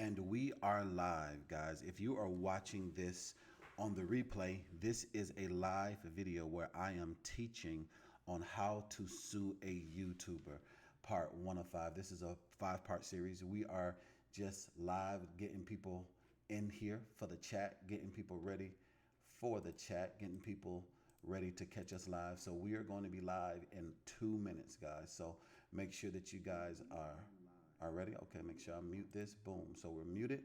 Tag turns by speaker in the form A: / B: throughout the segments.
A: And we are live, guys. If you are watching this on the replay, this is a live video where I am teaching on how to sue a YouTuber, part 1 of 5. This is a 5-part series. We are just live getting people in here for the chat, getting people ready for the chat, getting people ready to catch us live. So we are going to be live in 2 minutes, guys. So make sure that you guys are ready. Okay, make sure I mute this. Boom. So we're muted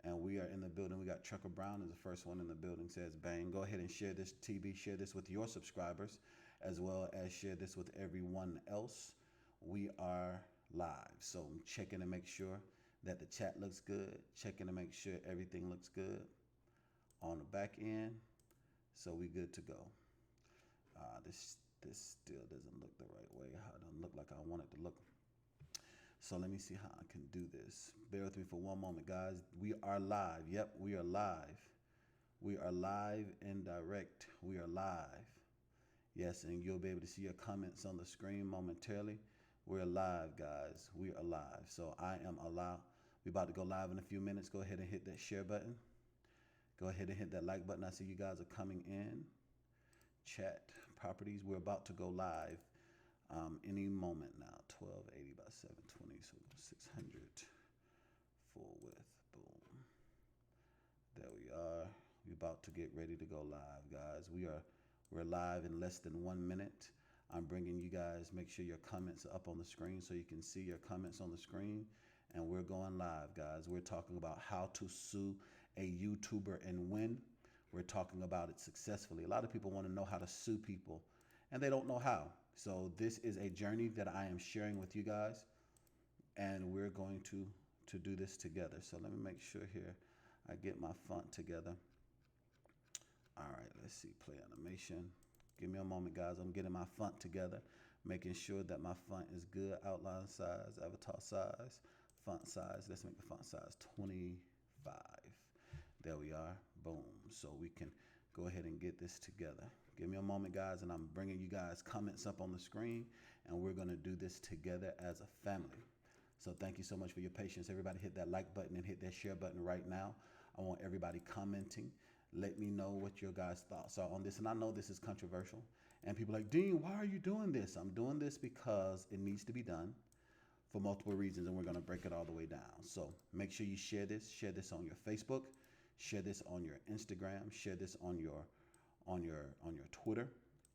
A: and we are in the building. We got Trucker Brown is the first one in the building. Says bang. Go ahead and share this, TB. Share this with your subscribers as well as share this with everyone else. We are live. So I'm checking to make sure that the chat looks good. Checking to make sure everything looks good on the back end. So we good to go. This still doesn't look the right way. It doesn't look like I want it to look. So let me see how I can do this. Bear with me for one moment, guys. We are live. Yep, we are live. We are live and direct. We are live. Yes, and you'll be able to see your comments on the screen momentarily. We're live, guys. We are live. So I am allowed. We're about to go live in a few minutes. Go ahead and hit that share button. Go ahead and hit that like button. I see you guys are coming in. Chat properties. We're about to go live any moment now. 1280 by 720. So 600 full width. Boom. There we are. We're about to get ready to go live, guys. We're live in less than 1 minute. I'm bringing you guys. Make sure your comments are up on the screen so you can see your comments on the screen. And we're going live, guys. We're talking about how to sue a YouTuber and win. We're talking about it successfully. A lot of people want to know how to sue people, and they don't know how. So this is a journey that I am sharing with you guys, and we're going to do this together. So let me make sure here I get my font together. All right, let's see, play animation. Give me a moment, guys. I'm getting my font together, making sure that my font is good. Outline size, avatar size, font size. Let's make the font size 25. There we are. Boom. So we can go ahead and get this together. Give me a moment, guys, and I'm bringing you guys comments up on the screen, and we're going to do this together as a family. So thank you so much for your patience. Everybody hit that like button and hit that share button right now. I want everybody commenting. Let me know what your guys' thoughts are on this. And I know this is controversial, and people are like, Dean, why are you doing this? I'm doing this because it needs to be done for multiple reasons, and we're going to break it all the way down. So make sure you share this. Share this on your Facebook. Share this on your Instagram. Share this on your Twitter.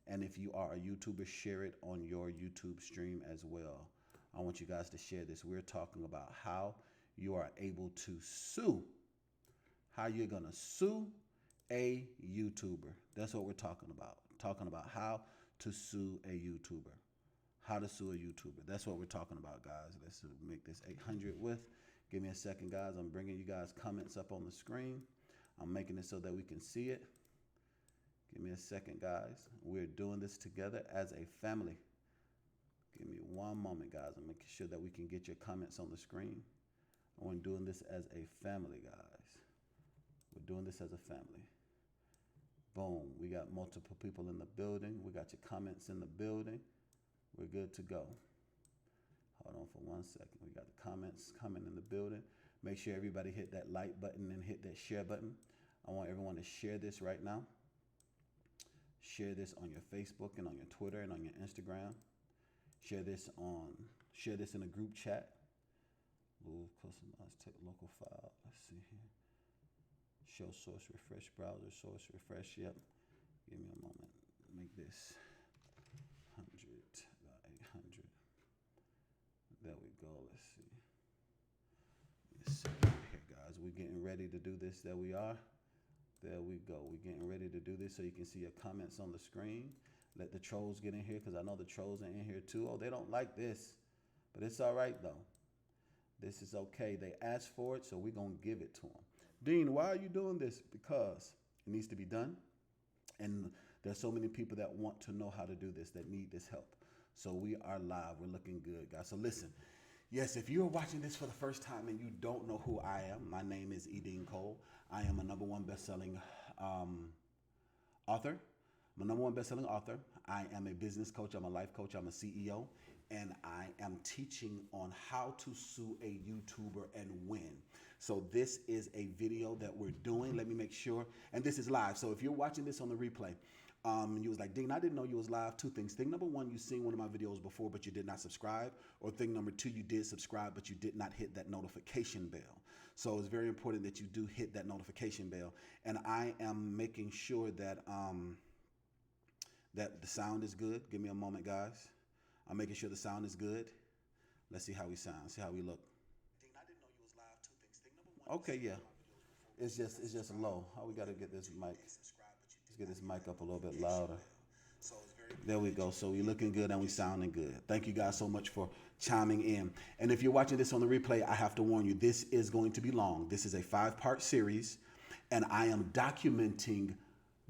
A: And if you are a YouTuber, share it on your YouTube stream as well. I want you guys to share this. We're talking about how you are able to sue. How you're going to sue a YouTuber. That's what we're talking about. Talking about how to sue a YouTuber. How to sue a YouTuber. That's what we're talking about, guys. Let's make this 800 width. Give me a second, guys. I'm bringing you guys comments up on the screen. I'm making it so that we can see it. Give me a second, guys. We're doing this together as a family. Give me one moment, guys. I'm making sure that we can get your comments on the screen. We're doing this as a family, guys. We're doing this as a family. Boom. We got multiple people in the building. We got your comments in the building. We're good to go. Hold on for 1 second. We got the comments coming in the building. Make sure everybody hit that like button and hit that share button. I want everyone to share this right now. Share this on your Facebook and on your Twitter and on your Instagram. Share this in a group chat. Move, customize, take local file. Let's see here. Show source, refresh browser, source, refresh. Yep. Give me a moment. Make this 100 by 800. There we go. Let's see. Here, guys. We're getting ready to do this. There we are. There we go. We're getting ready to do this so you can see your comments on the screen. Let the trolls get in here because I know the trolls are in here too. Oh, they don't like this, but it's all right though. This is okay. They asked for it, so we're going to give it to them. Dean, why are you doing this? Because it needs to be done. And there's so many people that want to know how to do this, that need this help. So we are live. We're looking good, guys. So listen, yes, if you're watching this for the first time and you don't know who I am, my name is E.DeanCole. I am a #1 best-selling author. I'm a #1 best-selling author. I am a business coach. I'm a life coach. I'm a CEO. And I am teaching on how to sue a YouTuber and win. So this is a video that we're doing. Let me make sure. And this is live. So if you're watching this on the replay, and you was like, Dean, I didn't know you was live. Two things. Thing number one, you seen one of my videos before, but you did not subscribe. Or thing number two, you did subscribe, but you did not hit that notification bell. So it's very important that you do hit that notification bell. And I am making sure that that the sound is good. Give me a moment, guys. I'm making sure the sound is good. Let's see how we sound. See how we look. Dean, I didn't know you was live. Two things. Thing number one. Okay, yeah. It's just low. Oh, we gotta get this mic. Let's get this mic up a little bit louder. There we go. So we're looking good and we sounding good. Thank you guys so much for chiming in. And if you're watching this on the replay, I have to warn you, this is going to be long. This is a 5-part series, and I am documenting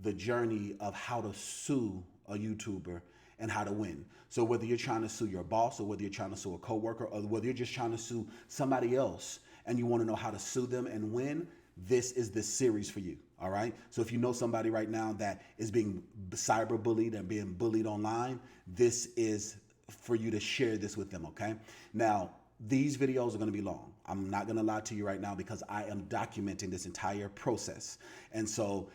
A: the journey of how to sue a YouTuber and how to win. So whether you're trying to sue your boss, or whether you're trying to sue a coworker, or whether you're just trying to sue somebody else and you want to know how to sue them and win, this is the series for you. All right. So if you know somebody right now that is being cyberbullied and being bullied online, this is for you to share this with them. Okay. Now, these videos are going to be long. I'm not going to lie to you right now because I am documenting this entire process. And so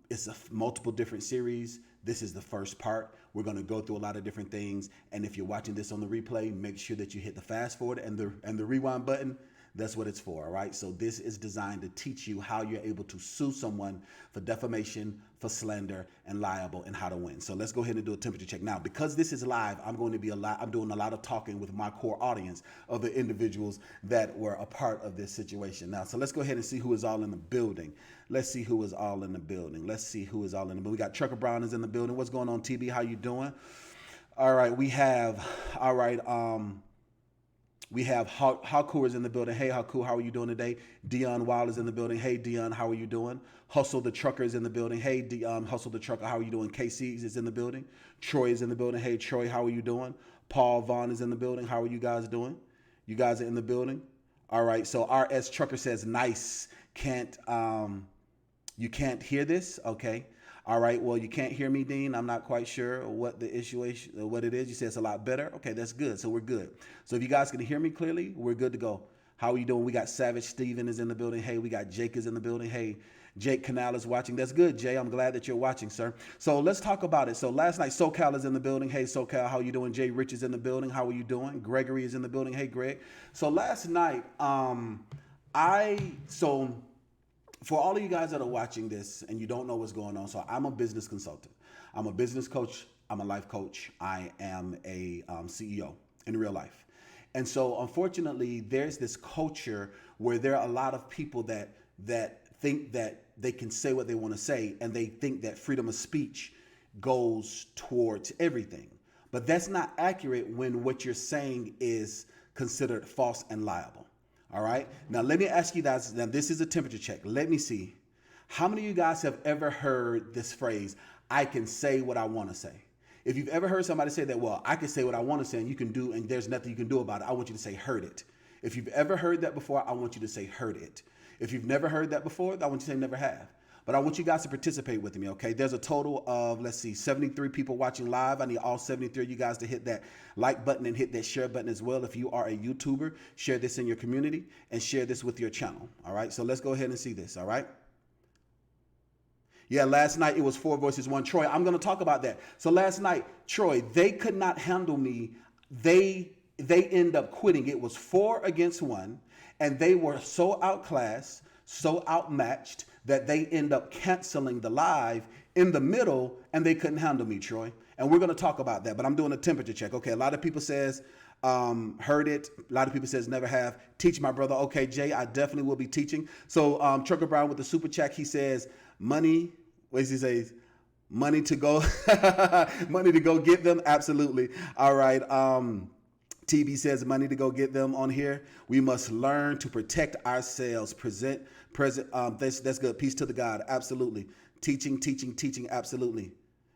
A: it's a multiple different series. This is the first part. We're going to go through a lot of different things. And if you're watching this on the replay, make sure that you hit the fast forward and the rewind button. That's what it's for, all right? So this is designed to teach you how you're able to sue someone for defamation, for slander, and liable, and how to win. So let's go ahead and do a temperature check. Now, because this is live, I'm doing a lot of talking with my core audience of the individuals that were a part of this situation. Now, so let's go ahead and see who is all in the building. Let's see who is all in the building. Let's see who is all in the building. We got Trucker Brown is in the building. What's going on, TB? How you doing? All right, we have Haku is in the building. Hey, Haku, how are you doing today? Dion Wild is in the building. Hey, Dion, how are you doing? Hustle the Trucker is in the building. Hey, Hustle the Trucker, how are you doing? KC is in the building. Troy is in the building. Hey, Troy, how are you doing? Paul Vaughn is in the building. How are you guys doing? You guys are in the building? All right, so RS Trucker says, nice. You can't hear this? Okay. All right, well, you can't hear me, Dean. I'm not quite sure what the issue is, what it is. You say it's a lot better. Okay, that's good. So we're good. So if you guys can hear me clearly, we're good to go. How are you doing? We got Savage Steven is in the building. Hey, we got Jake is in the building. Hey, Jake Canal is watching. That's good, Jay. I'm glad that you're watching, sir. So let's talk about it. So last night, SoCal is in the building. Hey, SoCal, how are you doing? Jay Rich is in the building. How are you doing? Gregory is in the building. Hey, Greg. So last night, for all of you guys that are watching this and you don't know what's going on, so I'm a business consultant. I'm a business coach. I'm a life coach. I am a CEO in real life. And so unfortunately, there's this culture where there are a lot of people that think that they can say what they want to say, and they think that freedom of speech goes towards everything. But that's not accurate when what you're saying is considered false and liable. All right. Now, let me ask you guys. Now, this is a temperature check. Let me see. How many of you guys have ever heard this phrase, I can say what I want to say? If you've ever heard somebody say that, well, I can say what I want to say and you can do, and there's nothing you can do about it, I want you to say, heard it. If you've ever heard that before, I want you to say, heard it. If you've never heard that before, I want you to say, never have. But I want you guys to participate with me, okay? There's a total of, 73 people watching live. I need all 73 of you guys to hit that like button and hit that share button as well. If you are a YouTuber, share this in your community and share this with your channel, all right? So let's go ahead and see this, all right? Yeah, last night it was 4 versus 1. Troy, I'm going to talk about that. So last night, Troy, they could not handle me. They end up quitting. It was 4 against 1, and they were so outclassed, so outmatched, that they end up canceling the live in the middle, and they couldn't handle me, Troy. And we're going to talk about that, but I'm doing a temperature check. Okay, a lot of people says heard it. A lot of people says never have. Teach my brother. Okay, Jay, I definitely will be teaching. So Trucker Brown with the super chat, he says money. What does he say? Money to go, money to go get them. Absolutely. All right. TB says money to go get them on here. We must learn to protect ourselves. Present. That's good. Peace to the God. Absolutely. Teaching. Absolutely.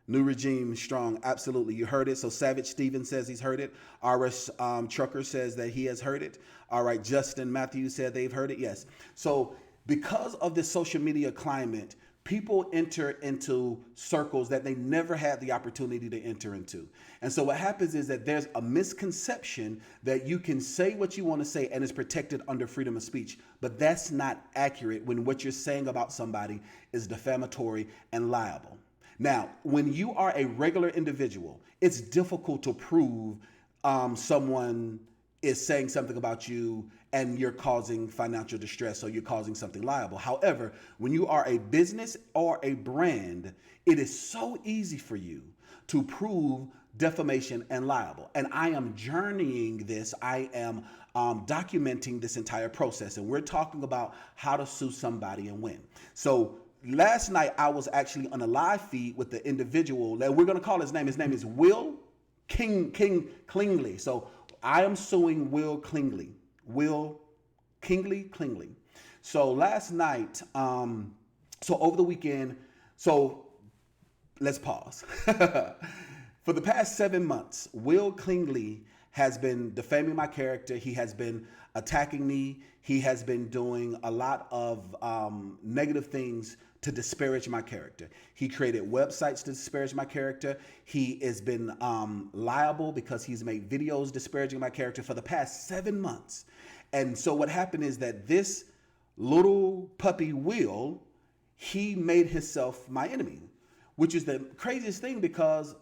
A: New regime strong. Absolutely. You heard it. So Savage Steven says he's heard it. RS Trucker says that he has heard it. All right. Justin Matthews said they've heard it. Yes. So because of this social media climate, people enter into circles that they never had the opportunity to enter into. And so what happens is that there's a misconception that you can say what you want to say and it's protected under freedom of speech. But that's not accurate when what you're saying about somebody is defamatory and liable. Now, when you are a regular individual, it's difficult to prove someone is saying something about you and you're causing financial distress or you're causing something liable. However, when you are a business or a brand, it is so easy for you to prove defamation and liable. And I am journeying this. I am documenting this entire process. And we're talking about how to sue somebody and win. So last night, I was actually on a live feed with the individual that we're going to call his name. His name is Will Kingley. So I am suing Will Kingley. Will Kingley. So last night, so over the weekend, so let's pause. For the past 7 months, Will Kingley has been defaming my character. He has been attacking me. He has been doing a lot of negative things to disparage my character. He created websites to disparage my character. He has been liable because he's made videos disparaging my character for the past 7 months. And so what happened is that this little puppy Will, he made himself my enemy, which is the craziest thing because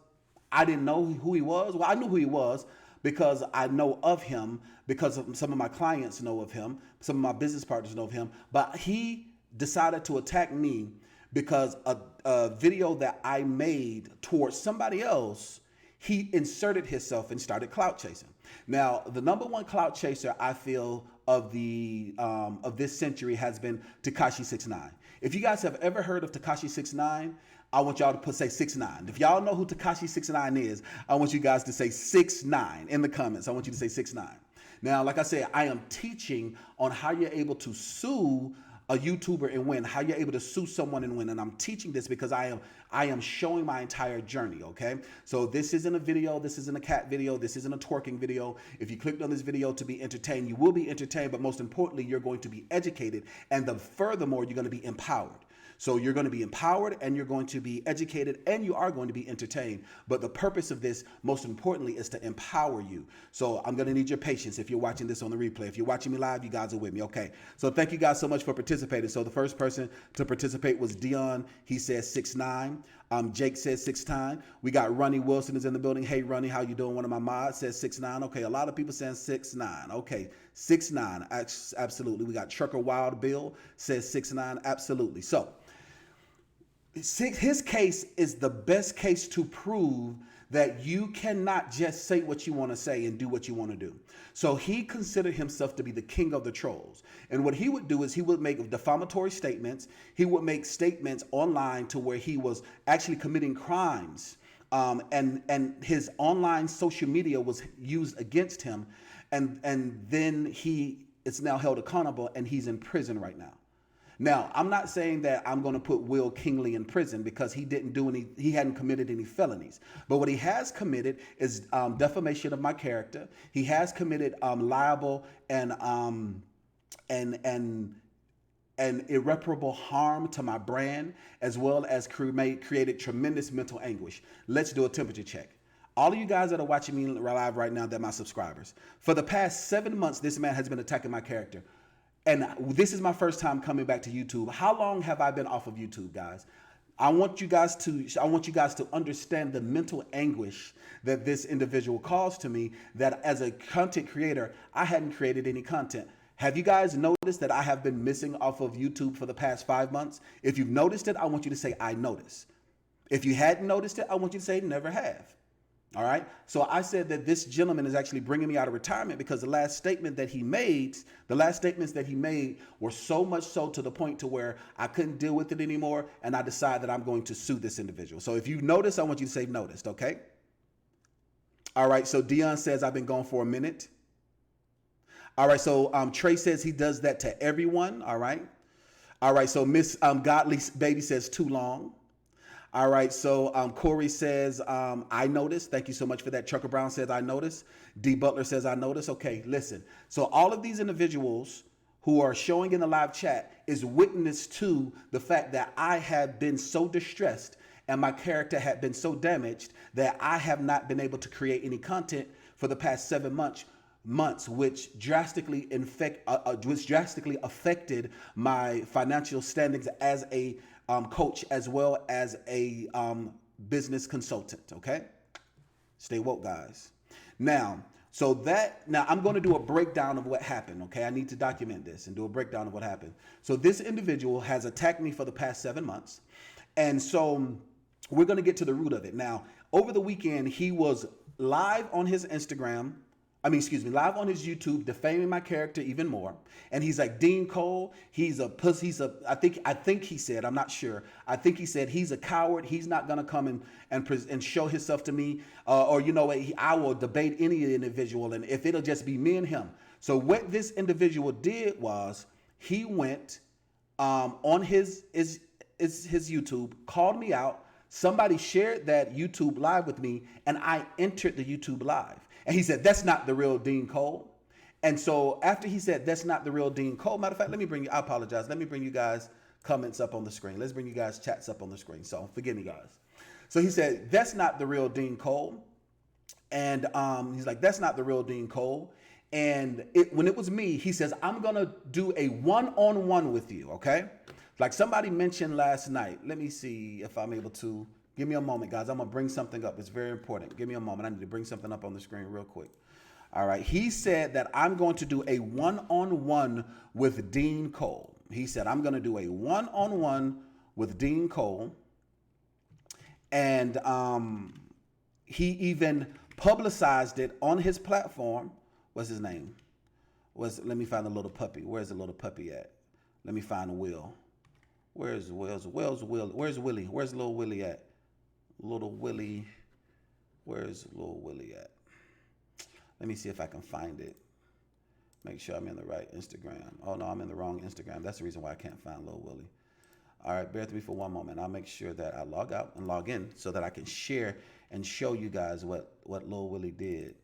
A: I didn't know who he was. Well, I knew who he was because I know of him, because some of my clients know of him, some of my business partners know of him, but he decided to attack me because a video that I made towards somebody else, he inserted himself and started clout chasing. Now, the number one clout chaser I feel of this century has been Tekashi 6ix9ine. If you guys have ever heard of Tekashi 6ix9ine, I want y'all to say 6ix9ine. If y'all know who Tekashi 6ix9ine is, I want you guys to say 6ix9ine in the comments. I want you to say 6ix9ine. Now, like I said, I am teaching on how you're able to sue a YouTuber and win, how you're able to sue someone and win. And I'm teaching this because I am showing my entire journey, okay? So this isn't a video, this isn't a cat video, this isn't a twerking video. If you clicked on this video to be entertained, you will be entertained, but most importantly, you're going to be educated. And furthermore, you're going to be empowered. So you're going to be empowered and you're going to be educated and you are going to be entertained. But the purpose of this, most importantly, is to empower you. So I'm going to need your patience if you're watching this on the replay. If you're watching me live, you guys are with me. Okay. So thank you guys so much for participating. So the first person to participate was Dion. He says 6ix9ine. Jake says 6ix9ine. We got Ronnie Wilson is in the building. Hey, Ronnie, how you doing? One of my mods says 6ix9ine. Okay, a lot of people saying 6ix9ine. Okay, 6ix9ine. Absolutely. We got Trucker Wild Bill says 6ix9ine. Absolutely. So his case is the best case to prove that you cannot just say what you want to say and do what you want to do. So he considered himself to be the king of the trolls. And what he would do is he would make defamatory statements. He would make statements online to where he was actually committing crimes. And his online social media was used against him. And then he is now held accountable and he's in prison right now. Now, I'm not saying that I'm going to put Will Kingley in prison because he hadn't committed any felonies. But what he has committed is defamation of my character. He has committed liable and irreparable harm to my brand, as well as created tremendous mental anguish. Let's do a temperature check. All of you guys that are watching me live right now, that are my subscribers. For the past 7 months, this man has been attacking my character. And this is my first time coming back to YouTube. How long have I been off of YouTube, guys? I want you guys to understand the mental anguish that this individual caused to me, that as a content creator, I hadn't created any content. Have you guys noticed that I have been missing off of YouTube for the past 5 months? If you've noticed it, I want you to say, I noticed. If you hadn't noticed it, I want you to say, never have. All right. So I said that this gentleman is actually bringing me out of retirement because the last statements that he made were so much so to the point to where I couldn't deal with it anymore. And I decided that I'm going to sue this individual. So if you notice, I want you to say noticed. OK. All right. So Dion says I've been gone for a minute. All right. So Trey says he does that to everyone. All right. All right. So Miss Godly Baby says too long. All right, so Corey says, I noticed. Thank you so much for that. Trucker Brown says, I noticed. D. Butler says, I noticed. Okay, listen. So all of these individuals who are showing in the live chat is witness to the fact that I have been so distressed and my character had been so damaged that I have not been able to create any content for the past 7 months, which drastically affected my financial standings as a coach as well as a business consultant. Okay, stay woke, guys. Now I'm going to do a breakdown of what happened. Okay, I need to document this and do a breakdown of what happened. So this individual has attacked me for the past 7 months, and so we're going to get to the root of it. Now, over the weekend, he was live on his Instagram. Live on his YouTube, defaming my character even more. And he's like, DeanCole, he's a pussy. I think he said, I'm not sure. I think he said he's a coward. He's not going to come and show himself to me. Or you know what, I will debate any individual. And if it'll just be me and him. So what this individual did was he went on his YouTube, called me out. Somebody shared that YouTube live with me, and I entered the YouTube live. And he said, that's not the real DeanCole. And so after he said, that's not the real DeanCole, matter of fact, I apologize. Let me bring you guys comments up on the screen. Let's bring you guys chats up on the screen. So forgive me, guys. So he said, that's not the real DeanCole. And he's like, that's not the real DeanCole. And when it was me, he says, I'm going to do a one-on-one with you, okay? Like somebody mentioned last night. Let me see if I'm able to. Give me a moment, guys. I'm going to bring something up. It's very important. Give me a moment. I need to bring something up on the screen real quick. All right. He said that I'm going to do a one-on-one with DeanCole. He said, I'm going to do a one-on-one with DeanCole. And he even publicized it on his platform. What's his name? Let me find the little puppy. Where's the little puppy at? Let me find Will. Where's Will? Where's Willie? Where's little Willie at? Little Willie. Where's little Willie at? Let me see if I can find it. Make sure I'm in the right Instagram. Oh no, I'm in the wrong Instagram. That's the reason why I can't find little Willie. All right, bear with me for one moment. I'll make sure that I log out and log in so that I can share and show you guys what little Willie did.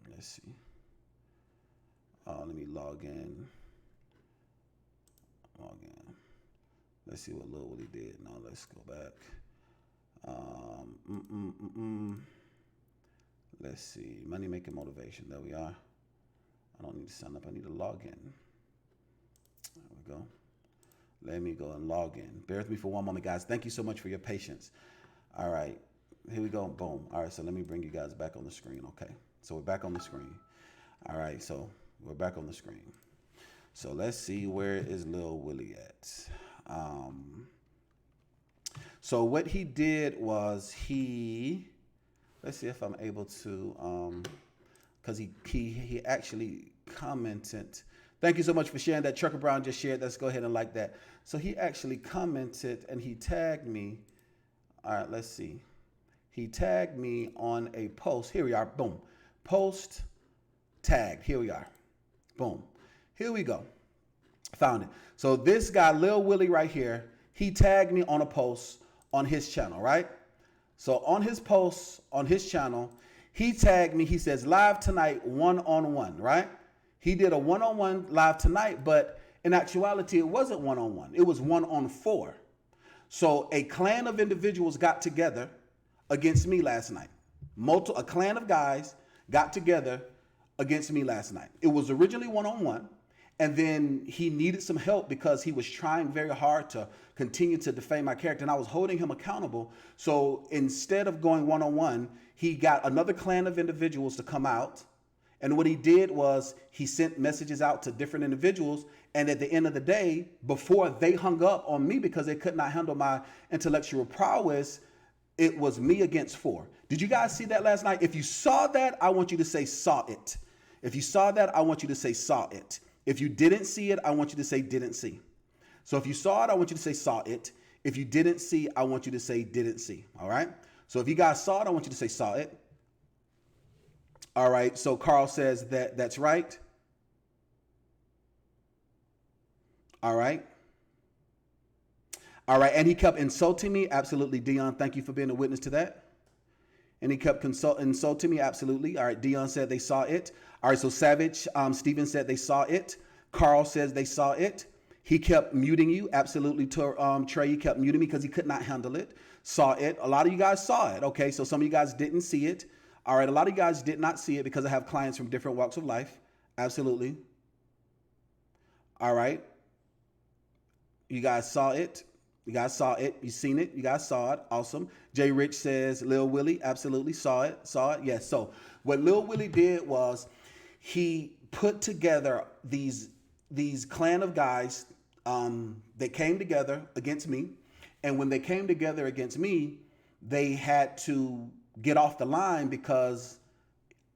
A: Let's see. Let me log in. Let's see what Lil Willie did. Now let's go back. Let's see. Money making motivation. There we are. I don't need to sign up. I need to log in. There we go. Let me go and log in. Bear with me for one moment, guys. Thank you so much for your patience. All right. Here we go. Boom. All right. So let me bring you guys back on the screen. Okay. So we're back on the screen. All right. So we're back on the screen. So let's see, where is Lil Willie at? So what he did was let's see if I'm able to, because he actually commented. Thank you so much for sharing that. Trucker Brown just shared. Let's go ahead and like that. So he actually commented and he tagged me. All right, let's see. He tagged me on a post. Here we are. Boom. Post tagged. Here we are. Boom. Here we go. Found it. So this guy, Lil Willie right here, he tagged me on a post on his channel, right? So on his post on his channel, he tagged me. He says, live tonight, one-on-one, right? He did a one-on-one live tonight, but in actuality, it wasn't one-on-one. It was one-on-4. So a clan of individuals got together against me last night. A clan of guys got together against me last night. It was originally one-on-one. And then he needed some help because he was trying very hard to continue to defame my character, and I was holding him accountable. So instead of going one-on-one, he got another clan of individuals to come out. And what he did was he sent messages out to different individuals. And at the end of the day, before they hung up on me because they could not handle my intellectual prowess, it was me against 4. Did you guys see that last night? If you saw that, I want you to say saw it. If you saw that, I want you to say saw it. If you didn't see it, I want you to say didn't see. So if you saw it, I want you to say saw it. If you didn't see, I want you to say didn't see. All right. So if you guys saw it, I want you to say saw it. All right. So Carl says that's right. All right. All right. And he kept insulting me. Absolutely, Dion. Thank you for being a witness to that. And he kept insulting me. Absolutely. All right. Dion said they saw it. All right. So Savage, Steven said they saw it. Carl says they saw it. He kept muting you. Absolutely. Trey, he kept muting me because he could not handle it. Saw it. A lot of you guys saw it. Okay. So some of you guys didn't see it. All right. A lot of you guys did not see it because I have clients from different walks of life. Absolutely. All right. You guys saw it. You guys saw it. You seen it. You guys saw it. Awesome. Jay Rich says Lil Willie. Absolutely saw it. Saw it. Yes. So what Lil Willie did was he put together these clan of guys that came together against me. And when they came together against me, they had to get off the line because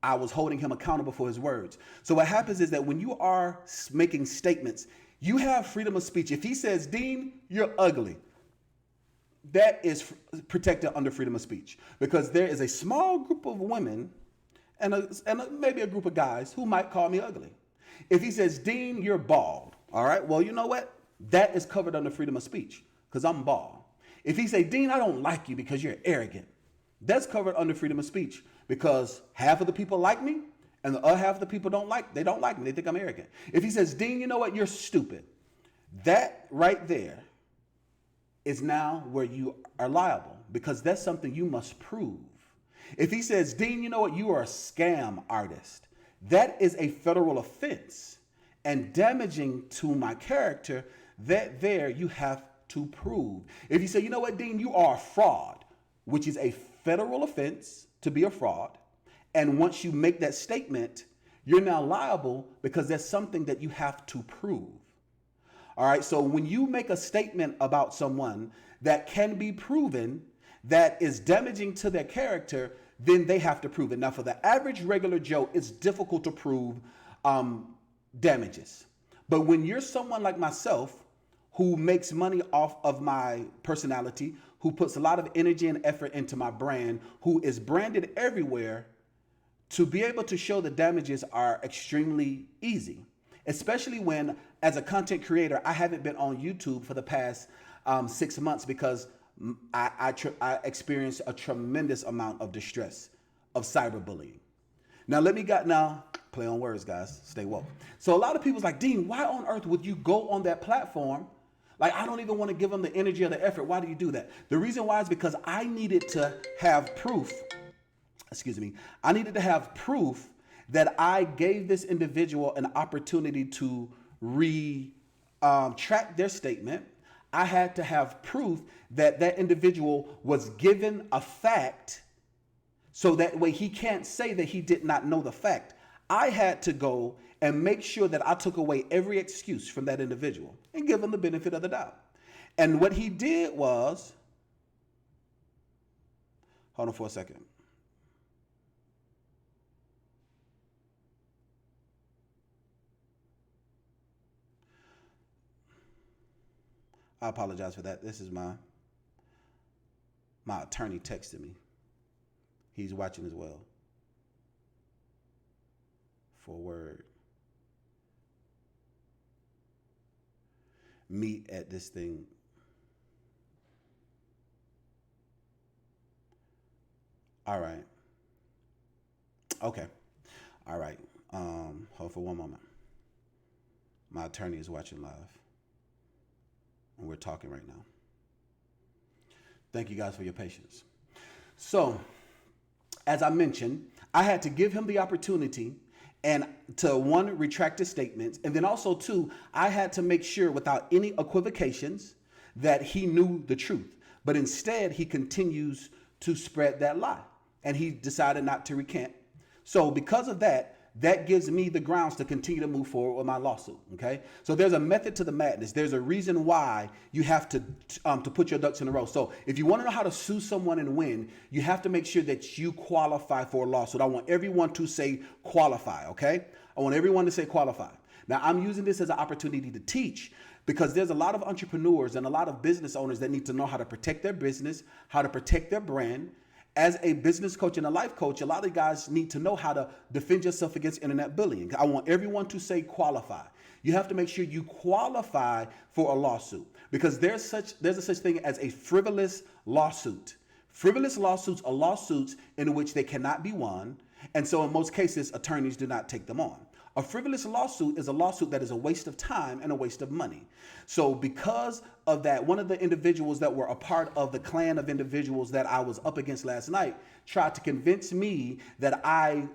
A: I was holding him accountable for his words. So what happens is that when you are making statements, you have freedom of speech. If he says, Dean, you're ugly, that is protected under freedom of speech because there is a small group of women and maybe a group of guys who might call me ugly. If he says, Dean, you're bald, all right, well, you know what? That is covered under freedom of speech because I'm bald. If he say, Dean, I don't like you because you're arrogant, that's covered under freedom of speech because half of the people like me and the other half of the people don't like me. They think I'm arrogant. If he says, Dean, you know what? You're stupid. That right there is now where you are liable because that's something you must prove. If he says, Dean, you know what? You are a scam artist. That is a federal offense and damaging to my character. That there you have to prove. If you say, you know what, Dean, you are a fraud, which is a federal offense to be a fraud. And once you make that statement, you're now liable because there's something that you have to prove. All right. So when you make a statement about someone that can be proven that is damaging to their character, then they have to prove it. Now, for the average regular Joe, it's difficult to prove damages. But when you're someone like myself who makes money off of my personality, who puts a lot of energy and effort into my brand, who is branded everywhere, to be able to show the damages are extremely easy, especially when, as a content creator, I haven't been on YouTube for the past 6 months because I experienced a tremendous amount of distress of cyberbullying. Now, play on words, guys. Stay woke. So a lot of people's like, Dean, why on earth would you go on that platform? Like, I don't even want to give them the energy or the effort. Why do you do that? The reason why is because I needed to have proof. I needed to have proof that I gave this individual an opportunity to retract their statement. I had to have proof that that individual was given a fact so that way he can't say that he did not know the fact. I had to go and make sure that I took away every excuse from that individual and give him the benefit of the doubt. And what he did was, hold on for a second. I apologize for that. This is my attorney texted me. He's watching as well. For a word. Meet at this thing. All right. Okay. All right. Hold for one moment. My attorney is watching live. And we're talking right now. Thank you guys for your patience. So, as I mentioned, I had to give him the opportunity and to, one, retract his statements. And then also, two, I had to make sure without any equivocations that he knew the truth. But instead, he continues to spread that lie. And he decided not to recant. So because of that, that gives me the grounds to continue to move forward with my lawsuit, okay? So there's a method to the madness. There's a reason why you have to put your ducks in a row. So if you want to know how to sue someone and win, you have to make sure that you qualify for a lawsuit. I want everyone to say qualify, okay? I want everyone to say qualify. Now, I'm using this as an opportunity to teach because there's a lot of entrepreneurs and a lot of business owners that need to know how to protect their business, how to protect their brand. As a business coach and a life coach, a lot of guys need to know how to defend yourself against internet bullying. I want everyone to say qualify. You have to make sure you qualify for a lawsuit because there's a such thing as a frivolous lawsuit. Frivolous lawsuits are lawsuits in which they cannot be won, and so in most cases, attorneys do not take them on. A frivolous lawsuit is a lawsuit that is a waste of time and a waste of money. So because of that, one of the individuals that were a part of the clan of individuals that I was up against last night tried to convince me that I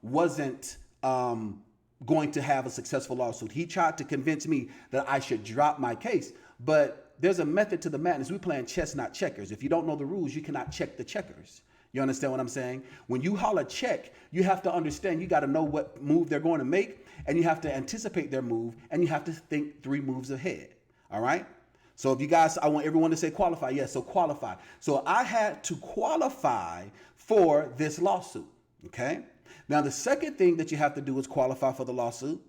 A: wasn't going to have a successful lawsuit. He tried to convince me that I should drop my case. But there's a method to the madness. We're playing chess, not checkers. If you don't know the rules, you cannot check the checkers. You understand what I'm saying? When you holler check, you have to understand, you got to know what move they're going to make, and you have to anticipate their move, and you have to think 3 moves ahead. All right? So if you guys, I want everyone to say qualify. Yes, so qualify. So I had to qualify for this lawsuit. Okay? Now, the second thing that you have to do is qualify for the lawsuit.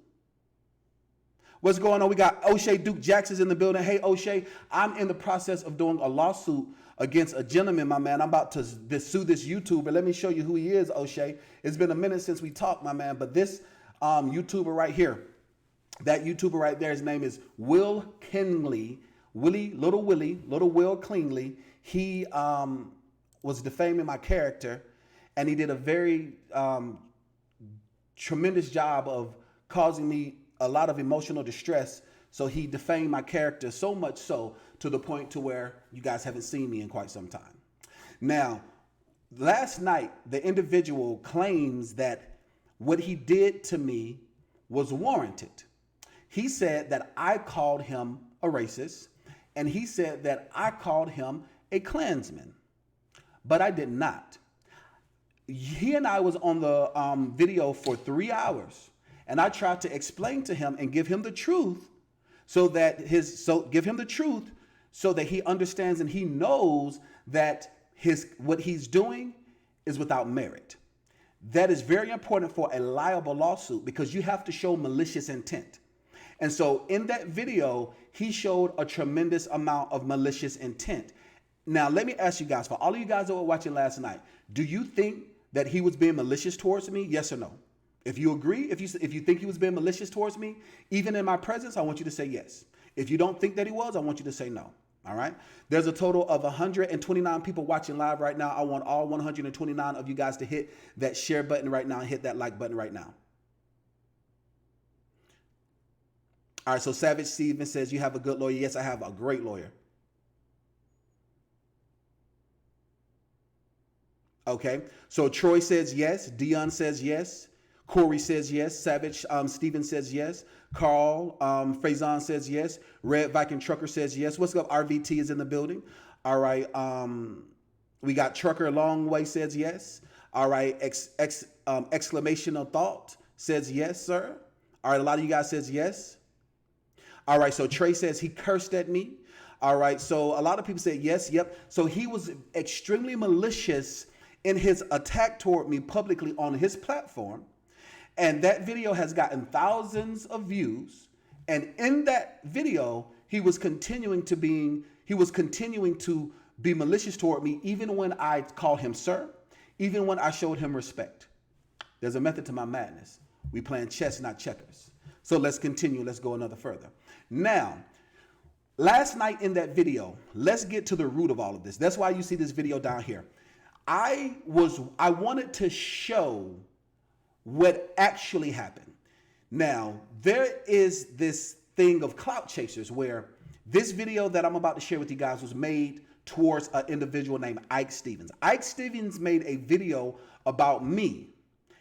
A: What's going on? We got O'Shea Duke Jackson's in the building. Hey, O'Shea, I'm in the process of doing a lawsuit against a gentleman, my man. I'm about to sue this YouTuber. Let me show you who he is, O'Shea. It's been a minute since we talked, my man. But this YouTuber right here, that YouTuber right there, his name is Will Kingley. Little Will Kingley. He was defaming my character, and he did a very tremendous job of causing me a lot of emotional distress. So he defamed my character so much so to the point to where you guys haven't seen me in quite some time. Now, last night, the individual claims that what he did to me was warranted. He said that I called him a racist, and he said that I called him a Klansman, but I did not. He and I was on the video for 3 hours, and I tried to explain to him and give him the truth so that he understands and he knows that what he's doing is without merit. That is very important for a liable lawsuit because you have to show malicious intent. And so in that video, he showed a tremendous amount of malicious intent. Now, let me ask you guys, for all of you guys that were watching last night, do you think that he was being malicious towards me? Yes or no? If you agree, if you think he was being malicious towards me, even in my presence, I want you to say yes. If you don't think that he was, I want you to say no. All right? There's a total of 129 people watching live right now. I want all 129 of you guys to hit that share button right now and hit that like button right now. All right, so Savage Steven says, you have a good lawyer. Yes, I have a great lawyer. Okay, so Troy says yes. Dion says yes. Corey says yes. Savage Steven says yes. Carl Faison says yes. Red Viking Trucker says yes. What's up? RVT is in the building. All right. We got Trucker Long Way says yes. All right. Exclamation of thought says yes, sir. All right. A lot of you guys says yes. All right. So Trey says he cursed at me. All right. So a lot of people say yes. Yep. So he was extremely malicious in his attack toward me publicly on his platform. And that video has gotten thousands of views. And in that video, he was continuing to be malicious toward me, even when I called him sir, even when I showed him respect. There's a method to my madness. We playing chess, not checkers. So let's continue. Let's go another further. Now, last night in that video, let's get to the root of all of this. That's why you see this video down here. I wanted to show what actually happened. Now, there is this thing of clout chasers where this video that I'm about to share with you guys was made towards an individual named Ike Stevens. Ike Stevens made a video about me,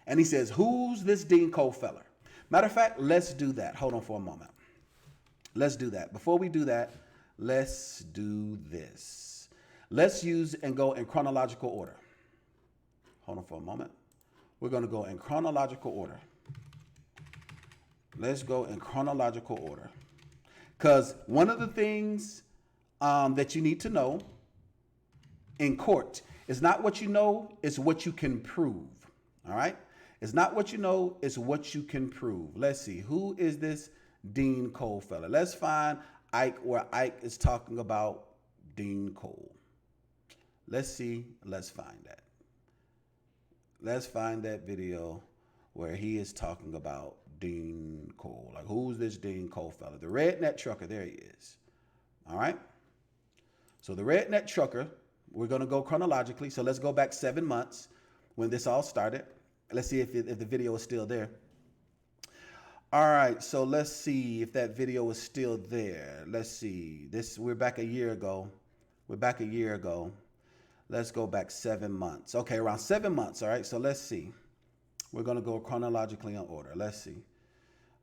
A: and he says, who's this E.DeanCole fella? Matter of fact, let's do that. Hold on for a moment. Let's do that. Before we do that, let's do this. Let's use and go in chronological order. Hold on for a moment. We're going to go in chronological order. Let's go in chronological order. Because one of the things that you need to know in court is not what you know, it's what you can prove. All right? It's not what you know, it's what you can prove. Let's see. Who is this E.DeanCole fella? Let's find Ike where Ike is talking about E.DeanCole. Let's see. Let's find that. Let's find that video where he is talking about E.DeanCole. Like, who's this E.DeanCole fella? The redneck trucker. There he is. All right. So the redneck trucker, We're going to go chronologically. So let's go back 7 months when this all started. Let's see if the video is still there. All right, so let's see if that video is still there. Let's see. We're back a year ago. Let's go back 7 months. Okay, around 7 months. All right, so let's see. We're going to go chronologically in order. Let's see.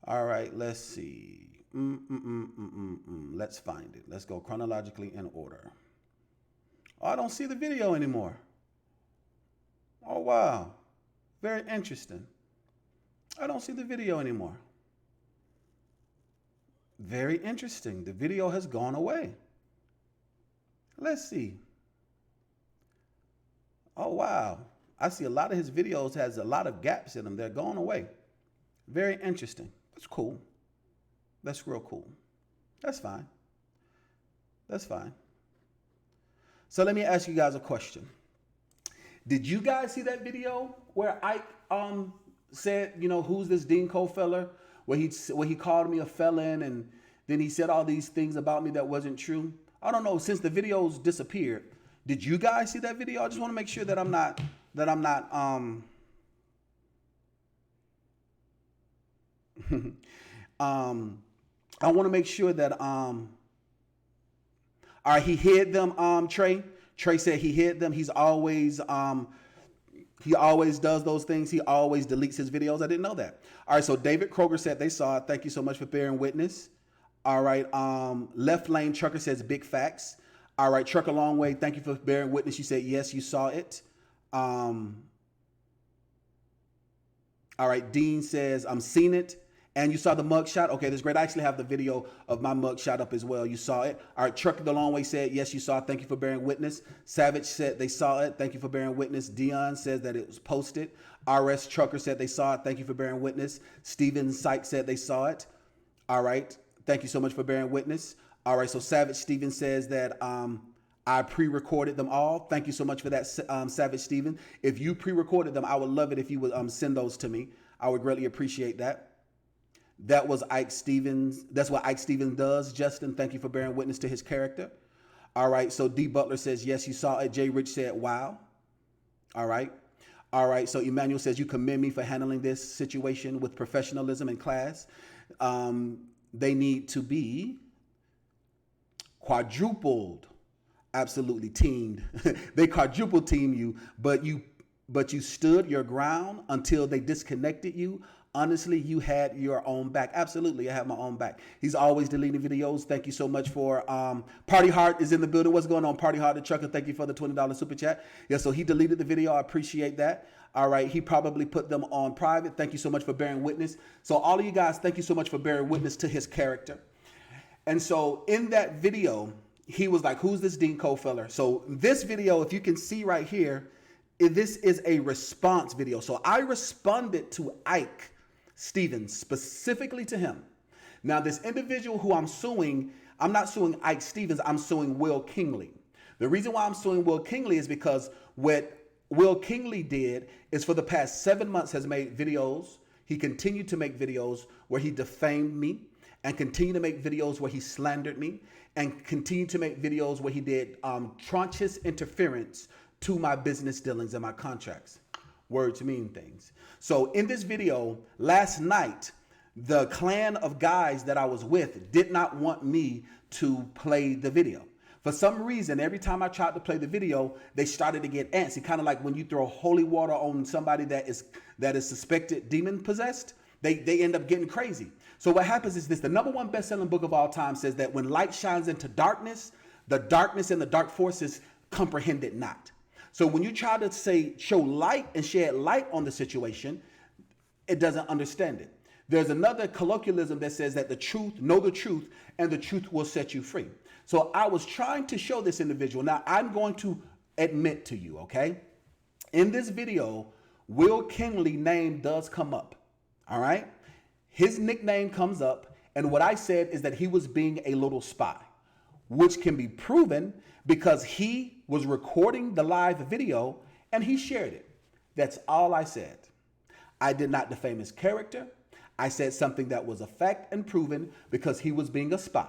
A: All right, let's see. Let's find it. Let's go chronologically in order. Oh, I don't see the video anymore. Oh, wow. Very interesting. I don't see the video anymore. Very interesting. The video has gone away. Let's see. Oh, wow. I see a lot of his videos has a lot of gaps in them. They're going away. Very interesting. That's cool. That's real cool. That's fine. That's fine. So let me ask you guys a question. Did you guys see that video where Ike said, you know, who's this E.DeanCole fella? Where he called me a felon and then he said all these things about me that wasn't true? I don't know. Since the videos disappeared, did you guys see that video? I just want to make sure that I'm not I want to make sure that all right, he hid them, Trey. Trey said he hid them. He always does those things. He always deletes his videos. I didn't know that. All right, so David Kroger said they saw it. Thank you so much for bearing witness. All right, Left Lane Trucker says big facts. All right, Truck a Long Way, thank you for bearing witness. You said yes, you saw it. All right, Dean says I'm seen it. And you saw the mugshot? Okay, that's great. I actually have the video of my mugshot up as well. You saw it. All right, Truck the Long Way said, yes, you saw it. Thank you for bearing witness. Savage said they saw it. Thank you for bearing witness. Dion says that it was posted. RS Trucker said they saw it. Thank you for bearing witness. Steven Sykes said they saw it. All right. Thank you so much for bearing witness. All right, so Savage Steven says that I pre-recorded them all. Thank you so much for that, Savage Steven. If you pre-recorded them, I would love it if you would send those to me. I would greatly appreciate that. That was Ike Stevens. That's what Ike Stevens does. Justin, thank you for bearing witness to his character. All right. So D Butler says, yes, you saw it. Jay Rich said, wow. All right. All right. So Emmanuel says, you commend me for handling this situation with professionalism in class. They need to be quadrupled. Absolutely teamed. They quadruple team you, but you stood your ground until they disconnected you. Honestly, you had your own back. Absolutely, I have my own back. He's always deleting videos. Thank you so much for Party Heart is in the building. What's going on, Party Heart the Trucker? Thank you for the $20 super chat. Yeah, so he deleted the video. I appreciate that. All right, he probably put them on private. Thank you so much for bearing witness. So all of you guys, thank you so much for bearing witness to his character. And so in that video, he was like, who's this E.DeanCole fella? So this video, if you can see right here, this is a response video. So I responded to Ike Stevens, specifically to him. Now, this individual who I'm suing, I'm not suing Ike Stevens, I'm suing Will Kingley. The reason why I'm suing Will Kingley is because what Will Kingley did is for the past 7 months has made videos. He continued to make videos where he defamed me and continued to make videos where he slandered me and continued to make videos where he did tranches interference to my business dealings and my contracts. Words mean things. So in this video, last night, the clan of guys that I was with did not want me to play the video. For some reason, every time I tried to play the video, they started to get antsy. Kind of like when you throw holy water on somebody that is suspected demon possessed, they end up getting crazy. So what happens is this: the #1 best-selling book of all time says that when light shines into darkness, the darkness and the dark forces comprehend it not. So when you try to show light and shed light on the situation, it doesn't understand it. There's another colloquialism that says that know the truth, and the truth will set you free. So I was trying to show this individual. Now I'm going to admit to you, okay? In this video, Will Kingley name does come up, all right? His nickname comes up, and what I said is that he was being a little spy, which can be proven because he was recording the live video and he shared it. That's all I said. I did not defame his character. I said something that was a fact and proven because he was being a spy.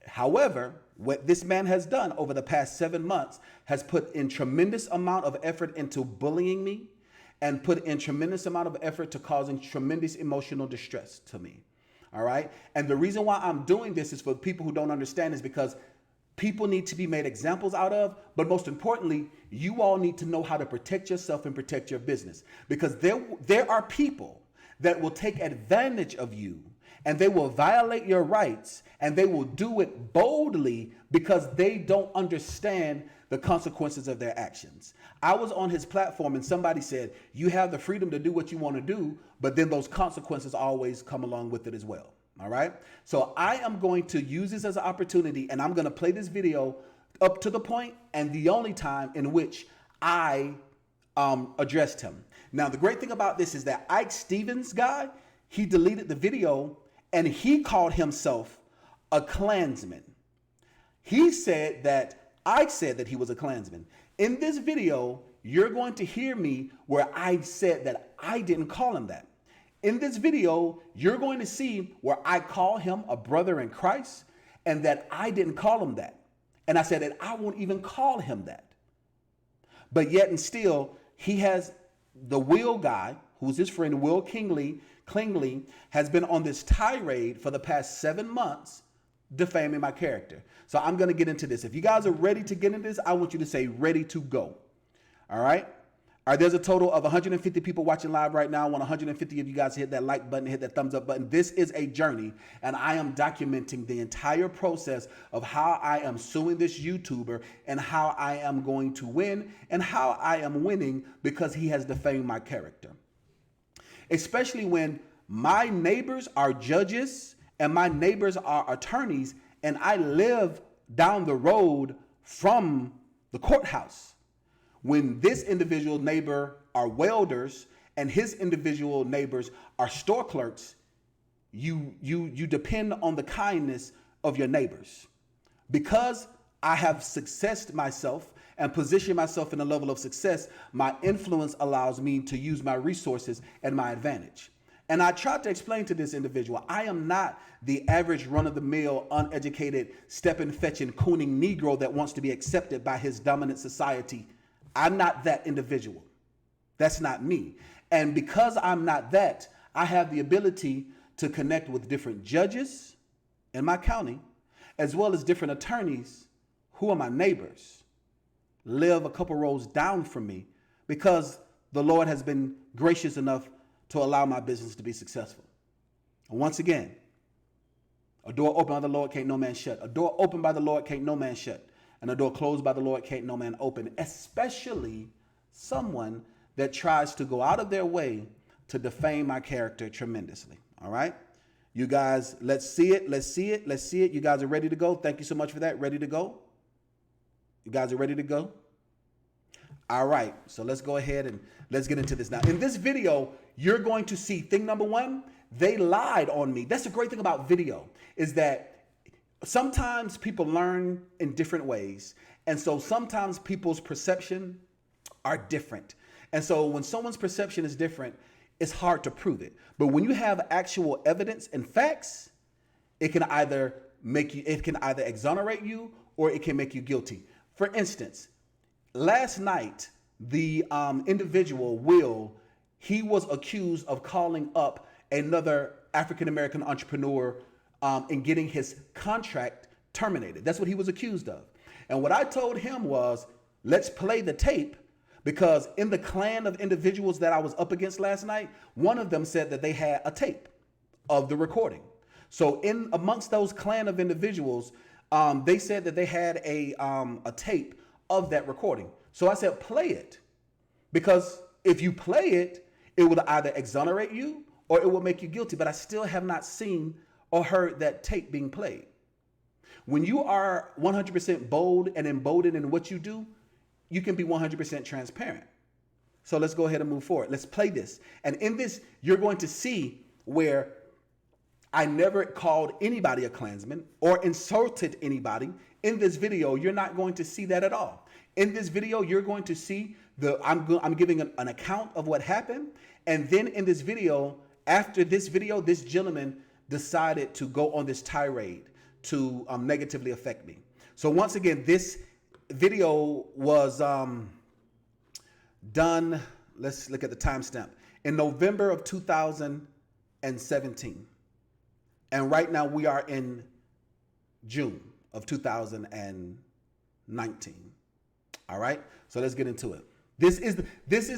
A: However, what this man has done over the past 7 months has put in tremendous amount of effort into bullying me and put in tremendous amount of effort to causing tremendous emotional distress to me. All right. And the reason why I'm doing this is for people who don't understand is because people need to be made examples out of, but most importantly, you all need to know how to protect yourself and protect your business, because there are people that will take advantage of you and they will violate your rights, and they will do it boldly because they don't understand the consequences of their actions. I was on his platform and somebody said, you have the freedom to do what you want to do, but then those consequences always come along with it as well. All right. So I am going to use this as an opportunity, and I'm going to play this video up to the point and the only time in which I addressed him. Now, the great thing about this is that Ike Stevens guy, he deleted the video and he called himself a Klansman. He said that I said that he was a Klansman. In this video, you're going to hear me where I said that I didn't call him that. In this video, you're going to see where I call him a brother in Christ and that I didn't call him that. And I said that I won't even call him that. But yet and still, he has the Will guy, who's his friend, Will Klingly, has been on this tirade for the past 7 months defaming my character. So I'm going to get into this. If you guys are ready to get into this, I want you to say ready to go. All right. All right, there's a total of 150 people watching live right now. I want 150 of you guys to hit that like button, hit that thumbs up button. This is a journey, and I am documenting the entire process of how I am suing this YouTuber and how I am going to win and how I am winning because he has defamed my character. Especially when my neighbors are judges and my neighbors are attorneys, and I live down the road from the courthouse. When this individual neighbor are welders and his individual neighbors are store clerks, you depend on the kindness of your neighbors. Because I have successed myself and positioned myself in a level of success, my influence allows me to use my resources and my advantage. And I tried to explain to this individual, I am not the average run-of-the-mill, uneducated, stepping-fetching, cooning Negro that wants to be accepted by his dominant society. I'm not that individual. That's not me. And because I'm not that, I have the ability to connect with different judges in my county, as well as different attorneys who are my neighbors, live a couple rows down from me, because the Lord has been gracious enough to allow my business to be successful. And once again, a door opened by the Lord can't no man shut. A door opened by the Lord can't no man shut. And a door closed by the Lord can't no man open, especially someone that tries to go out of their way to defame my character tremendously. All right, you guys, let's see it. Let's see it. Let's see it. You guys are ready to go. Thank you so much for that. Ready to go? You guys are ready to go? All right, so let's go ahead and let's get into this now. In this video, you're going to see thing number one, they lied on me. That's the great thing about video, is that sometimes people learn in different ways. And so sometimes people's perception are different. And so when someone's perception is different, it's hard to prove it. But when you have actual evidence and facts, it can either exonerate you or it can make you guilty. For instance, last night, the individual, Will, he was accused of calling up another African-American entrepreneur and getting his contract terminated. That's what he was accused of. And what I told him was, let's play the tape, because in the clan of individuals that I was up against last night, one of them said that they had a tape of the recording. So in amongst those clan of individuals, they said that they had a tape of that recording. So I said, play it, because if you play it, it will either exonerate you or it will make you guilty. But I still have not seen or heard that tape being played. When you are 100% bold and emboldened in what you do, you can be 100% transparent. So let's go ahead and move forward. Let's play this. And in this, you're going to see where I never called anybody a Klansman or insulted anybody. In this video, you're not going to see that at all. In this video, you're going to see I'm giving an account of what happened. And then in this video, after this video, this gentleman decided to go on this tirade to negatively affect me. So once again, this video was done, let's look at the timestamp, in November of 2017. And right now we are in June of 2019. All right, so let's get into it. This is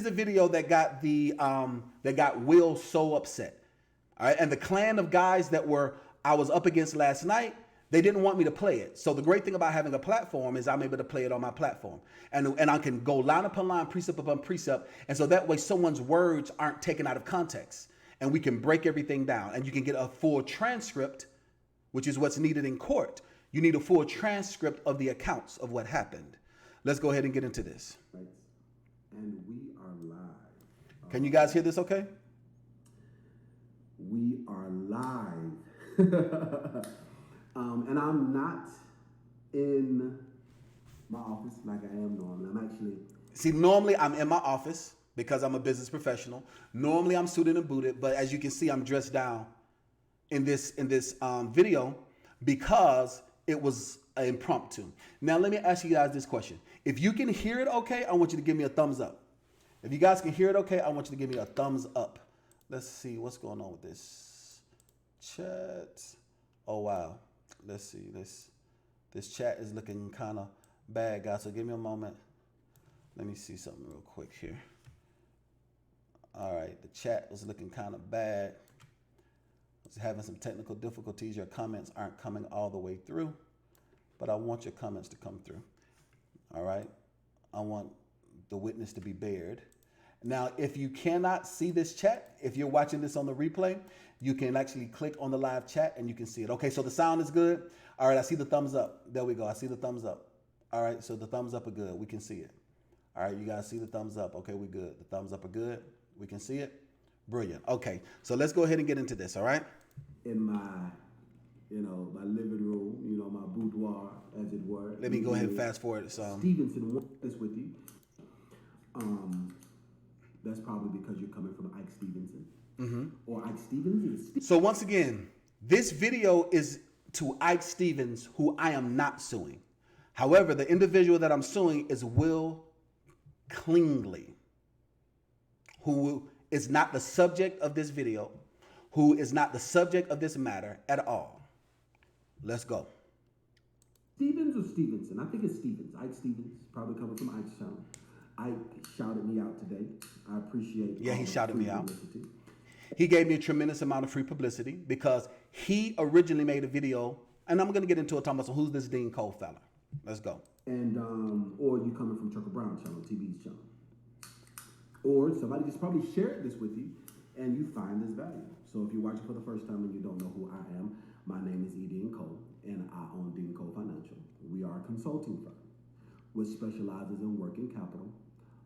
A: the video that got Will so upset. All right, and the clan of guys that I was up against last night, they didn't want me to play it. So the great thing about having a platform is I'm able to play it on my platform. And I can go line upon line, precept upon precept. And so that way someone's words aren't taken out of context. And we can break everything down. And you can get a full transcript, which is what's needed in court. You need a full transcript of the accounts of what happened. Let's go ahead and get into this.
B: And we are live.
A: Can you guys hear this okay?
B: We are live. And I'm not in my office like I am normally. I'm actually...
A: See, normally I'm in my office because I'm a business professional. Normally I'm suited and booted, but as you can see, I'm dressed down in this video because it was an impromptu. Now, let me ask you guys this question. If you can hear it okay, I want you to give me a thumbs up. If you guys can hear it okay, I want you to give me a thumbs up. Let's see what's going on with this chat. Oh, wow. Let's see. This chat is looking kind of bad, guys, so give me a moment. Let me see something real quick here. All right, the chat was looking kind of bad. I was having some technical difficulties. Your comments aren't coming all the way through, but I want your comments to come through. All right, I want the witness to be bared. Now, if you cannot see this chat, if you're watching this on the replay, you can actually click on the live chat and you can see it. Okay, so the sound is good. All right, I see the thumbs up. There we go. I see the thumbs up. All right, so the thumbs up are good. We can see it. All right, you guys see the thumbs up. Okay, we're good. The thumbs up are good. We can see it. Brilliant. Okay, so let's go ahead and get into this, all right?
B: In my, my living room, my boudoir, as it were.
A: Let me go ahead and fast forward some.
B: Stevenson wants this with you. That's probably because you're coming from Ike Stevenson. Mm-hmm. Or Ike Stevens.
A: So once again, this video is to Ike Stevens, who I am not suing. However, the individual that I'm suing is Will Clingley, who is not the subject of this video, who is not the subject of this matter at all. Let's go.
B: Stevens or Stevenson? I think it's Stevens. Ike Stevens, probably coming from Ike's channel. Ike shouted me out today. I appreciate.
A: Yeah, he shouted me out. He gave me a tremendous amount of free publicity because he originally made a video, and I'm going to get into a talking about who's this E.DeanCole fella. Let's go.
B: And or you coming from Chucker Brown channel, TV's channel, or somebody just probably shared this with you, and you find this valuable. So if you're watching for the first time and you don't know who I am, my name is E.DeanCole, and I own E.DeanCole Financial. We are a consulting firm which specializes in working capital,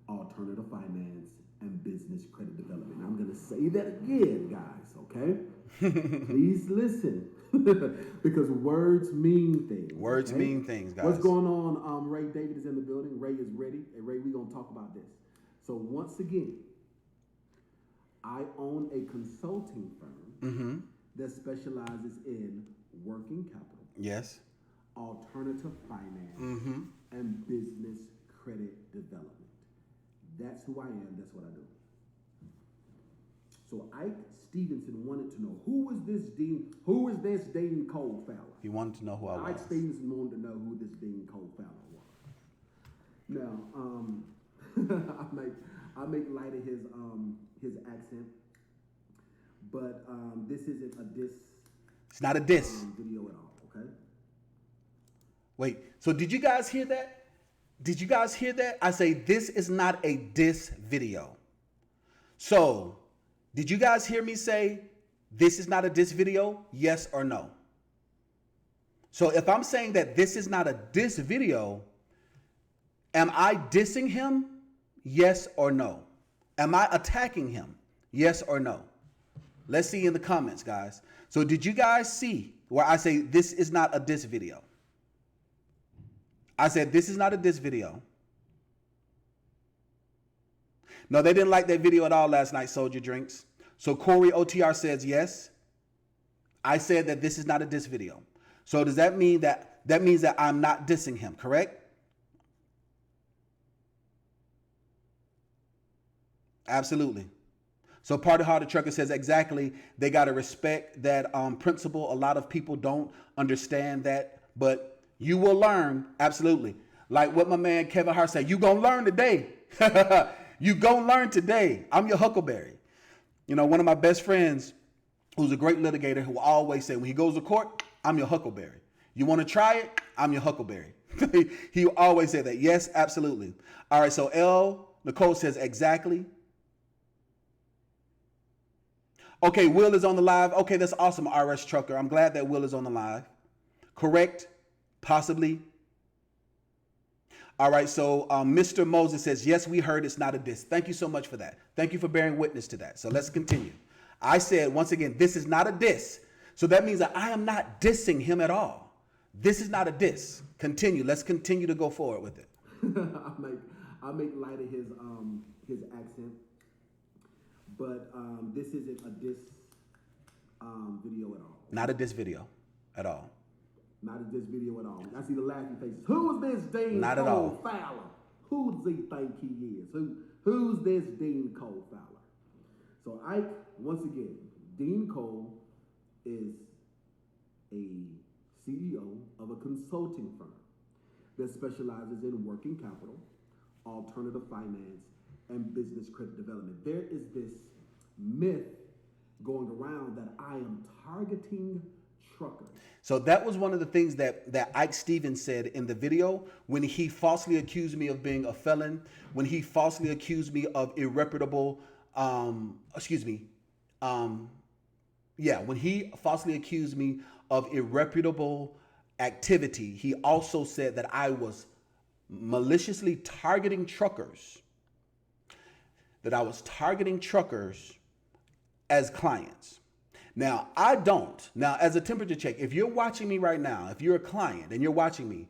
B: alternative finance, and business credit development. I'm going to say that again, guys, okay? Please listen, because words mean things.
A: Words mean things, guys.
B: What's going on? Ray David is in the building. Ray is ready. And Ray, we're going to talk about this. So once again, I own a consulting firm that specializes in working capital.
A: Yes.
B: Alternative finance and business credit development. That's who I am. That's what I do. So Ike Stevenson wanted to know who is this E.DeanCole fella.
A: He wanted to know who I was.
B: Ike Stevenson wanted to know who this E.DeanCole fella was. Now, I make light of his accent, but this isn't a diss.
A: It's not a diss
B: video at all. Okay.
A: Wait. So did you guys hear that? Did you guys hear that? I say this is not a diss video. So, did you guys hear me say this is not a diss video? Yes or no? So, if I'm saying that this is not a diss video, am I dissing him? Yes or no? Am I attacking him? Yes or no? Let's see in the comments, guys. So, did you guys see where I say this is not a diss video? I said, this is not a diss video. No, they didn't like that video at all last night, Soldier Drinks. So Corey OTR says yes. I said that this is not a diss video. So does that mean that means that I'm not dissing him, correct? Absolutely. So part of how the trucker says exactly, they got to respect that principle. A lot of people don't understand that, but you will learn. Absolutely. Like what my man Kevin Hart said, you gonna learn today. You gonna learn today. I'm your huckleberry. You know, one of my best friends who's a great litigator who always say when he goes to court, I'm your huckleberry. You want to try it? I'm your huckleberry. He always say that. Yes, absolutely. All right. So E.DeanCole says exactly. Okay, Will is on the live. Okay, that's awesome, RS Trucker. I'm glad that Will is on the live. Correct? Possibly. All right, so Mr. Moses says, yes, we heard it's not a diss. Thank you so much for that. Thank you for bearing witness to that. So let's continue. I said, once again, this is not a diss. So that means that I am not dissing him at all. This is not a diss. Continue. Let's continue to go forward with it.
B: I make light of his accent. But this isn't a diss video at all.
A: Not a diss video at all.
B: Not a diss video at all. I see the laughing faces. Who is this DeanCole Fowler? Who does he think he is? Who's this DeanCole Fowler? So once again, DeanCole is a CEO of a consulting firm that specializes in working capital, alternative finance, and business credit development. There is this myth going around that I am targeting truckers.
A: So that was one of the things that Ike Stevens said in the video when he falsely accused me of being a felon, when he falsely accused me of irreparable, when he falsely accused me of irreparable activity, he also said that I was maliciously targeting truckers, as clients. Now, I don't. Now, as a temperature check, if you're watching me right now, if you're a client and you're watching me,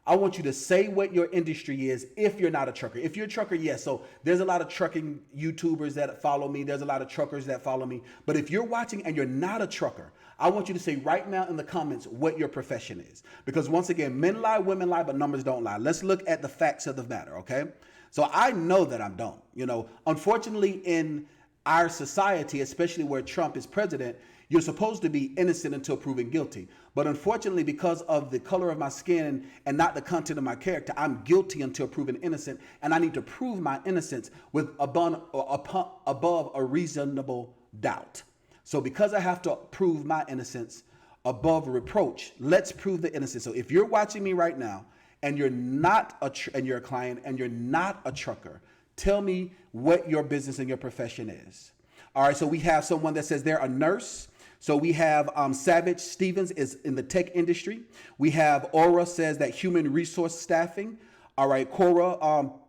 A: I want you to say what your industry is if you're not a trucker. If you're a trucker, yes. So there's a lot of trucking YouTubers that follow me. There's a lot of truckers that follow me. But if you're watching and you're not a trucker, I want you to say right now in the comments what your profession is. Because once again, men lie, women lie, but numbers don't lie. Let's look at the facts of the matter, okay? So I know that I don't. You know, unfortunately in our society, especially where Trump is president, you're supposed to be innocent until proven guilty. But unfortunately, because of the color of my skin and not the content of my character, I'm guilty until proven innocent. And I need to prove my innocence with above a reasonable doubt. So because I have to prove my innocence above reproach, let's prove the innocence. So if you're watching me right now and you're not and you're a client and you're not a trucker, tell me what your business and your profession is. All right, so we have someone that says they're a nurse. So we have Savage Stevens is in the tech industry. We have Aura says that human resource staffing. All right, Cora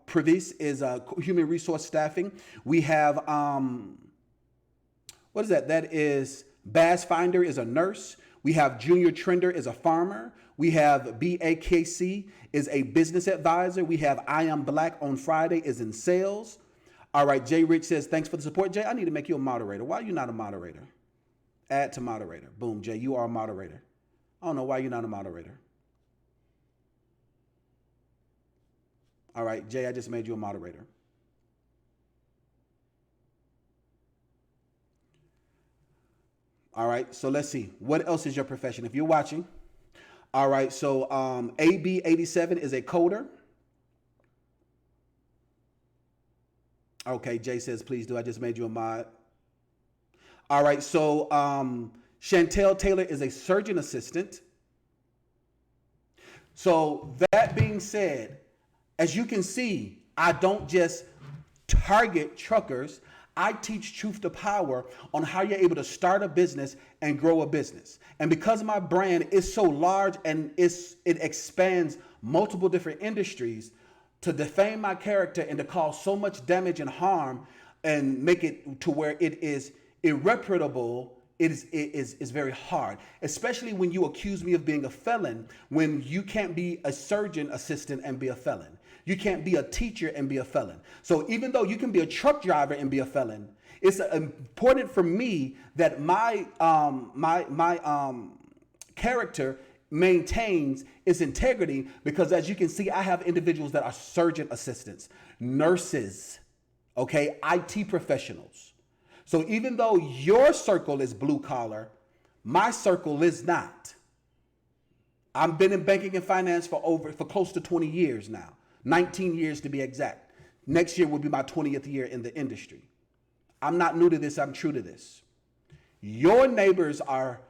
A: Previs is human resource staffing. We have, what is that? That is Bass Finder is a nurse. We have Junior Trender is a farmer. We have BAKC is a business advisor. We have I Am Black on Friday is in sales. All right, Jay Rich says, thanks for the support. Jay, I need to make you a moderator. Why are you not a moderator? Add to moderator. Boom, Jay, you are a moderator. I don't know why you're not a moderator. All right, Jay, I just made you a moderator. All right, so let's see. What else is your profession? If you're watching, all right, so AB87 is a coder. Okay, Jay says, please do. I just made you a mod. All right, so Chantel Taylor is a surgeon assistant. So that being said, as you can see, I don't just target truckers. I teach truth to power on how you're able to start a business and grow a business. And because my brand is so large and it expands multiple different industries, to defame my character and to cause so much damage and harm and make it to where it is irreparable, it is very hard, especially when you accuse me of being a felon, when you can't be a surgeon assistant and be a felon. You can't be a teacher and be a felon. So even though you can be a truck driver and be a felon, it's important for me that my character maintains its integrity because, as you can see, I have individuals that are surgeon assistants, nurses, okay, IT professionals. So even though your circle is blue collar, my circle is not. I've been in banking and finance for close to 20 years now, 19 years to be exact. Next year will be my 20th year in the industry. I'm not new to this, I'm true to this. Your neighbors are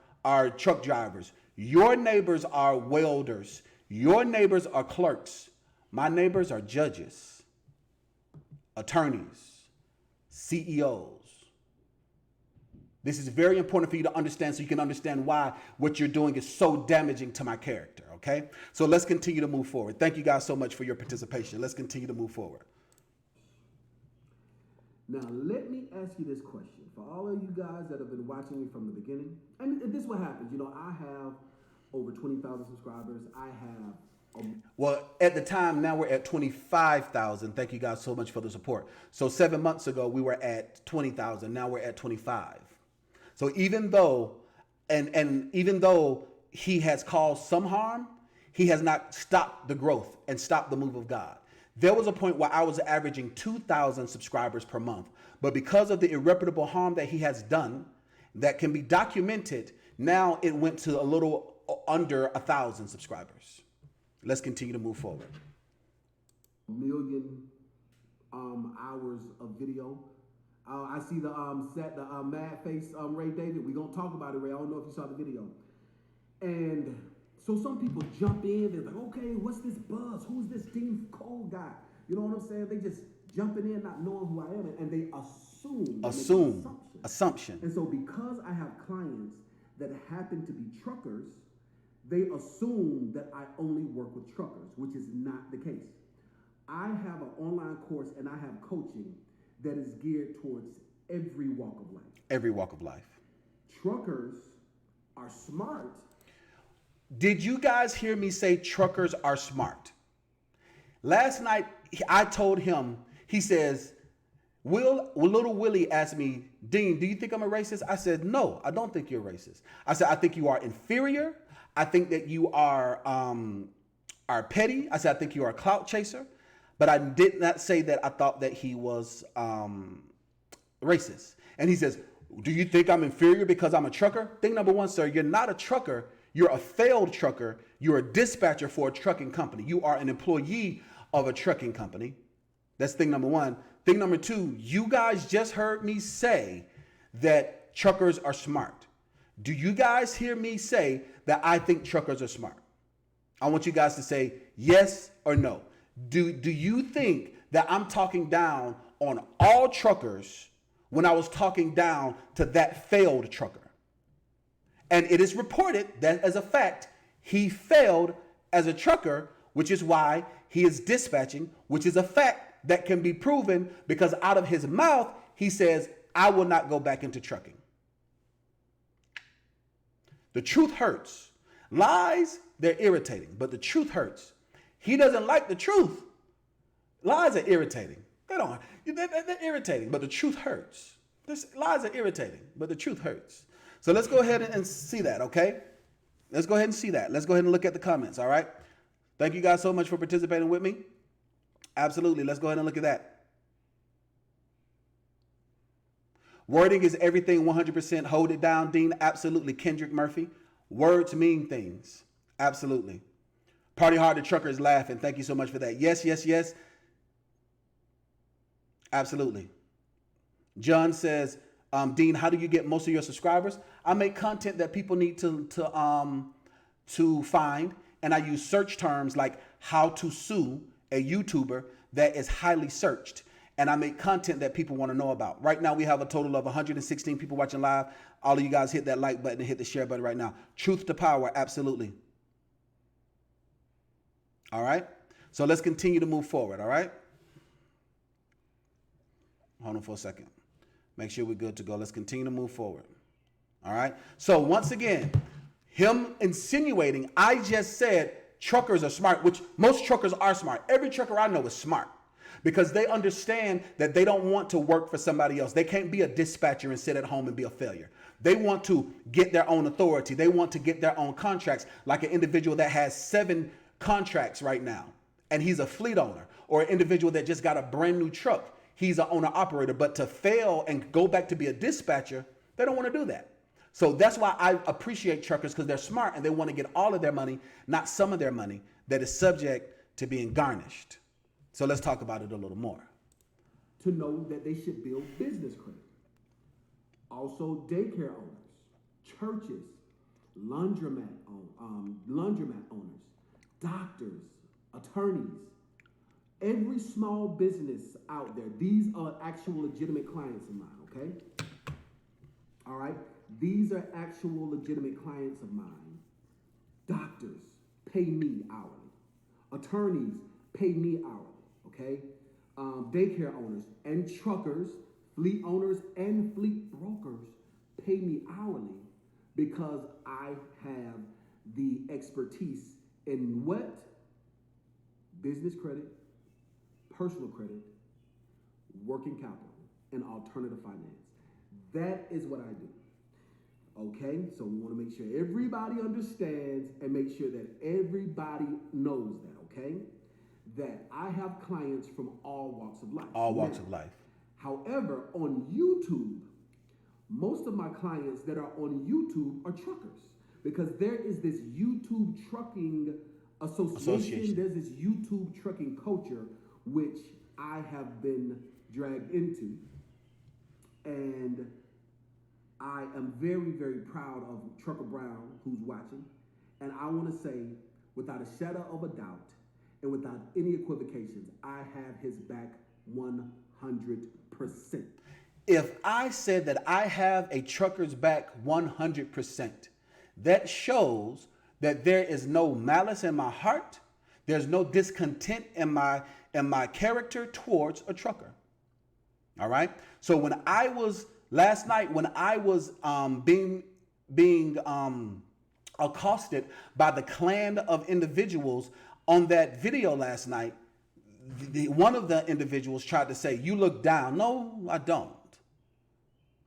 A: truck drivers. Your neighbors are welders. Your neighbors are clerks. My neighbors are judges, attorneys, CEOs. This is very important for you to understand so you can understand why what you're doing is so damaging to my character, okay? So let's continue to move forward. Thank you guys so much for your participation. Let's continue to move forward.
B: Now, let me ask you this question. For all of you guys that have been watching me from the beginning, and this is what happens. You know, I have over 20,000 subscribers. I have...
A: Well, at the time, now we're at 25,000. Thank you guys so much for the support. So 7 months ago, we were at 20,000. Now we're at 25. So even though, and even though he has caused some harm, he has not stopped the growth and stopped the move of God. There was a point where I was averaging 2,000 subscribers per month, but because of the irreparable harm that he has done that can be documented, now it went to a little under 1,000 subscribers. Let's continue to move forward.
B: Million hours of video. I see the mad face Ray David. We're gonna talk about it, Ray. I don't know if you saw the video. And so some people jump in, they're like, okay, what's this buzz? Who's this E.DeanCole guy? You know what I'm saying? They just jumping in, not knowing who I am, and they assume. And so because I have clients that happen to be truckers, they assume that I only work with truckers, which is not the case. I have an online course and I have coaching that is geared towards every walk of life.
A: Every walk of life.
B: Truckers are smart.
A: Did you guys hear me say truckers are smart? Last night, I told him, he says, little Willie asked me, Dean, do you think I'm a racist? I said, no, I don't think you're racist. I said, I think you are inferior. I think that you are petty. I said, I think you are a clout chaser. But I did not say that I thought that he was racist. And he says, do you think I'm inferior because I'm a trucker? Thing number one, sir, you're not a trucker. You're a failed trucker. You're a dispatcher for a trucking company. You are an employee of a trucking company. That's thing number one. Thing number two, you guys just heard me say that truckers are smart. Do you guys hear me say that I think truckers are smart? I want you guys to say yes or no. Do you think that I'm talking down on all truckers when I was talking down to that failed trucker? And it is reported that as a fact, he failed as a trucker, which is why he is dispatching, which is a fact that can be proven because out of his mouth, he says, I will not go back into trucking. The truth hurts. Lies, they're irritating, but the truth hurts. He doesn't like the truth. Lies are irritating. They're irritating, but the truth hurts. Lies are irritating, but the truth hurts. So let's go ahead and see that, okay? Let's go ahead and see that. Let's go ahead and look at the comments, all right? Thank you guys so much for participating with me. Absolutely. Let's go ahead and look at that. Wording is everything 100%. Hold it down, Dean. Absolutely. Kendrick Murphy. Words mean things. Absolutely. Party hard, the trucker is laughing. Thank you so much for that. Yes, yes, yes. Absolutely. John says, Dean, how do you get most of your subscribers? I make content that people need to find, and I use search terms like how to sue a YouTuber that is highly searched. And I make content that people want to know about. Right now, we have a total of 116 people watching live. All of you guys hit that like button and hit the share button right now. Truth to power, absolutely. All right? So let's continue to move forward, all right? Hold on for a second. Make sure we're good to go. Let's continue to move forward. All right? So once again, him insinuating, I just said truckers are smart, which most truckers are smart. Every trucker I know is smart. because they understand that they don't want to work for somebody else. They can't be a dispatcher and sit at home and be a failure. They want to get their own authority. They want to get their own contracts, like an individual that has 7 contracts right now, and he's a fleet owner, or an individual that just got a brand new truck. He's an owner operator, but to fail and go back to be a dispatcher, they don't want to do that. So that's why I appreciate truckers, because they're smart and they want to get all of their money, not some of their money that is subject to being garnished. So let's talk about it a little more.
B: To know that they should build business credit. Also, daycare owners, churches, laundromat owners, doctors, attorneys, every small business out there. These are actual legitimate clients of mine, okay? All right? These are actual legitimate clients of mine. Doctors pay me hourly. Attorneys pay me hourly, okay? Daycare owners and truckers, fleet owners and fleet brokers pay me hourly because I have the expertise in what? Business credit, personal credit, working capital, and alternative finance. That is what I do. Okay, so we want to make sure everybody understands and make sure that everybody knows that, okay? That I have clients from all walks of life.
A: All walks of life.
B: However, on YouTube, most of my clients that are on YouTube are truckers, because there is this YouTube trucking association. There's this YouTube trucking culture, which I have been dragged into. And I am very, very proud of Trucker Brown, who's watching. And I want to say, without a shadow of a doubt, and without any equivocations, I have his back 100%.
A: If I said that I have a trucker's back 100%, that shows that there is no malice in my heart. There's no discontent in my character towards a trucker. All right. So when I was last night, when I was being accosted by the clan of individuals on that video last night, one of the individuals tried to say, "You look down." No, I don't.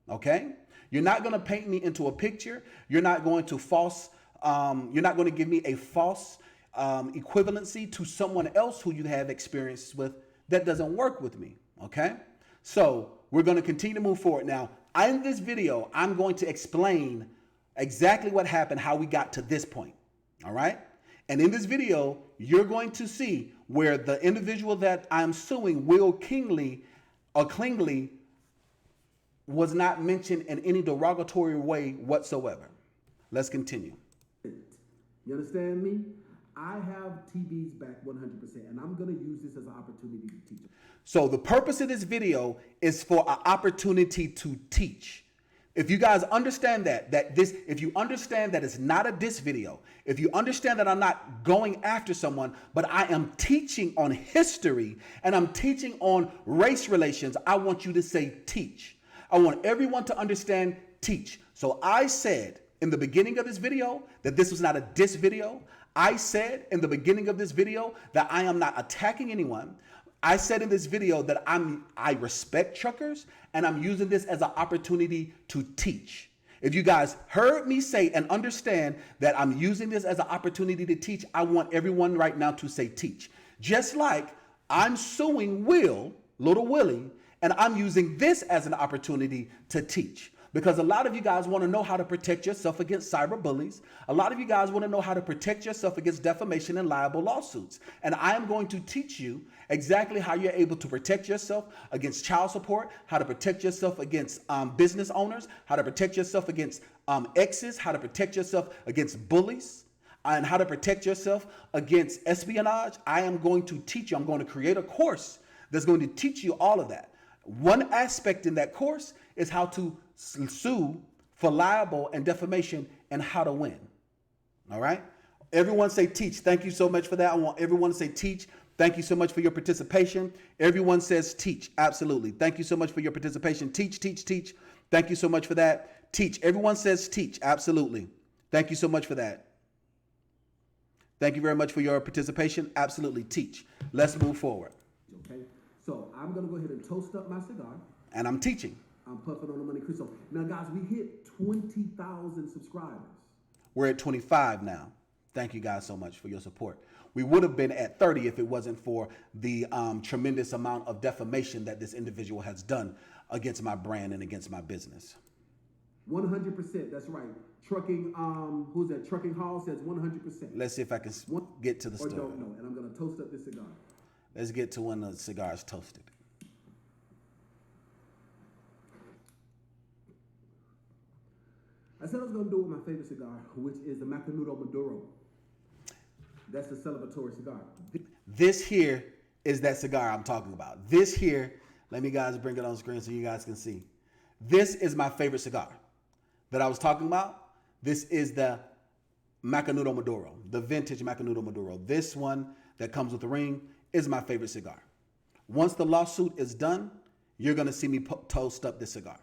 A: Okay? You're not going to paint me into a picture. You're not going to you're not going to give me a false equivalency to someone else who you have experience with. That doesn't work with me. Okay? So we're going to continue to move forward. Now, in this video, I'm going to explain exactly what happened, how we got to this point. All right? And in this video, you're going to see where the individual that I'm suing, Will Kingley, or Klingly, was not mentioned in any derogatory way whatsoever. Let's continue.
B: You understand me? I have TB's back 100%, and I'm going to use this as an opportunity to teach.
A: So the purpose of this video is for an opportunity to teach. If you guys understand if you understand that it's not a diss video, if you understand that I'm not going after someone, but I am teaching on history and I'm teaching on race relations, I want you to say teach. I want everyone to understand teach. So I said in the beginning of this video that this was not a diss video. I said in the beginning of this video that I am not attacking anyone. I said in this video that I respect truckers, and I'm using this as an opportunity to teach. If you guys heard me say and understand that I'm using this as an opportunity to teach, I want everyone right now to say teach. Just like I'm suing Little Willie, and I'm using this as an opportunity to teach. Because a lot of you guys want to know how to protect yourself against cyber bullies. A lot of you guys want to know how to protect yourself against defamation and liable lawsuits. And I am going to teach you exactly how you're able to protect yourself against child support, how to protect yourself against business owners, how to protect yourself against exes, how to protect yourself against bullies, and how to protect yourself against espionage. I am going to teach you. I'm going to create a course that's going to teach you all of that. One aspect in that course is how to sue for libel and defamation and how to win. All right? Everyone say teach. Thank you so much for that. I want everyone to say teach. Thank you so much for your participation. Everyone says teach. Absolutely. Thank you so much for your participation. Teach, teach, teach. Thank you so much for that. Teach. Everyone says teach. Absolutely. Thank you so much for that. Thank you very much for your participation. Absolutely. Teach. Let's move forward.
B: Okay? So I'm gonna go ahead and toast up my cigar.
A: And I'm teaching.
B: I'm puffing on the money crystal. Now, guys, we hit 20,000 subscribers.
A: We're at 25 now. Thank you guys so much for your support. We would have been at 30 if it wasn't for the tremendous amount of defamation that this individual has done against my brand and against my business.
B: 100%. That's right. Trucking. Who's that? Trucking Hall says 100%.
A: Let's see if I can get to the story.
B: Or don't know. And I'm gonna toast up this cigar.
A: Let's get to when the cigar is toasted.
B: I said I was going to do it with my favorite cigar, which is the Macanudo Maduro. That's the celebratory cigar.
A: This here is that cigar I'm talking about. This here, let me guys bring it on screen so you guys can see. This is my favorite cigar that I was talking about. This is the Macanudo Maduro, the vintage Macanudo Maduro. This one that comes with the ring is my favorite cigar. Once the lawsuit is done, you're going to see me toast up this cigar.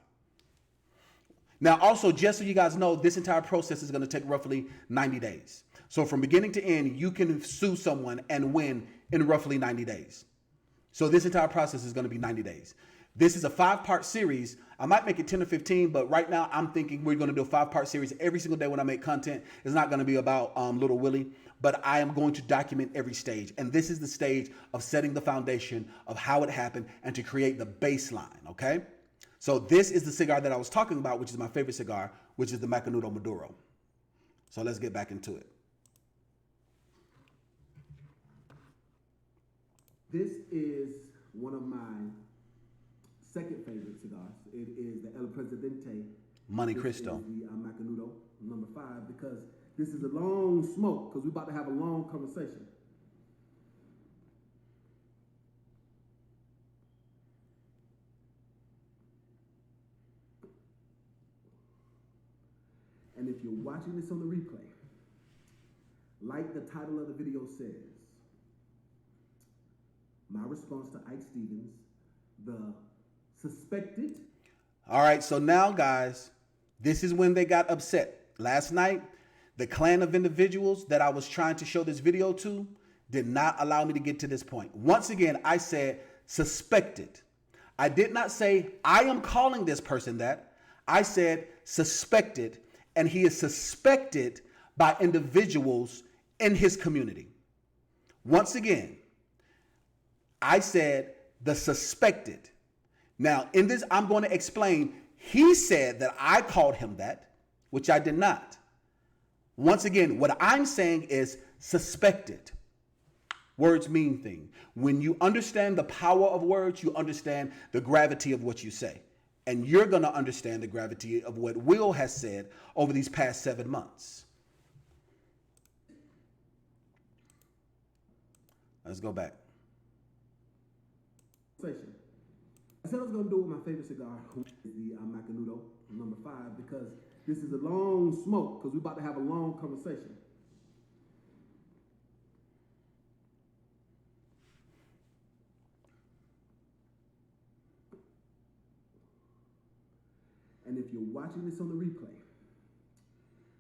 A: Now, also, just so you guys know, this entire process is going to take roughly 90 days. So from beginning to end, you can sue someone and win in roughly 90 days. So this entire process is going to be 90 days. This is a 5-part series. I might make it 10 or 15, but right now I'm thinking we're going to do a 5-part series every single day when I make content. It's not going to be about Little Willie, but I am going to document every stage. And this is the stage of setting the foundation of how it happened and to create the baseline, okay? So this is the cigar that I was talking about, which is my favorite cigar, which is the Macanudo Maduro. So let's get back into it.
B: This is one of my second favorite cigars. It is the El Presidente
A: Monte Cristo.
B: This is the Macanudo number 5 because this is a long smoke because we're about to have a long conversation. And if you're watching this on the replay, like the title of the video says, my response to Ike Stevens, the suspected.
A: All right, so now, guys, this is when they got upset. Last night, the clan of individuals that I was trying to show this video to did not allow me to get to this point. Once again, I said suspected. I did not say I am calling this person that. I said suspected, and he is suspected by individuals in his community. Once again, I said the suspected. Now, in this, I'm going to explain. He said that I called him that, which I did not. Once again, what I'm saying is suspected. Words mean things. When you understand the power of words, you understand the gravity of what you say. And you're going to understand the gravity of what Will has said over these past 7 months. Let's go back.
B: I said I was going to do it with my favorite cigar, which is the Macanudo number 5, because this is a long smoke, because we're about to have a long conversation. And if you're watching this on the replay,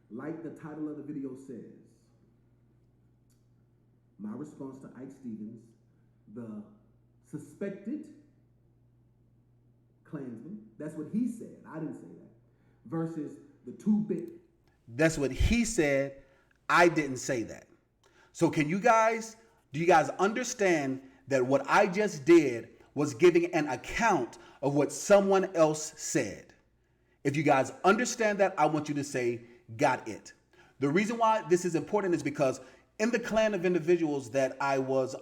B: like the title of the video says, my response to Ike Stevens, the suspected Klansman, that's what he said. I didn't say that. Versus the 2 big.
A: That's what he said. I didn't say that. So do you guys understand that what I just did was giving an account of what someone else said? If you guys understand that, I want you to say, got it. The reason why this is important is because in the clan of individuals that I was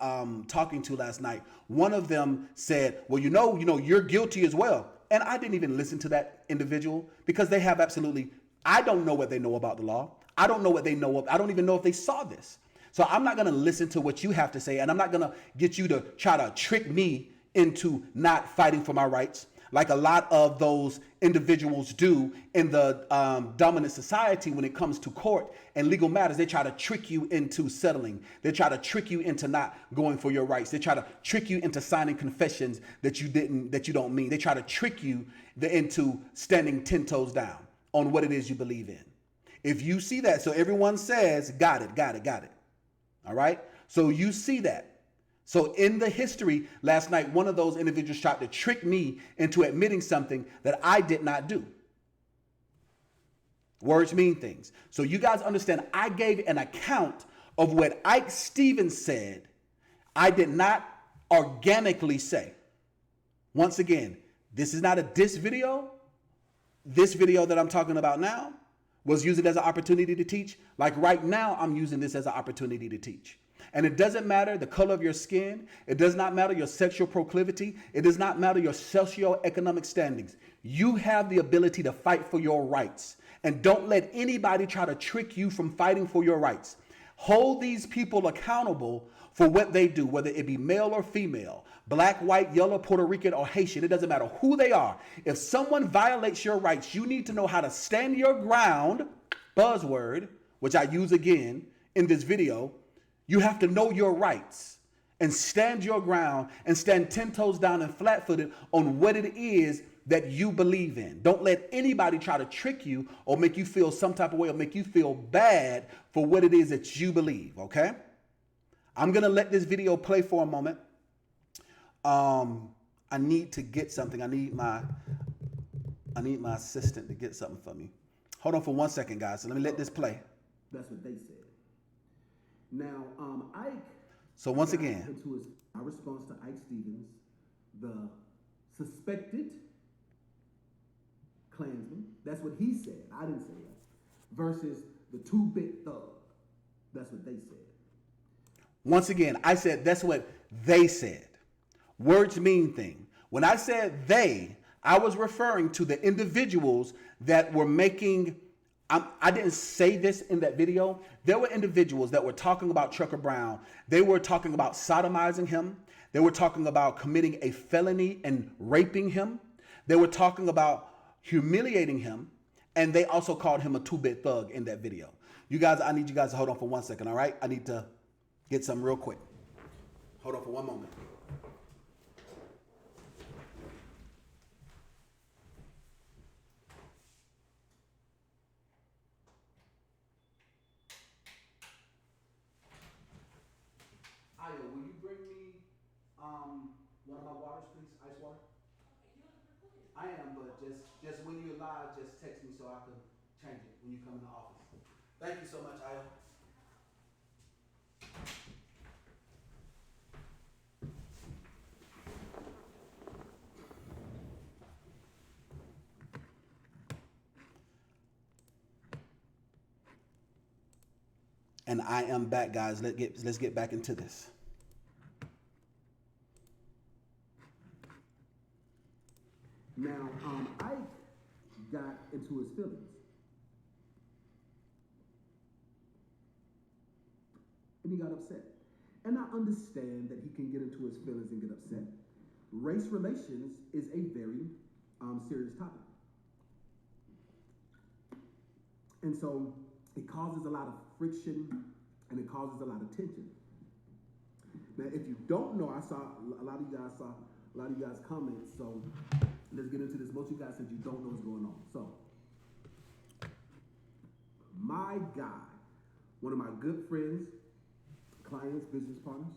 A: talking to last night, one of them said, well, you know, you're guilty as well. And I didn't even listen to that individual because they have I don't know what they know about the law. I don't know what they know of. I don't even know if they saw this. So I'm not going to listen to what you have to say. And I'm not going to get you to try to trick me into not fighting for my rights, like a lot of those individuals do in the dominant society when it comes to court and legal matters. They try to trick you into settling. They try to trick you into not going for your rights. They try to trick you into signing confessions that you don't mean. They try to trick you into standing 10 toes down on what it is you believe in. If you see that, so everyone says, got it. All right? So you see that. So in the history last night, one of those individuals tried to trick me into admitting something that I did not do. Words mean things. So you guys understand, I gave an account of what Ike Stevens said. I did not organically say. Once again, this is not a diss video. This video that I'm talking about now was used as an opportunity to teach. Like right now, I'm using this as an opportunity to teach. And it doesn't matter the color of your skin. It does not matter your sexual proclivity. It does not matter your socioeconomic standings. You have the ability to fight for your rights. And don't let anybody try to trick you from fighting for your rights. Hold these people accountable for what they do, whether it be male or female, black, white, yellow, Puerto Rican, or Haitian. It doesn't matter who they are. If someone violates your rights, you need to know how to stand your ground, buzzword, which I use again in this video. You have to know your rights and stand your ground and stand 10 toes down and flat-footed on what it is that you believe in. Don't let anybody try to trick you or make you feel some type of way or make you feel bad for what it is that you believe, okay? I'm going to let this video play for a moment. I need to get something. I need my assistant to get something for me. Hold on for 1 second, guys. So let me let this play.
B: That's what they said. Now, Ike.
A: So once again,
B: into our response to Ike Stevens, the suspected Klansman. That's what he said. I didn't say that. Versus the 2-bit thug. That's what they said.
A: Once again, I said that's what they said. Words mean things. When I said they, I was referring to the individuals that were making. I didn't say this in that video. There were individuals that were talking about Trucker Brown. They were talking about sodomizing him. They were talking about committing a felony and raping him. They were talking about humiliating him. And they also called him a 2-bit thug in that video. You guys, I need you guys to hold on for 1 second, all right? I need to get something real quick. Hold on for one moment. Will you bring me one of my waters, please? Ice water? I am, but just when you're live, just text me so I can change it when you come in the office. Thank you so much, Ayo. And I am back, guys. Let's get back into this.
B: Now, Ike got into his feelings. And he got upset. And I understand that he can get into his feelings and get upset. Race relations is a very serious topic. And so it causes a lot of friction and it causes a lot of tension. Now, if you don't know, I saw a lot of you guys comment, so let's get into this. Most of you guys said you don't know what's going on. So, my guy, one of my good friends, clients, business partners,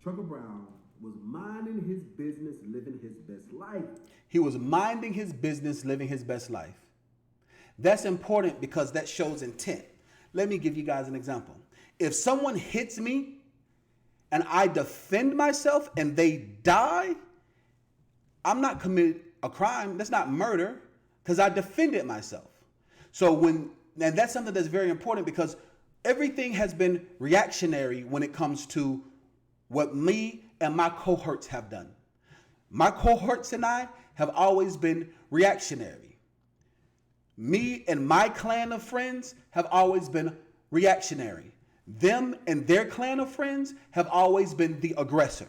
B: Trucker Brown, was minding his business, living his best life.
A: He was minding his business, living his best life. That's important because that shows intent. Let me give you guys an example. If someone hits me and I defend myself and they die, I'm not committed a crime. That's not murder because I defended myself. And that's something that's very important because everything has been reactionary when it comes to what me and my cohorts have done. My cohorts and I have always been reactionary. Me and my clan of friends have always been reactionary. Them and their clan of friends have always been the aggressor.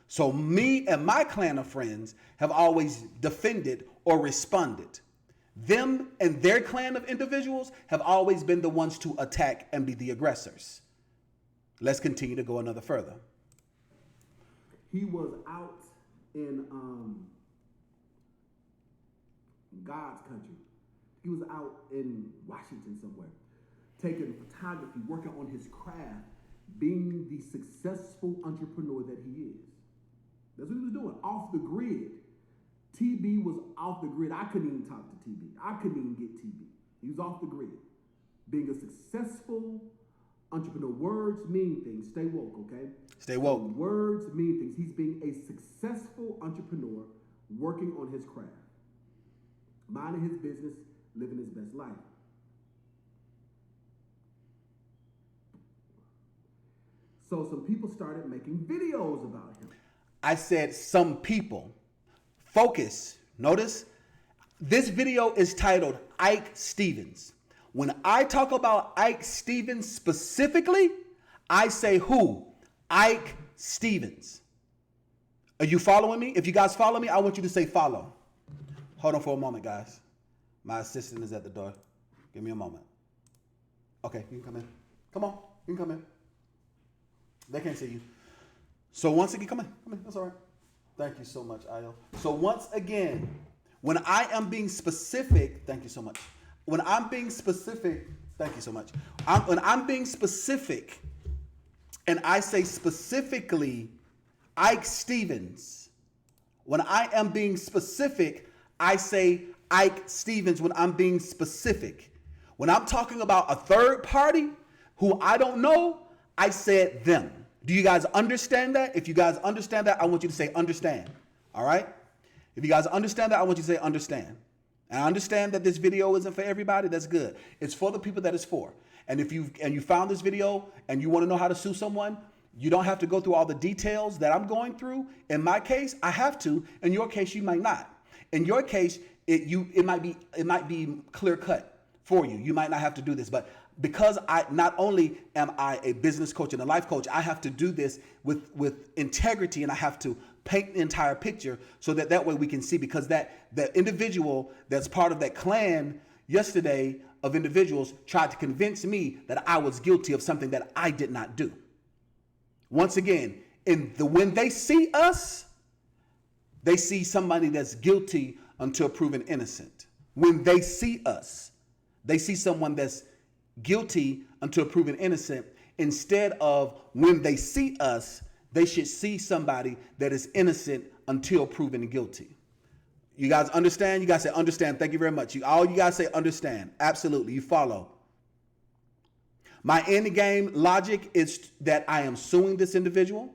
A: So me and my clan of friends have always defended or responded. Them and their clan of individuals have always been the ones to attack and be the aggressors. Let's continue to go another further.
B: He was out in God's country. He was out in Washington somewhere, taking photography, working on his craft, being the successful entrepreneur that he is. That's what he was doing, off the grid. TB was off the grid. I couldn't even talk to TB. I couldn't even get TB. He was off the grid. Being a successful entrepreneur. Words mean things. Stay woke, okay?
A: Stay woke.
B: So words mean things. He's being a successful entrepreneur working on his craft, minding his business, living his best life. So some people started making videos about him.
A: I said some people. Focus. Notice this video is titled Ike Stevens. When I talk about Ike Stevens specifically, I say who? Ike Stevens. Are you following me? If you guys follow me, I want you to say follow. Hold on for a moment, guys. My assistant is at the door. Give me a moment. Okay, you can come in. Come on, you can come in. They can't see you. So once again, come in, that's all right. Thank you so much, Ayo. So once again, when I am being specific, thank you so much. When I'm being specific, thank you so much. When I'm being specific, and I say specifically Ike Stevens, when I am being specific, I say Ike Stevens when I'm being specific. When I'm talking about a third party who I don't know, I said them. Do you guys understand that? If you guys understand that, I want you to say understand. All right? If you guys understand that, I want you to say understand. And I understand that this video isn't for everybody. That's good. It's for the people that it's for. And if you found this video and you want to know how to sue someone, you don't have to go through all the details that I'm going through. In my case, I have to. In your case, you might not. In your case, it might be clear cut for you. You might not have to do this, but because I not only am I a business coach and a life coach, I have to do this with integrity, and I have to paint the entire picture so that way we can see, because that individual that's part of that clan yesterday of individuals tried to convince me that I was guilty of something that I did not do. Once again, when they see us, they see somebody that's guilty until proven innocent. When they see us, they see someone that's guilty until proven innocent, instead of when they see us, they should see somebody that is innocent until proven guilty. You guys understand? You guys say understand. Thank you very much. All you guys say understand. Absolutely. You follow. My end game logic is that I am suing this individual,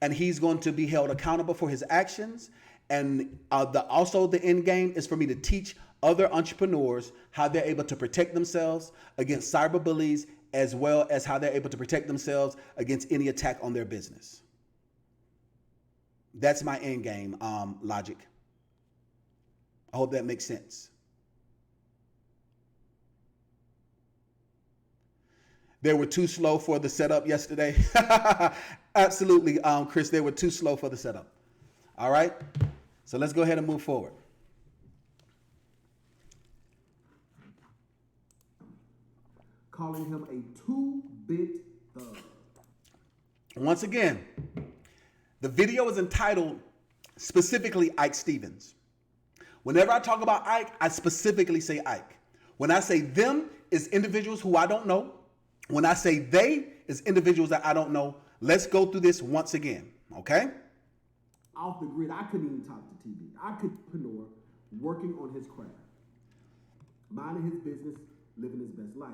A: and he's going to be held accountable for his actions. And also the end game is for me to teach other entrepreneurs how they're able to protect themselves against cyber bullies, as well as how they're able to protect themselves against any attack on their business. That's my end game logic. I hope that makes sense. They were too slow for the setup yesterday. Absolutely, Chris, they were too slow for the setup. All right, so let's go ahead and move forward.
B: Calling him a two-bit thug.
A: Once again, the video is entitled specifically Ike Stevens. Whenever I talk about Ike, I specifically say Ike. When I say them, it's individuals who I don't know. When I say they, it's individuals that I don't know. Let's go through this once again, okay?
B: Off the grid, I couldn't even talk to TB. I could entrepreneur working on his craft, minding his business, living his best life.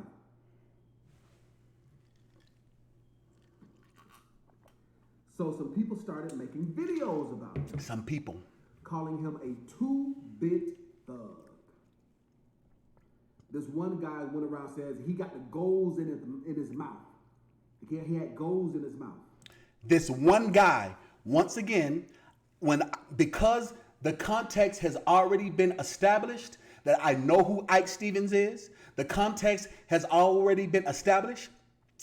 B: So some people started making videos about him.
A: Some people.
B: Calling him a two-bit thug. This one guy went around and says he got the goals in his mouth. He had goals in his mouth.
A: This one guy, once again, because the context has already been established that I know who Ike Stevens is, the context has already been established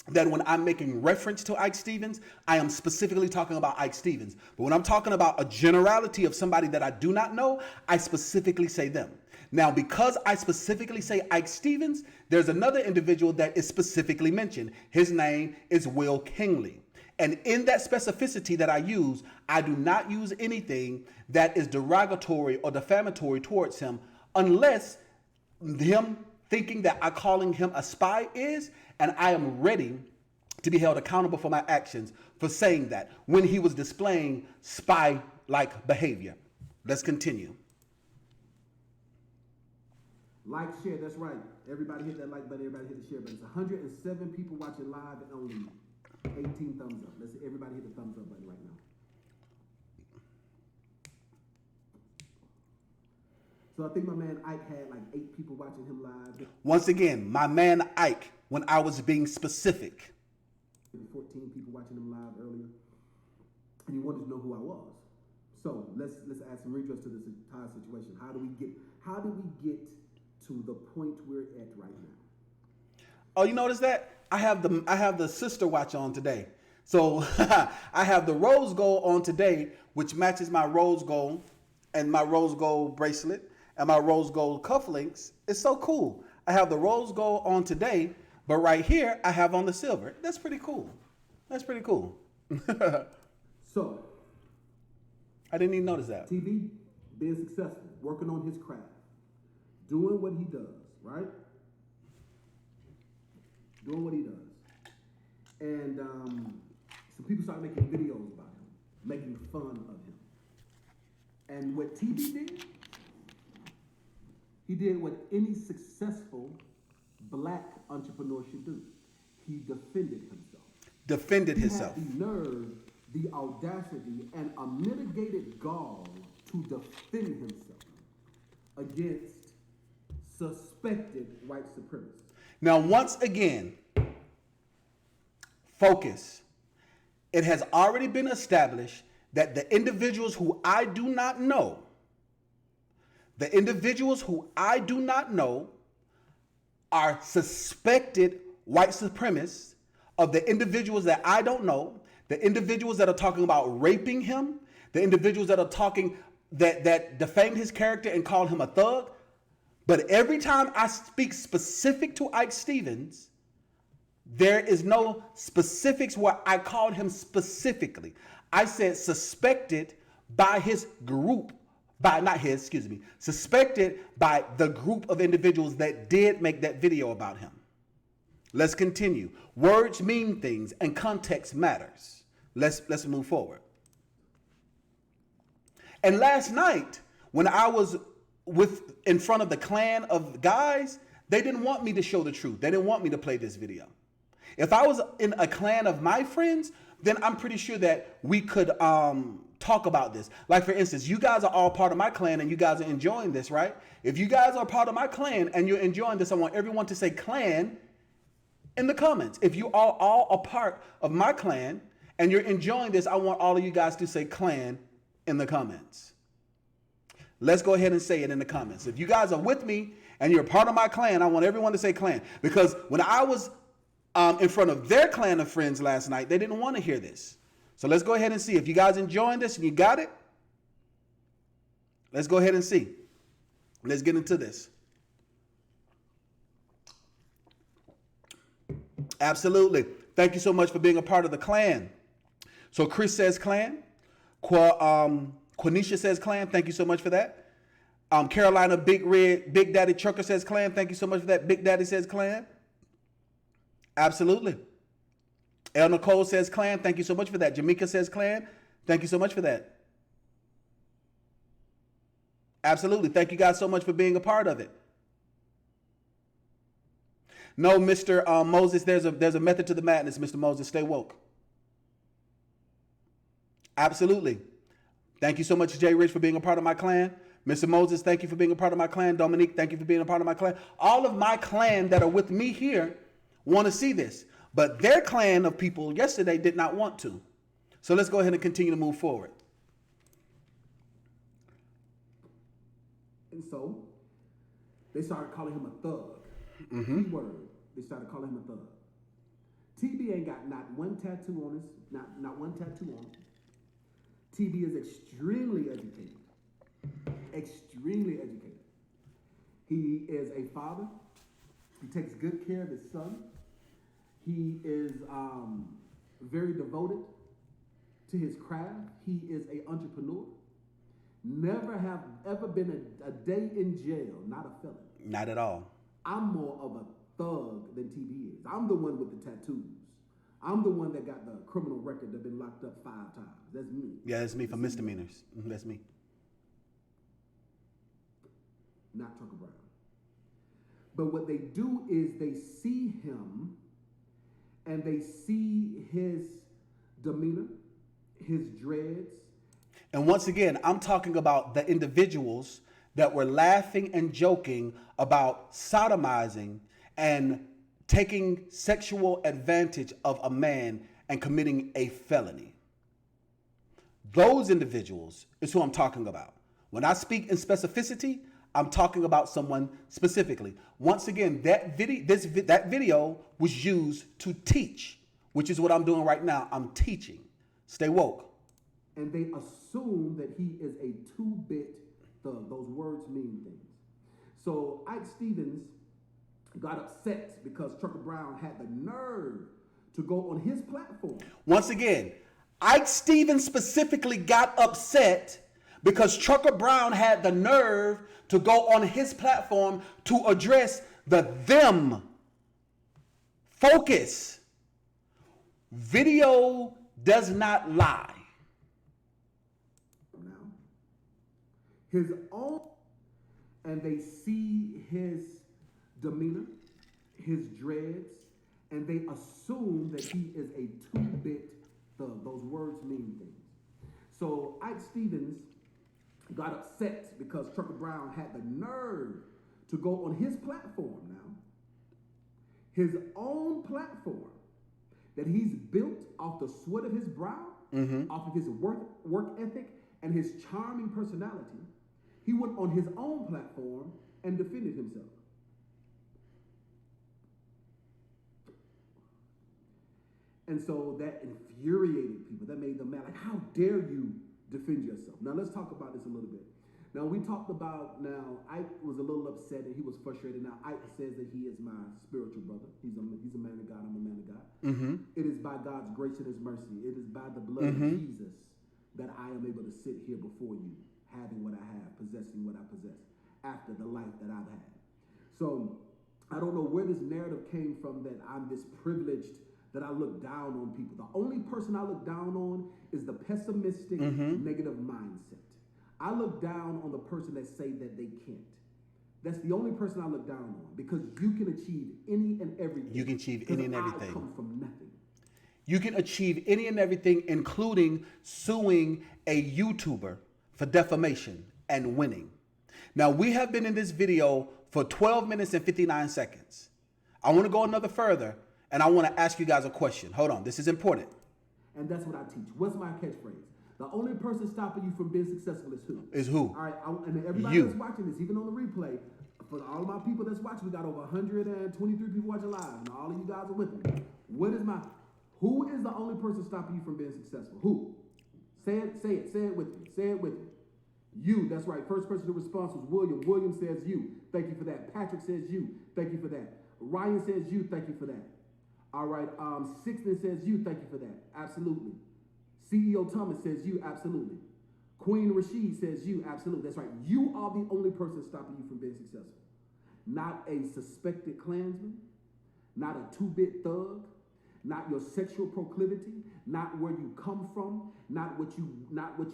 A: that when I'm making reference to Ike Stevens, I am specifically talking about Ike Stevens. But when I'm talking about a generality of somebody that I do not know, I specifically say them. Now, because I specifically say Ike Stevens, there's another individual that is specifically mentioned. His name is Will Kingley. And in that specificity that I use, I do not use anything that is derogatory or defamatory towards him, unless him thinking that I'm calling him a spy is, and I am ready to be held accountable for my actions for saying that when he was displaying spy-like behavior. Let's continue.
B: Like, share, that's right. Everybody hit that like button, everybody hit the share button. It's 107 people watching live and only 18 thumbs up. Let's everybody hit the thumbs up button right now. So I think my man Ike had like 8 people watching him live.
A: Once again, my man Ike, when I was being specific.
B: 14 people watching him live earlier. And he wanted to know who I was. So let's add some redress to this entire situation. How do we get to the point we're at right now?
A: Oh, you notice that? I have the sister watch on today. So I have the rose gold on today, which matches my rose gold and my rose gold bracelet and my rose gold cufflinks. It's so cool. I have the rose gold on today, but right here I have on the silver. That's pretty cool. That's pretty cool.
B: So
A: I didn't even notice that.
B: TB being successful, working on his craft, doing what he does, right? Doing what he does. And some people started making videos about him, making fun of him. And what TB did, he did what any successful black entrepreneur should do. He defended himself.
A: Defended himself.
B: He had the nerve, the audacity, and a mitigated gall to defend himself against suspected white supremacists.
A: Now, once again, focus. It has already been established that the individuals who I do not know, are suspected white supremacists of the individuals that I don't know, the individuals that are talking about raping him, the individuals that are talking that defamed his character and called him a thug. But every time I speak specific to Ike Stevens, there is no specifics where I called him specifically. I said suspected by his group, suspected by the group of individuals that did make that video about him. Let's continue. Words mean things and context matters. Let's move forward. And last night, when I was in front of the clan of guys, they didn't want me to show the truth. They didn't want me to play this video. If I was in a clan of my friends, then I'm pretty sure that we could talk about this. Like, for instance, you guys are all part of my clan and you guys are enjoying this, right? If you guys are part of my clan and you're enjoying this, I want everyone to say clan in the comments. If you are all a part of my clan and you're enjoying this, I want all of you guys to say clan in the comments. Let's go ahead and say it in the comments. If you guys are with me and you're part of my clan, I want everyone to say clan. Because when I was in front of their clan of friends last night, they didn't want to hear this. So let's go ahead and see. If you guys enjoying this and you got it, let's go ahead and see. Let's get into this. Absolutely. Thank you so much for being a part of the clan. So Chris says clan. Quenisha says clan. Thank you so much for that. Carolina Big Daddy Trucker says clan. Thank you so much for that. Big Daddy says clan. Absolutely. E.DeanCole says clan. Thank you so much for that. Jamaica says clan. Thank you so much for that. Absolutely. Thank you guys so much for being a part of it. No, Mr. Moses, there's a method to the madness, Mr. Moses. Stay woke. Absolutely. Thank you so much, Jay Rich, for being a part of my clan. Mr. Moses, thank you for being a part of my clan. Dominique, thank you for being a part of my clan. All of my clan that are with me here want to see this. But their clan of people yesterday did not want to. So let's go ahead and continue to move forward.
B: And so they started calling him a thug. Key word. They started calling him a thug. TB ain't got not one tattoo on his, not one tattoo on him. TB is extremely educated. Extremely educated. He is a father. He takes good care of his son. He is very devoted to his craft. He is an entrepreneur. Never have ever been a day in jail, not a felon.
A: Not at all.
B: I'm more of a thug than TB is. I'm the one with the tattoos. I'm the one that got the criminal record that been locked up 5 times. That's me.
A: Yeah, that's me for misdemeanors. That's me.
B: Not Trucker Brown. But what they do is they see him and they see his demeanor, his dreads.
A: And once again, I'm talking about the individuals that were laughing and joking about sodomizing and taking sexual advantage of a man and committing a felony. Those individuals is who I'm talking about. When I speak in specificity, I'm talking about someone specifically. Once again, that video was used to teach, which is what I'm doing right now. I'm teaching. Stay woke.
B: And they assume that he is a 2-bit thug. Those words mean things. So Ike Stevens got upset because Trucker Brown had the nerve to go on his platform.
A: Once again, Ike Stevens specifically got upset because Trucker Brown had the nerve to go on his platform to address the them. Focus. Video does not lie.
B: Now, his own, and they see his demeanor, his dreads, and they assume that he is a 2-bit thug. Those words mean things. So Ike Stevens got upset because Trucker Brown had the nerve to go on his platform now, his own platform that he's built off the sweat of his brow, off of his work ethic and his charming personality. He went on his own platform and defended himself. And so that infuriated people. That made them mad. Like, how dare you defend yourself? Now, let's talk about this a little bit. Now, we talked about, Ike was a little upset and he was frustrated. Now, Ike says that he is my spiritual brother. He's a man of God. I'm a man of God. It is by God's grace and his mercy. It is by the blood of Jesus that I am able to sit here before you, having what I have, possessing what I possess, after the life that I've had. So, I don't know where this narrative came from that I'm this privileged, that I look down on people. The only person I look down on is the pessimistic, negative mindset. I look down on the person that say that they can't. That's the only person I look down on, because you can achieve any and everything.
A: You can achieve any and everything.
B: I come from nothing.
A: You can achieve any and everything, including suing a YouTuber for defamation and winning. Now, we have been in this video for 12 minutes and 59 seconds. I want to go another further, and I want to ask you guys a question. Hold on. This is important.
B: And that's what I teach. What's my catchphrase? The only person stopping you from being successful is who?
A: Is who?
B: All right, and everybody
A: You.
B: that's watching this, even on the replay, for all of my people that's watching, we got over 123 people watching live, and all of you guys are with me. Who is the only person stopping you from being successful? Who? Say it with me. You, that's right. First person to respond was William. William says you. Thank you for that. Patrick says you. Thank you for that. Ryan says you. Thank you for that. All right. Sixton says you. Thank you for that. Absolutely. CEO Thomas says you. Absolutely. Queen Rashid says you. Absolutely. That's right. You are the only person stopping you from being successful. Not a suspected Klansman. Not a 2-bit thug. Not your sexual proclivity, not where you come from, not what you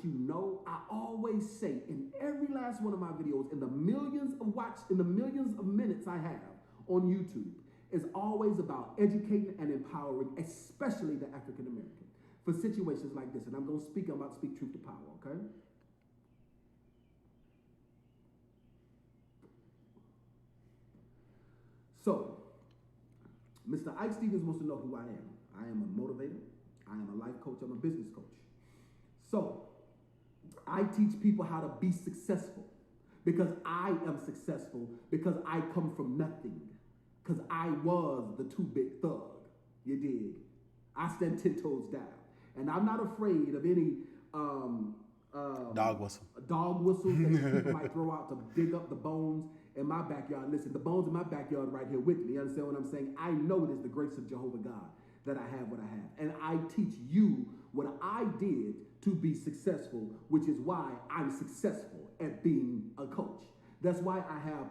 B: know. I always say in every last one of my videos, in the millions of minutes I have on YouTube, is always about educating and empowering, especially the African American, for situations like this. And I'm about to speak truth to power, okay? So, Mr. Ike Stevens wants to know who I am. I am a motivator. I am a life coach. I'm a business coach. So, I teach people how to be successful because I am successful because I come from nothing. Because I was the 2-bit thug. You dig? I stand 10 toes down. And I'm not afraid of any
A: Dog whistle.
B: Dog whistles that people might throw out to dig up the bones in my backyard. Listen, the bones in my backyard right here with me. You understand what I'm saying? I know it is the grace of Jehovah God that I have what I have. And I teach you what I did to be successful, which is why I'm successful at being a coach. That's why I have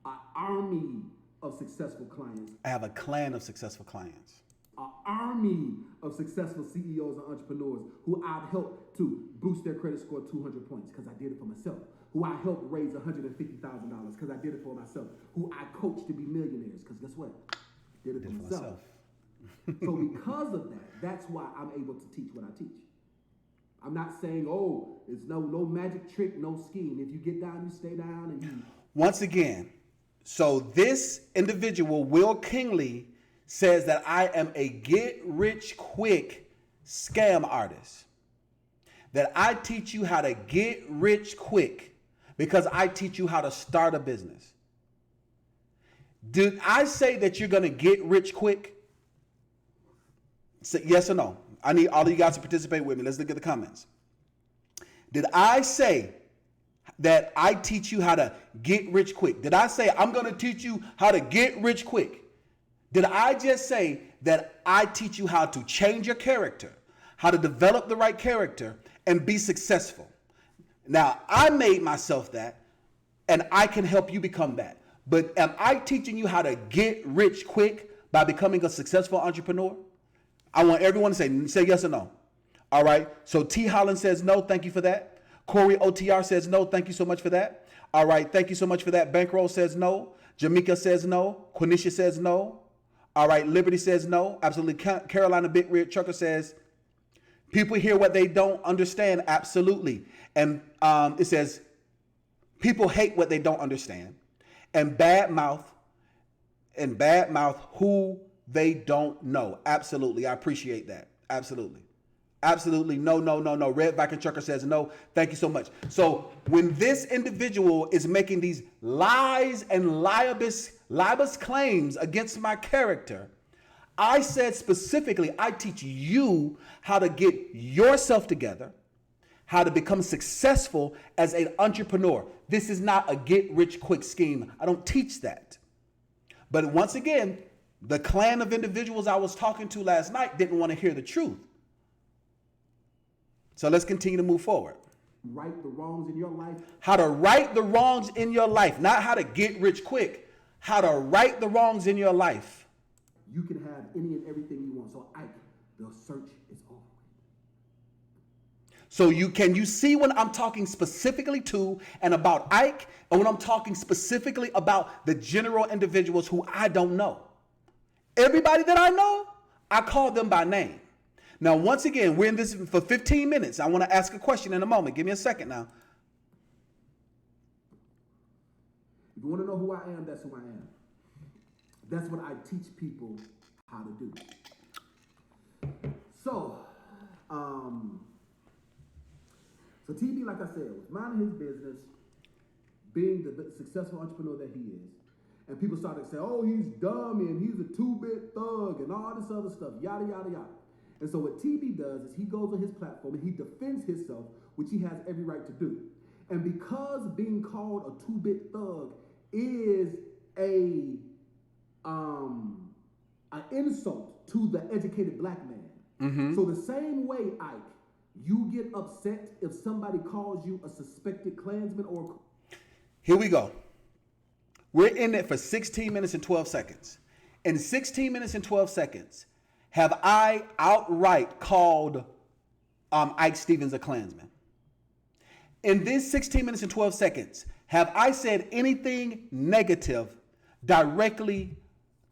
B: an army of successful clients.
A: I have a clan of successful clients.
B: an army of successful CEOs and entrepreneurs who I've helped to boost their credit score 200 points because I did it for myself. Who I helped raise $150,000 because I did it for myself. Who I coached to be millionaires because guess what? I did it for myself. So because of that, that's why I'm able to teach what I teach. I'm not saying, oh, it's no magic trick, no scheme. If you get down, you stay down, and you.
A: Once again, so this individual, Will Kingley, says that I am a get-rich-quick scam artist. That I teach you how to get rich quick because I teach you how to start a business. Did I say that you're going to get rich quick? Say yes or no? I need all of you guys to participate with me. Let's look at the comments. Did I say that I teach you how to get rich quick? Did I say I'm going to teach you how to get rich quick? Did I just say that I teach you how to change your character, how to develop the right character, and be successful? Now, I made myself that, and I can help you become that. But am I teaching you how to get rich quick by becoming a successful entrepreneur? I want everyone to say yes or no. All right. So T. Holland says no. Thank you for that. Corey OTR says no. Thank you so much for that. All right. Thank you so much for that. Bankroll says no. Jamaica says no. Quenisha says no. All right. Liberty says no. Absolutely. Carolina Big Red Trucker says people hear what they don't understand. Absolutely. And it says people hate what they don't understand and bad mouth who they don't know. Absolutely. I appreciate that. Absolutely. Absolutely. No. Red Viking Trucker says no. Thank you so much. So when this individual is making these lies and libelous claims against my character, I said specifically, I teach you how to get yourself together, how to become successful as an entrepreneur. This is not a get rich quick scheme. I don't teach that. But once again, the clan of individuals I was talking to last night didn't want to hear the truth. So let's continue to move forward.
B: Right the wrongs in your life.
A: How to right the wrongs in your life, not how to get rich quick. How to right the wrongs in your life.
B: You can have any and everything you want. So the search is over.
A: So can you see when I'm talking specifically to and about Ike, and when I'm talking specifically about the general individuals who I don't know? Everybody that I know, I call them by name. Now, once again, we're in this for 15 minutes. I want to ask a question in a moment. Give me a second now.
B: If you want to know who I am, that's who I am. That's what I teach people how to do. So TB, like I said, was minding his business, being the successful entrepreneur that he is. And people started to say, oh, he's dumb and he's a two-bit thug and all this other stuff, yada, yada, yada. And so what TB does is he goes on his platform and he defends himself, which he has every right to do. And because being called a two-bit thug is an insult to the educated black man. Mm-hmm. So the same way, Ike, you get upset if somebody calls you a suspected Klansman or...
A: Here we go. We're in it for 16 minutes and 12 seconds. In 16 minutes and 12 seconds, have I outright called Ike Stevens a Klansman? In this 16 minutes and 12 seconds, have I said anything negative directly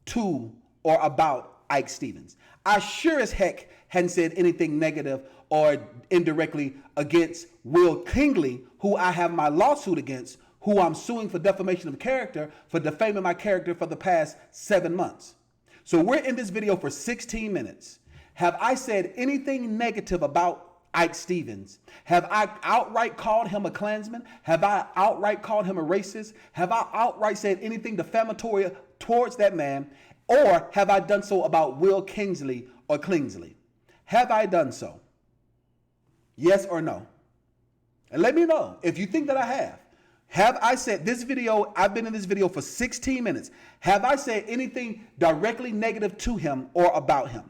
A: to or about Ike Stevens? I sure as heck hadn't said anything negative or indirectly against Will Kingley, who I have my lawsuit against, who I'm suing for defamation of character, for defaming my character for the past 7 months. So we're in this video for 16 minutes. Have I said anything negative about Ike Stevens? Have I outright called him a Klansman? Have I outright called him a racist? Have I outright said anything defamatory towards that man? Or have I done so about Will Kingsley or Klingsley? Have I done so? Yes or no? And let me know if you think that I have. Have I said this video, I've been in this video for 16 minutes. Have I said anything directly negative to him or about him?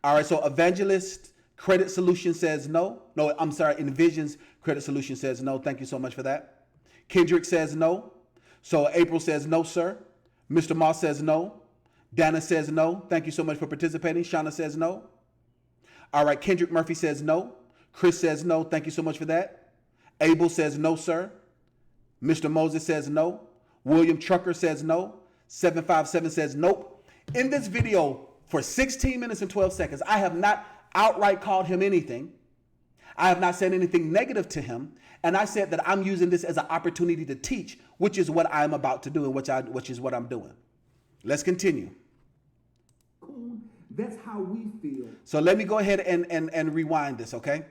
A: All right, so Evangelist Credit Solution says no. No, I'm sorry, Envision's Credit Solution says no. Thank you so much for that. Kendrick says no. So April says no, sir. Mr. Moss says no. Dana says no. Thank you so much for participating. Shauna says no. All right, Kendrick Murphy says no. Chris says no. Thank you so much for that. Abel says no, sir. Mr. Moses says no. William Trucker says no. 757 says nope. In this video, for 16 minutes and 12 seconds, I have not outright called him anything. I have not said anything negative to him. And I said that I'm using this as an opportunity to teach, which is what I'm about to do and which is what I'm doing. Let's continue.
B: That's how we feel.
A: So let me go ahead and rewind this, okay?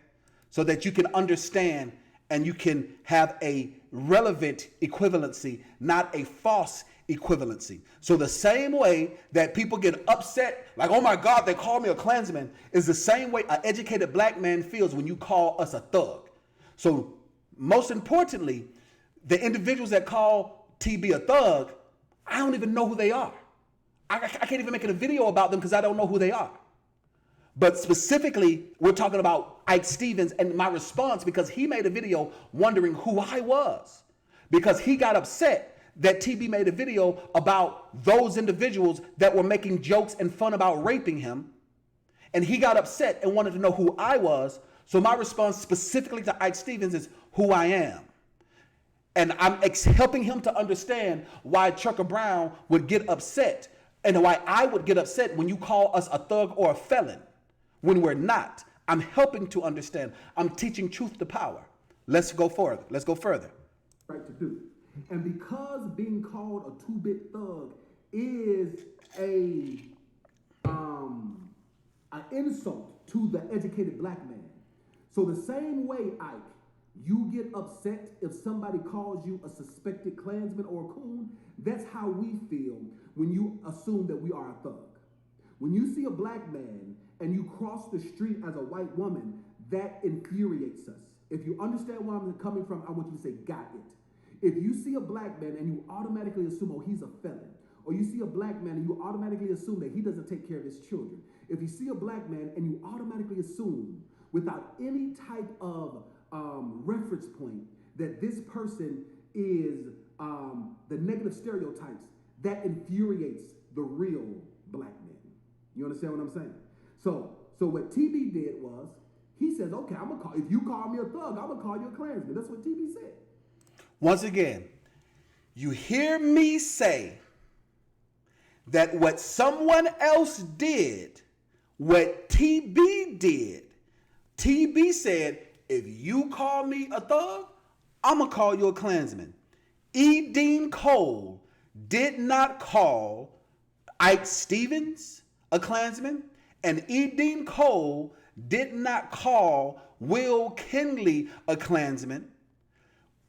A: So that you can understand and you can have a relevant equivalency, not a false equivalency. So the same way that people get upset, like, oh my God, they call me a Klansman, is the same way an educated black man feels when you call us a thug. So most importantly, the individuals that call TB a thug, I don't even know who they are. I can't even make a video about them because I don't know who they are. But specifically, we're talking about Ike Stevens and my response, because he made a video wondering who I was, because he got upset that TB made a video about those individuals that were making jokes and fun about raping him. And he got upset and wanted to know who I was. So my response specifically to Ike Stevens is who I am. And I'm helping him to understand why Trucker Brown would get upset and why I would get upset when you call us a thug or a felon when we're not. I'm helping to understand. I'm teaching truth to power. Let's go further. Let's go further.
B: Right to do. And because being called a two-bit thug is an insult to the educated black man. So the same way, Ike, you get upset if somebody calls you a suspected Klansman or a coon, that's how we feel when you assume that we are a thug. When you see a black man and you cross the street as a white woman, that infuriates us. If you understand where I'm coming from, I want you to say, got it. If you see a black man and you automatically assume, oh, he's a felon, or you see a black man and you automatically assume that he doesn't take care of his children. If you see a black man and you automatically assume, without any type of reference point, that this person is the negative stereotypes, that infuriates the real black man. You understand what I'm saying? So what TB did was, he says, okay, if you call me a thug, I'm gonna call you a Klansman. That's what TB said.
A: Once again, you hear me say that what someone else did, what TB did, TB said, if you call me a thug, I'm going to call you a Klansman. E.DeanCole did not call Ike Stevens a Klansman, and E.DeanCole did not call Will Kingley a Klansman.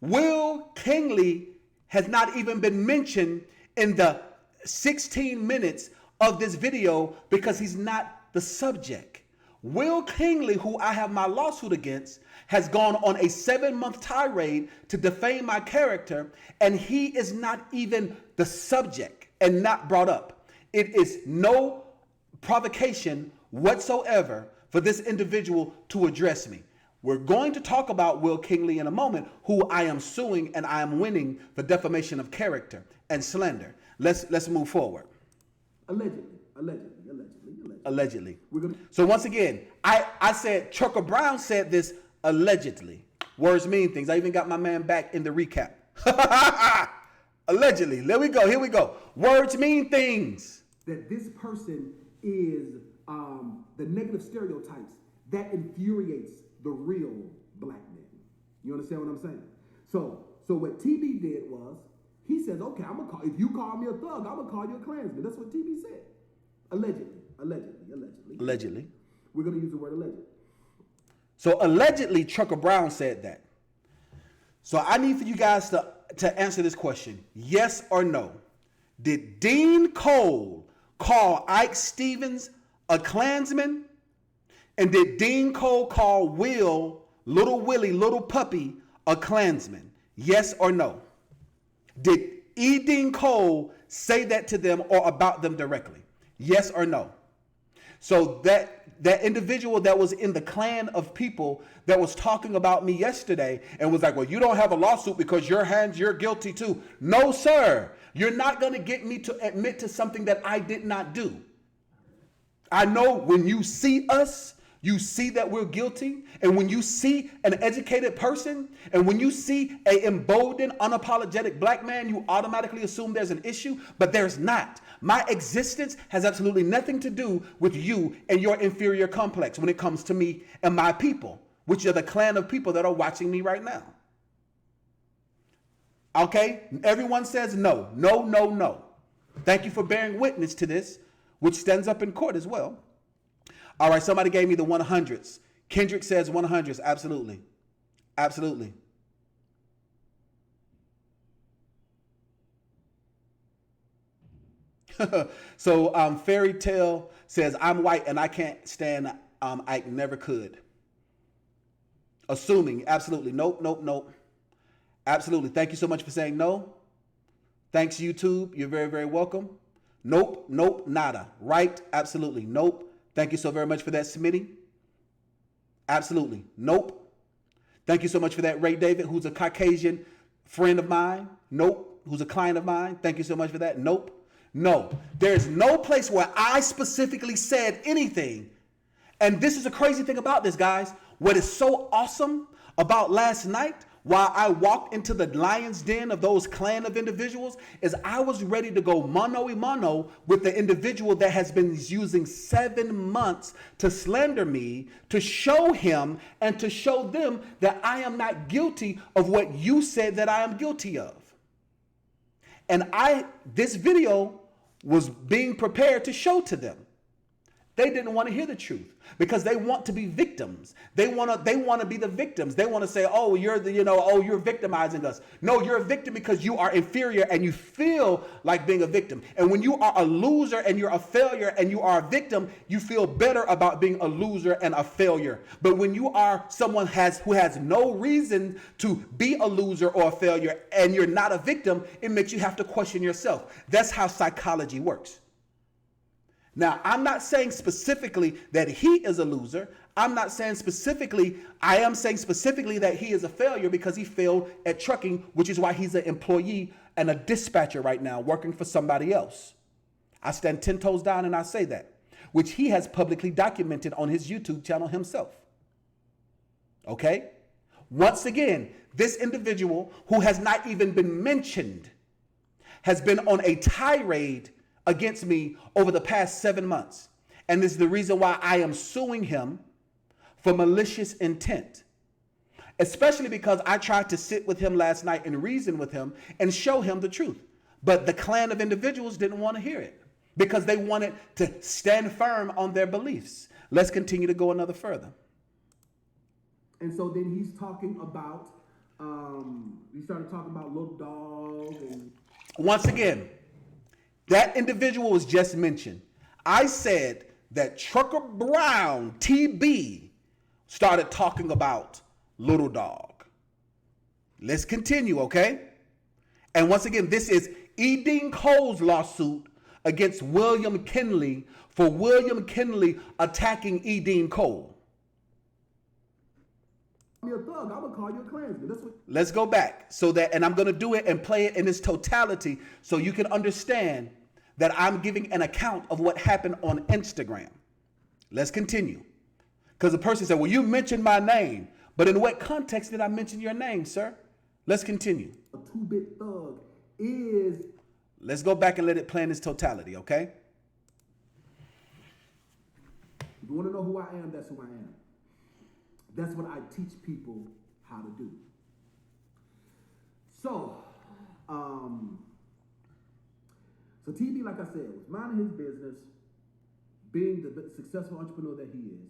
A: Will Kingley has not even been mentioned in the 16 minutes of this video because he's not the subject. Will Kingley, who I have my lawsuit against, has gone on a 7-month tirade to defame my character, and he is not even the subject and not brought up. It is no provocation whatsoever for this individual to address me. We're going to talk about Will Kingley in a moment, who I am suing and I am winning for defamation of character and slander. Let's move forward. Allegedly. So once again, I said Trucker Brown said this allegedly. Words mean things. I even got my man back in the recap. Allegedly. Here we go. Words mean things.
B: That this person is the negative stereotypes that infuriates the real black man. You understand what I'm saying? So what TB did was, he says, okay, if you call me a thug, I'm gonna call you a Klansman. That's what TB said. Allegedly. We're gonna use the word allegedly.
A: So allegedly, Trucker Brown said that. So I need for you guys to answer this question. Yes or no? Did DeanCole call Ike Stevens a Klansman? And did DeanCole call Will, Little Willie, Little Puppy, a Klansman? Yes or no? Did E.DeanCole say that to them or about them directly? Yes or no? So that that individual that was in the clan of people that was talking about me yesterday and was like, well, you don't have a lawsuit because you're guilty too. No, sir. You're not going to get me to admit to something that I did not do. I know when you see us, you see that we're guilty. And when you see an educated person, and when you see an emboldened, unapologetic black man, you automatically assume there's an issue, but there's not. My existence has absolutely nothing to do with you and your inferior complex when it comes to me and my people, which are the clan of people that are watching me right now. Okay? Everyone says no, no, no, no. Thank you for bearing witness to this, which stands up in court as well. All right, somebody gave me the 100s. Kendrick says 100s. Absolutely. Absolutely. So Fairy Tale says, I'm white and I can't stand Ike, never could. Assuming. Absolutely. Nope, nope, nope. Absolutely. Thank you so much for saying no. Thanks, YouTube. You're very, very welcome. Nope, nope, nada. Right? Absolutely. Nope. Thank you so very much for that, Smitty. Absolutely. Nope. Thank you so much for that, Ray David, who's a Caucasian friend of mine. Nope. Who's a client of mine. Thank you so much for that. Nope. No. There's no place where I specifically said anything. And this is a crazy thing about this, guys. What is so awesome about last night, while I walked into the lion's den of those clan of individuals, is I was ready to go mano a mano with the individual that has been using 7 months to slander me, to show him and to show them that I am not guilty of what you said that I am guilty of. And this video was being prepared to show to them. They didn't want to hear the truth because they want to be victims. They want to be the victims. They want to say, "Oh, you're you're victimizing us." No, you're a victim because you are inferior and you feel like being a victim. And when you are a loser and you're a failure and you are a victim, you feel better about being a loser and a failure. But when you are someone who has no reason to be a loser or a failure and you're not a victim, it makes you have to question yourself. That's how psychology works. Now, I'm not saying specifically that he is a loser. I am saying specifically that he is a failure because he failed at trucking, which is why he's an employee and a dispatcher right now working for somebody else. I stand 10 toes down and I say that, which he has publicly documented on his YouTube channel himself. Okay? Once again, this individual who has not even been mentioned has been on a tirade against me over the past 7 months. And this is the reason why I am suing him for malicious intent. Especially because I tried to sit with him last night and reason with him and show him the truth. But the clan of individuals didn't want to hear it because they wanted to stand firm on their beliefs. Let's continue to go another further.
B: And so then he's talking about, he started talking about Little Dog. And
A: once again, that individual was just mentioned. I said that Trucker Brown, TB, started talking about Little Dog. Let's continue, okay? And once again, this is E.DeanCole's lawsuit against William Kinley for William Kinley attacking E.DeanCole.
B: You're a thug, I would call you a Klansman. That's what.
A: Let's go back and I'm going to do it and play it in its totality so you can understand that I'm giving an account of what happened on Instagram. Let's continue. Because the person said, well, you mentioned my name, but in what context did I mention your name, sir? Let's continue.
B: A 2-bit thug is.
A: Let's go back and let it play in its totality, okay?
B: If you want to know who I am, that's who I am. That's what I teach people how to do. So TB, like I said, was minding his business, being the successful entrepreneur that he is.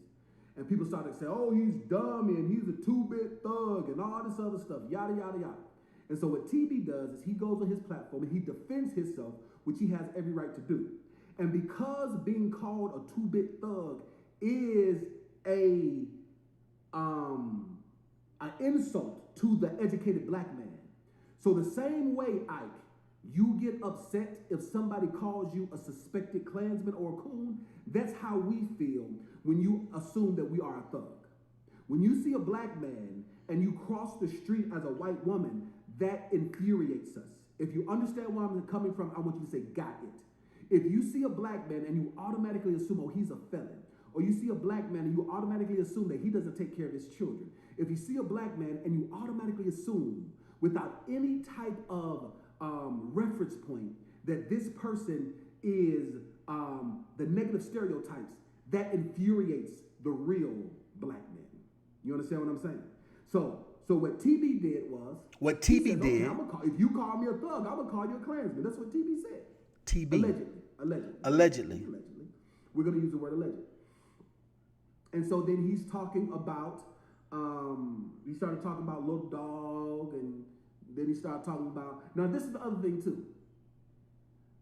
B: And people started to say, oh, he's dumb and he's a 2-bit thug and all this other stuff, yada, yada, yada. And so what TB does is he goes on his platform and he defends himself, which he has every right to do. And because being called a 2-bit thug is an insult to the educated black man. So the same way, Ike, You get upset if somebody calls you a suspected Klansman or a coon. That's how we feel when you assume that we are a thug. When you see a black man and you cross the street as a white woman, that infuriates us. If you understand where I'm coming from, I want you to say, got it. If you see a black man and you automatically assume, oh, he's a felon, or you see a black man and you automatically assume that he doesn't take care of his children. If you see a black man and you automatically assume, without any type of reference point, that this person is the negative stereotypes, that infuriates the real black man. You understand what I'm saying? So what TB did was...
A: What TB did...
B: Okay, if you call me a thug, I'm going to call you a Klansman. That's what TB said.
A: TB.
B: Allegedly. We're going to use the word alleged. And so then he's talking about... he started talking about Little Dog, and then he started talking about... Now, this is the other thing, too.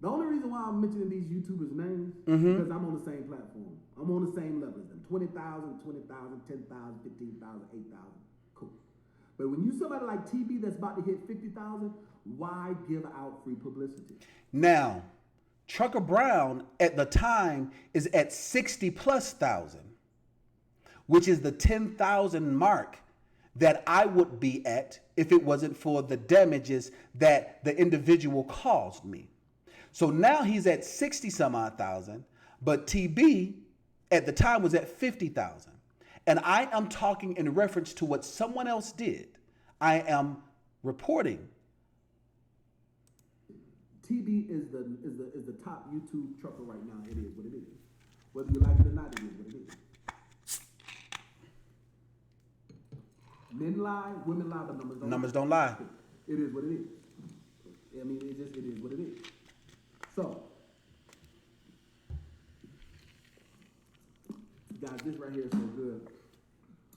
B: The only reason why I'm mentioning these YouTubers' names is because I'm on the same platform. I'm on the same level as them. 20,000, 20,000, 10,000, 15,000, 8,000. Cool. But when you somebody like TB that's about to hit 50,000, why give out free publicity?
A: Now, Trucker Brown at the time is at 60 plus thousand, which is the 10,000 mark that I would be at if it wasn't for the damages that the individual caused me. So now he's at 60 some odd thousand, but TB at the time was at 50,000. And I am talking in reference to what someone else did. I am reporting.
B: TB is the top YouTube trucker right now. It is what it is. Whether you like it or not, it is what it is. Men lie, women lie, but numbers don't lie. It is what it is. I mean, it is what it is. So, guys, this right here is so good.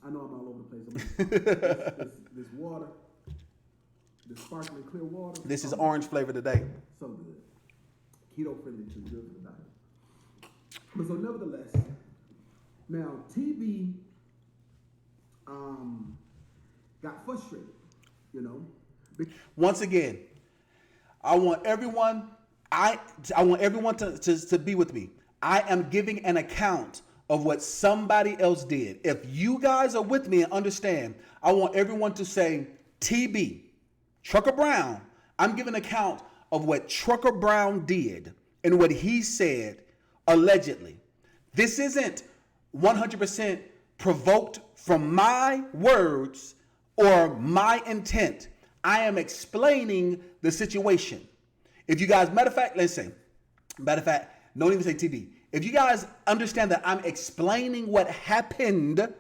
B: I know I'm all over the place. This water, this sparkling clear water.
A: This is orange flavor today.
B: So good. Keto friendly too, good for the diet. But so nevertheless, now TB got frustrated, you know.
A: Once again, I want everyone to be with me. I am giving an account of what somebody else did. If you guys are with me and understand, I want everyone to say TB, Trucker Brown. I'm giving an account of what Trucker Brown did and what he said allegedly. This isn't 100% provoked from my words or my intent. I am explaining the situation. If you guys, matter of fact, don't even say TB. If you guys understand that I'm explaining what happened,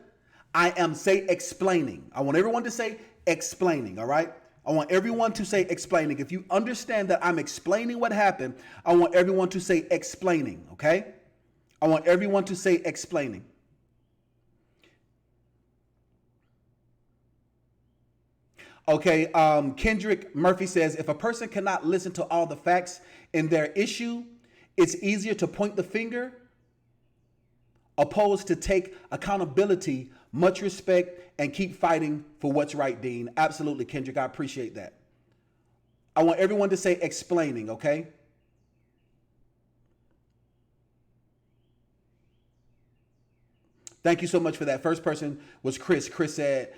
A: I am explaining. I want everyone to say explaining, all right? I want everyone to say explaining. If you understand that I'm explaining what happened, I want everyone to say explaining, okay? I want everyone to say explaining. Okay, Kendrick Murphy says, if a person cannot listen to all the facts in their issue, it's easier to point the finger opposed to take accountability. Much respect and keep fighting for what's right, Dean. Absolutely, Kendrick. I appreciate that. I want everyone to say explaining, okay? Thank you so much for that. First person was Chris. Chris said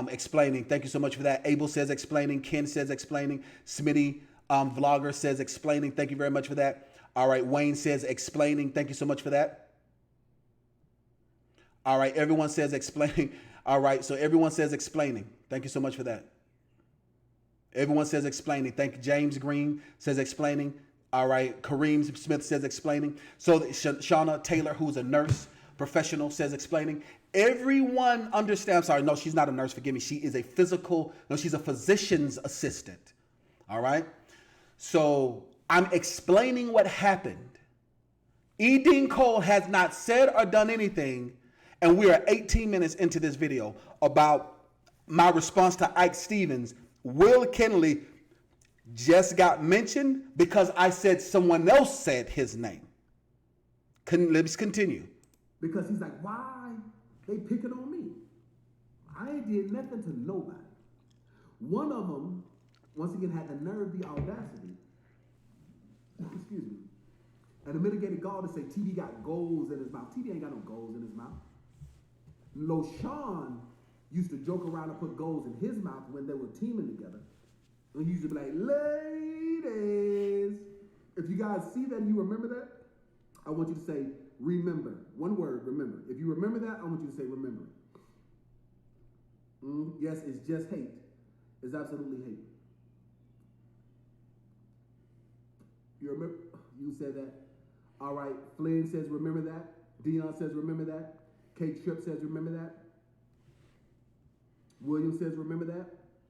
A: explaining. Thank you so much for that. Abel says explaining. Ken says explaining. Smitty Vlogger says explaining. Thank you very much for that. All right, Wayne says explaining. Thank you so much for that. All right, everyone says explaining. All right, so everyone says explaining. Thank you so much for that. Everyone says explaining. Thank you. James Green says explaining. All right, Kareem Smith says explaining. So Shauna Taylor, who's a nurse professional, says explaining. Everyone understands. Sorry, no, she's not a nurse. Forgive me. She is she's a physician's assistant. All right. So I'm explaining what happened. E.DeanCole has not said or done anything, and we are 18 minutes into this video about my response to Ike Stevens. Will Kennedy just got mentioned because I said someone else said his name. Let's continue.
B: Because he's like, why they picking on me? I ain't did nothing to nobody. One of them, once again, had the nerve, the audacity excuse me, and the mitigated gall to say TB got goals in his mouth. TB ain't got no goals in his mouth. LoShawn used to joke around and put goals in his mouth when they were teaming together. And he used to be like, ladies. If you guys see that and you remember that, I want you to say, remember. One word, remember. If you remember that, I want you to say, remember. Yes, it's just hate. It's absolutely hate. You remember? You said that. All right. Flynn says, remember that. Dion says, remember that. Kate Tripp says, remember that. William says, remember that.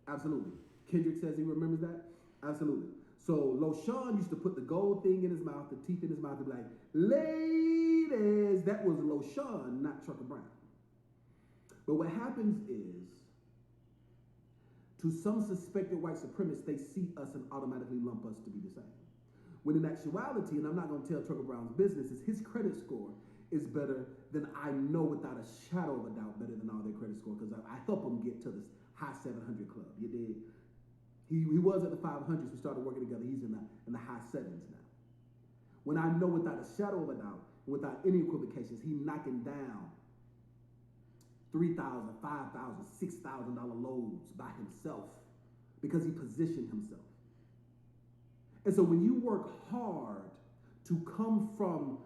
B: Absolutely. Kendrick says he remembers that. Absolutely. So LoShawn used to put the gold thing in his mouth, the teeth in his mouth, and be like, ladies. That was LoShawn, not Trucker Brown. But what happens is, to some suspected white supremacists, they see us and automatically lump us to be the same. When in actuality, and I'm not going to tell Trucker Brown's business, is his credit score is better than I know without a shadow of a doubt, better than all their credit score, because I help them get to this high 700 club. You dig? He was at the 500s. We started working together. He's in the high 7s now. When I know without a shadow of a doubt, without any equivocations, he knocking down $3,000, $5,000, $6,000 loads by himself because he positioned himself. And so when you work hard to come from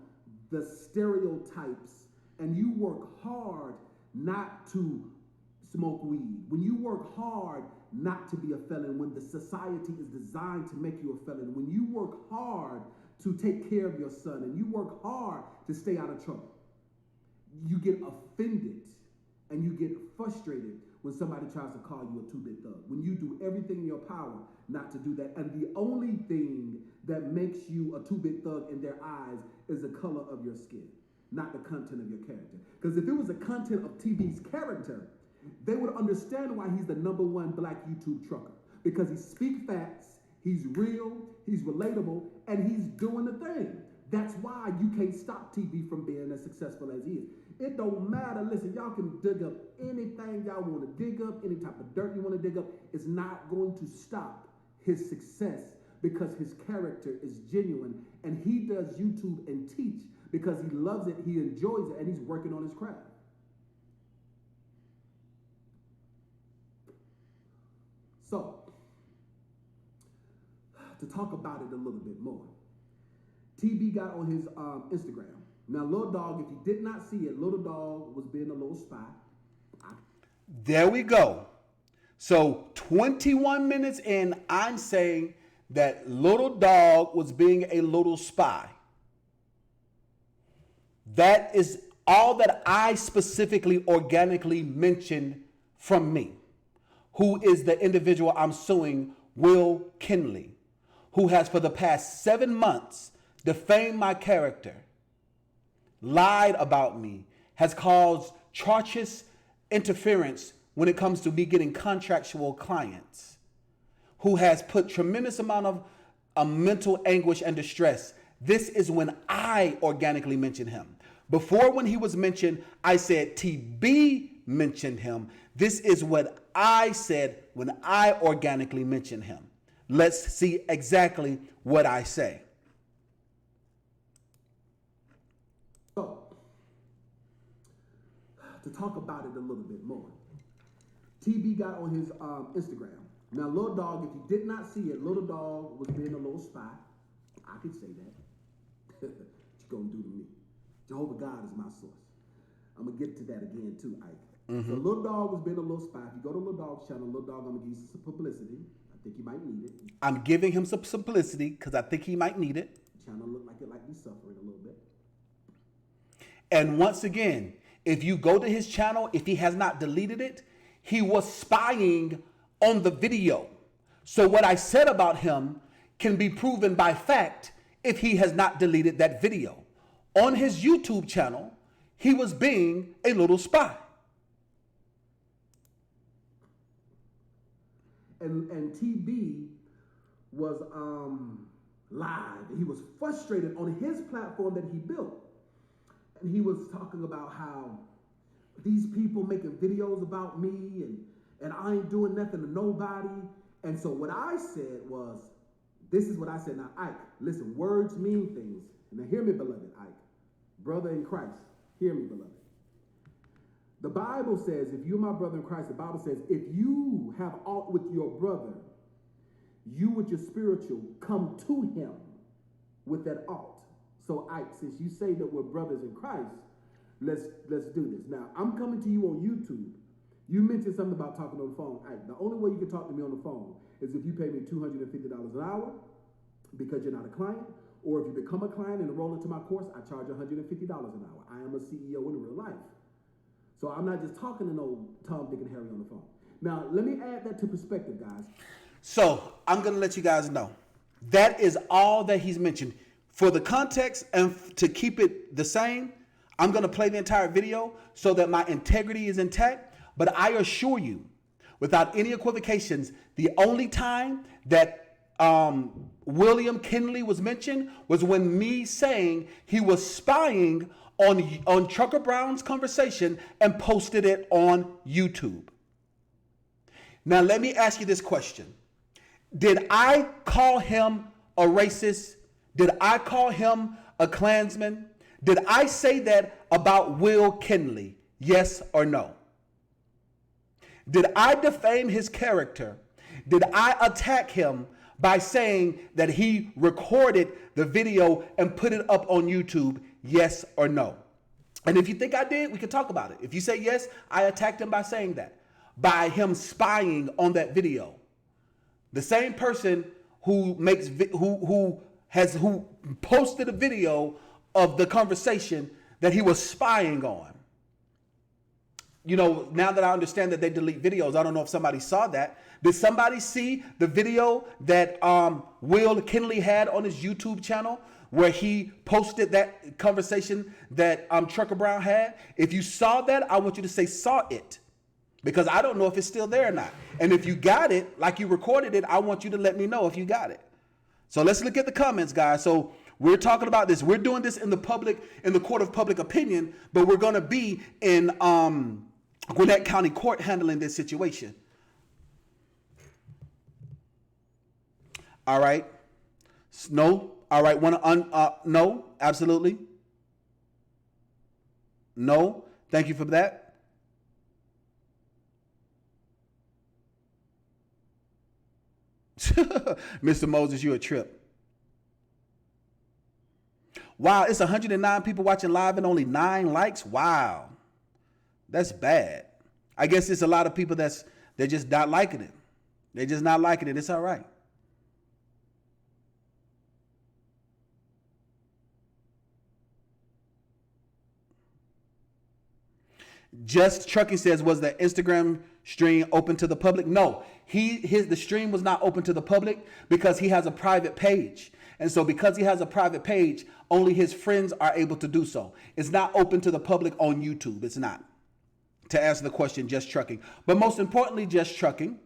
B: the stereotypes and you work hard not to smoke weed, when you work hard not to be a felon, when the society is designed to make you a felon, when you work hard to take care of your son and you work hard to stay out of trouble, you get offended and you get frustrated when somebody tries to call you a two-bit thug, when you do everything in your power not to do that. And the only thing that makes you a two-bit thug in their eyes is the color of your skin, not the content of your character. Because if it was the content of TB's character, they would understand why he's the #1 black YouTube trucker. Because he speaks facts, he's real, he's relatable, and he's doing the thing. That's why you can't stop TB from being as successful as he is. It don't matter. Listen, y'all can dig up anything y'all want to dig up, any type of dirt you want to dig up. It's not going to stop his success because his character is genuine, and he does YouTube and teach because he loves it, he enjoys it, and he's working on his craft. So, to talk about it a little bit more, TB got on his Instagram. Now, Little Dog, if you did not see it, Little Dog was being a little spy.
A: There we go. So 21 minutes in, I'm saying that Little Dog was being a little spy. That is all that I specifically organically mentioned from me, who is the individual I'm suing, Will Kinley, who has for the past 7 months defamed my character, lied about me, has caused atrocious interference when it comes to me getting contractual clients, who has put tremendous amount of mental anguish and distress. This is when I organically mentioned him. Before, when he was mentioned, I said TB mentioned him. This is what I said when I organically mentioned him. Let's see exactly what I say.
B: So, to talk about it a little bit more, TB got on his Instagram. Now, Little Dog, if you did not see it, Little Dog was being a little spy. I could say that. What you gonna do to me? Jehovah God is my source. I'm gonna get to that again too, Ike. So Little Dog was being a little spy. If you go to Little Dog's channel, Little Dog, I'm gonna give you some publicity. I think you might need it.
A: I'm giving him some publicity because I think he might need it.
B: The channel look like it might be suffering a little bit.
A: And once again, if you go to his channel, if he has not deleted it, he was spying on the video. So what I said about him can be proven by fact if he has not deleted that video. On his YouTube channel, he was being a little spy.
B: And TB was live. He was frustrated on his platform that he built. And he was talking about how these people making videos about me and I ain't doing nothing to nobody. And so what I said was, This is what I said. Now, Ike, listen, words mean things. Now, hear me, beloved Ike, brother in Christ. Hear me, beloved. The Bible says, if you're my brother in Christ, the Bible says, if you have aught with your brother, you with your spiritual come to him with that ought. So, Ike, since you say that we're brothers in Christ, let's do this. Now, I'm coming to you on YouTube. You mentioned something about talking on the phone. Ike, the only way you can talk to me on the phone is if you pay me $250 an hour because you're not a client, or if you become a client and enroll into my course, I charge $150 an hour. I am a CEO in real life. So I'm not just talking to no Tom, Dick, and Harry on the phone. Now, let me add that to perspective, guys.
A: So I'm going to let you guys know. That is all that he's mentioned. For the context and to keep it the same, I'm going to play the entire video so that my integrity is intact. But I assure you, without any equivocations, the only time that William Kinley was mentioned was when me saying he was spying on Trucker Brown's conversation and posted it on YouTube. Now, let me ask you this question. Did I call him a racist? Did I call him a Klansman? Did I say that about Will Kinley? Yes or no? Did I defame his character? Did I attack him by saying that he recorded the video and put it up on YouTube? Yes or no? And if you think I did, we can talk about it. If you say yes, I attacked him by saying that, by him spying on that video. The same person who posted a video of the conversation that he was spying on. You know, now that I understand that they delete videos, I don't know if somebody saw that. Did somebody see the video that Will Kinley had on his YouTube channel where he posted that conversation that Trucker Brown had? If you saw that, I want you to say saw it, because I don't know if it's still there or not. And if you got it, like you recorded it, I want you to let me know if you got it. So let's look at the comments, guys. So we're talking about this. We're doing this in the court of public opinion, but we're going to be in Gwinnett County Court handling this situation. All right. No. All right. No. Absolutely. No. Thank you for that. Mr. Moses, you a trip. Wow, it's 109 people watching live and only 9 likes. Wow. That's bad. I guess it's a lot of people they're just not liking it. They're just not liking it. It's all right. Just Trucking says, was the Instagram stream open to the public? No, the stream was not open to the public because he has a private page. And so because he has a private page, only his friends are able to do so. It's not open to the public on YouTube. It's not. To answer the question, Just Trucking. But most importantly, Just Trucking,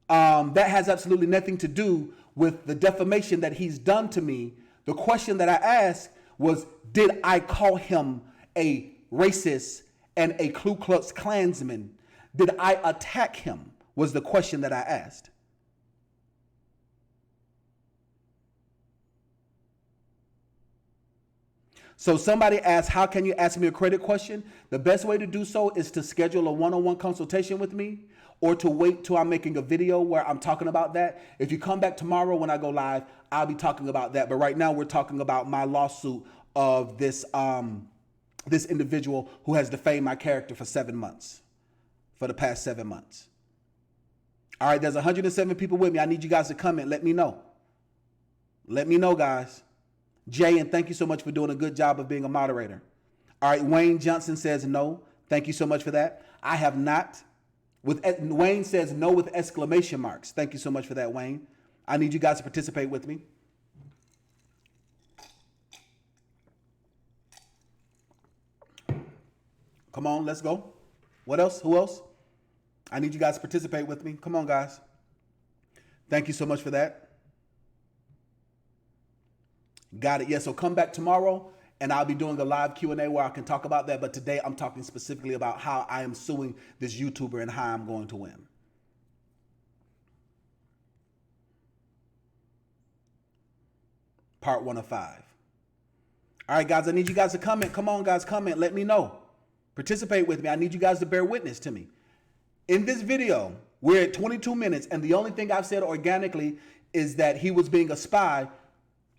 A: that has absolutely nothing to do with the defamation that he's done to me. The question that I asked was, did I call him a racist and a Ku Klux Klansman? Did I attack him? Was the question that I asked. So somebody asked, how can you ask me a credit question? The best way to do so is to schedule a one-on-one consultation with me, or to wait till I'm making a video where I'm talking about that. If you come back tomorrow when I go live, I'll be talking about that. But right now we're talking about my lawsuit of this individual who has defamed my character for 7 months, for the past 7 months. All right, there's 107 people with me. I need you guys to comment. Let me know. Let me know, guys. Jay, and thank you so much for doing a good job of being a moderator. All right, Wayne Johnson says no. Thank you so much for that. I have not. Wayne says no with exclamation marks. Thank you so much for that, Wayne. I need you guys to participate with me. Come on, let's go. What else? Who else? I need you guys to participate with me. Come on, guys. Thank you so much for that. Got it. Yeah, so come back tomorrow and I'll be doing a live Q&A where I can talk about that. But today I'm talking specifically about how I am suing this YouTuber and how I'm going to win. part 1 of 5. All right, guys, I need you guys to comment. Come on, guys, comment. Let me know. Participate with me. I need you guys to bear witness to me. In this video, we're at 22 minutes, and the only thing I've said organically is that he was being a spy,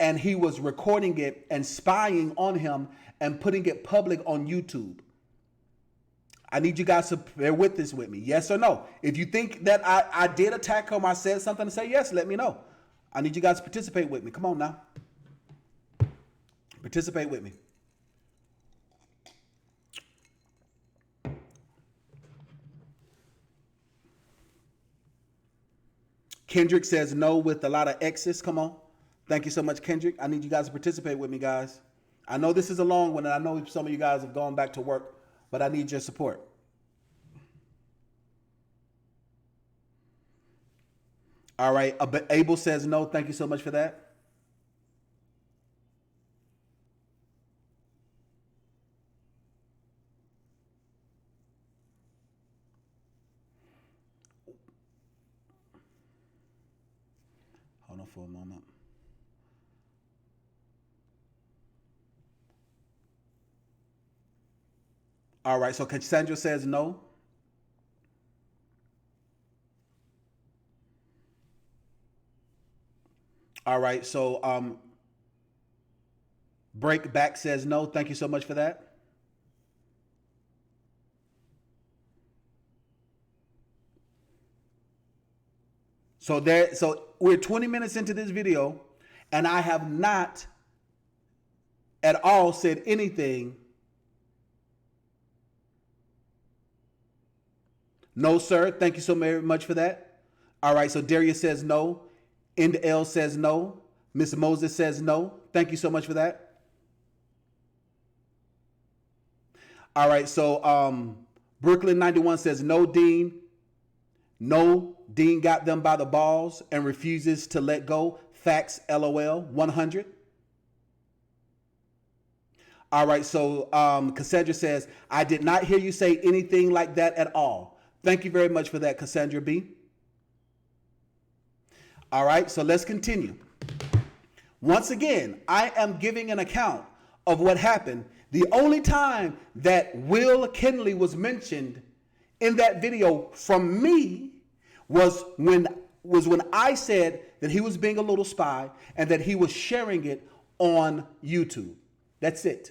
A: and he was recording it and spying on him and putting it public on YouTube. I need you guys to bear witness with me. Yes or no? If you think that I did attack him, I said something to say yes, let me know. I need you guys to participate with me. Come on now. Participate with me. Kendrick says no with a lot of X's. Come on. Thank you so much, Kendrick. I need you guys to participate with me, guys. I know this is a long one, and I know some of you guys have gone back to work, but I need your support. All right. Abel says no. Thank you so much for that. Hold on for a moment. All right, so Cassandra says no. All right, so Breakback says no. Thank you so much for that. So we're 20 minutes into this video, and I have not at all said anything. No, sir. Thank you so very much for that. All right, so Darius says no. End L says no. Miss Moses says no. Thank you so much for that. All right, so Brooklyn 91 says no, Dean. No, Dean got them by the balls and refuses to let go. Facts, LOL, 100. All right, so Cassandra says, I did not hear you say anything like that at all. Thank you very much for that, Cassandra B. All right, so let's continue. Once again, I am giving an account of what happened. The only time that Will Kinley was mentioned in that video from me was when I said that he was being a little spy and that he was sharing it on YouTube. That's it.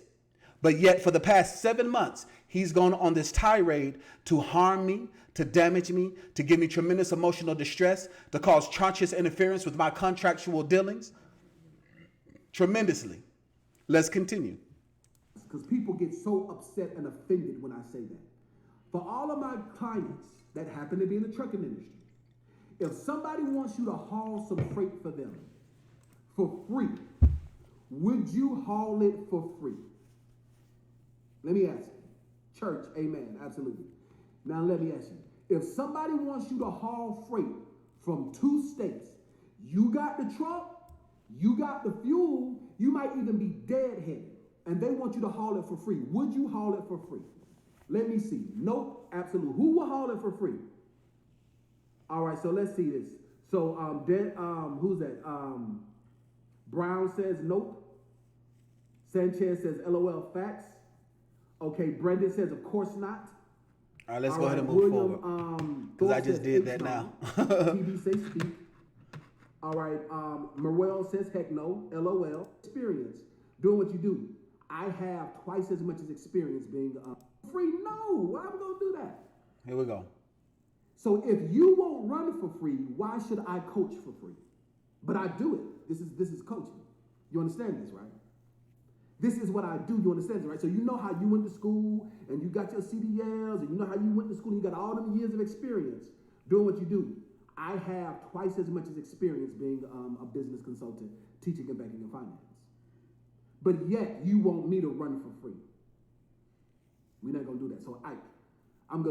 A: But yet for the past 7 months, he's gone on this tirade to harm me, to damage me, to give me tremendous emotional distress, to cause treacherous interference with my contractual dealings. Tremendously. Let's continue.
B: Because people get so upset and offended when I say that. For all of my clients that happen to be in the trucking industry, if somebody wants you to haul some freight for them for free, would you haul it for free? Let me ask you. Church, amen, absolutely. Now let me ask you. If somebody wants you to haul freight from 2 states, you got the truck, you got the fuel, you might even be deadheaded, and they want you to haul it for free. Would you haul it for free? Let me see. Nope, absolutely. Who will haul it for free? All right, so let's see this. So who's that? Brown says nope. Sanchez says LOL facts. Okay, Brendan says of course not.
A: All right, let's go ahead and move forward. Because I just did that now.
B: TV say speak. All right, Morel says heck no. LOL. Experience. Doing what you do. I have twice as much as experience being free. No, why am I going to do that?
A: Here we go.
B: So if you won't run for free, why should I coach for free? But I do it. This is coaching. You understand this, right? This is what I do. You understand this, right? So you know how you went to school and you got your CDLs and you know how you went to school and you got all them years of experience doing what you do. I have twice as much as experience being a business consultant, teaching and banking and finance. But yet you want me to run for free. We're not gonna do that. So I'm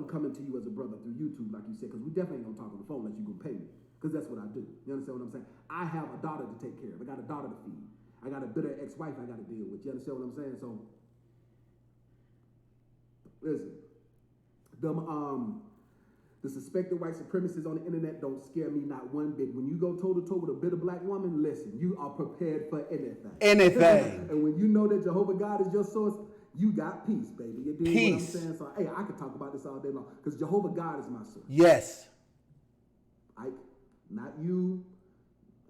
B: coming to you as a brother through YouTube, like you said, because we definitely ain't gonna talk on the phone unless you gonna pay me, because that's what I do. You understand what I'm saying? I have a daughter to take care of. I got a daughter to feed. I got a bitter ex-wife I got to deal with. You understand what I'm saying? So, listen, The suspected white supremacists on the internet don't scare me not one bit. When you go toe to toe with a bitter black woman, listen, you are prepared for anything.
A: Anything.
B: And when you know that Jehovah God is your source, you got peace, baby. You dig
A: Peace.
B: what I'm saying? So, hey, I could talk about this all day long because Jehovah God is my source.
A: Yes.
B: Ike, not you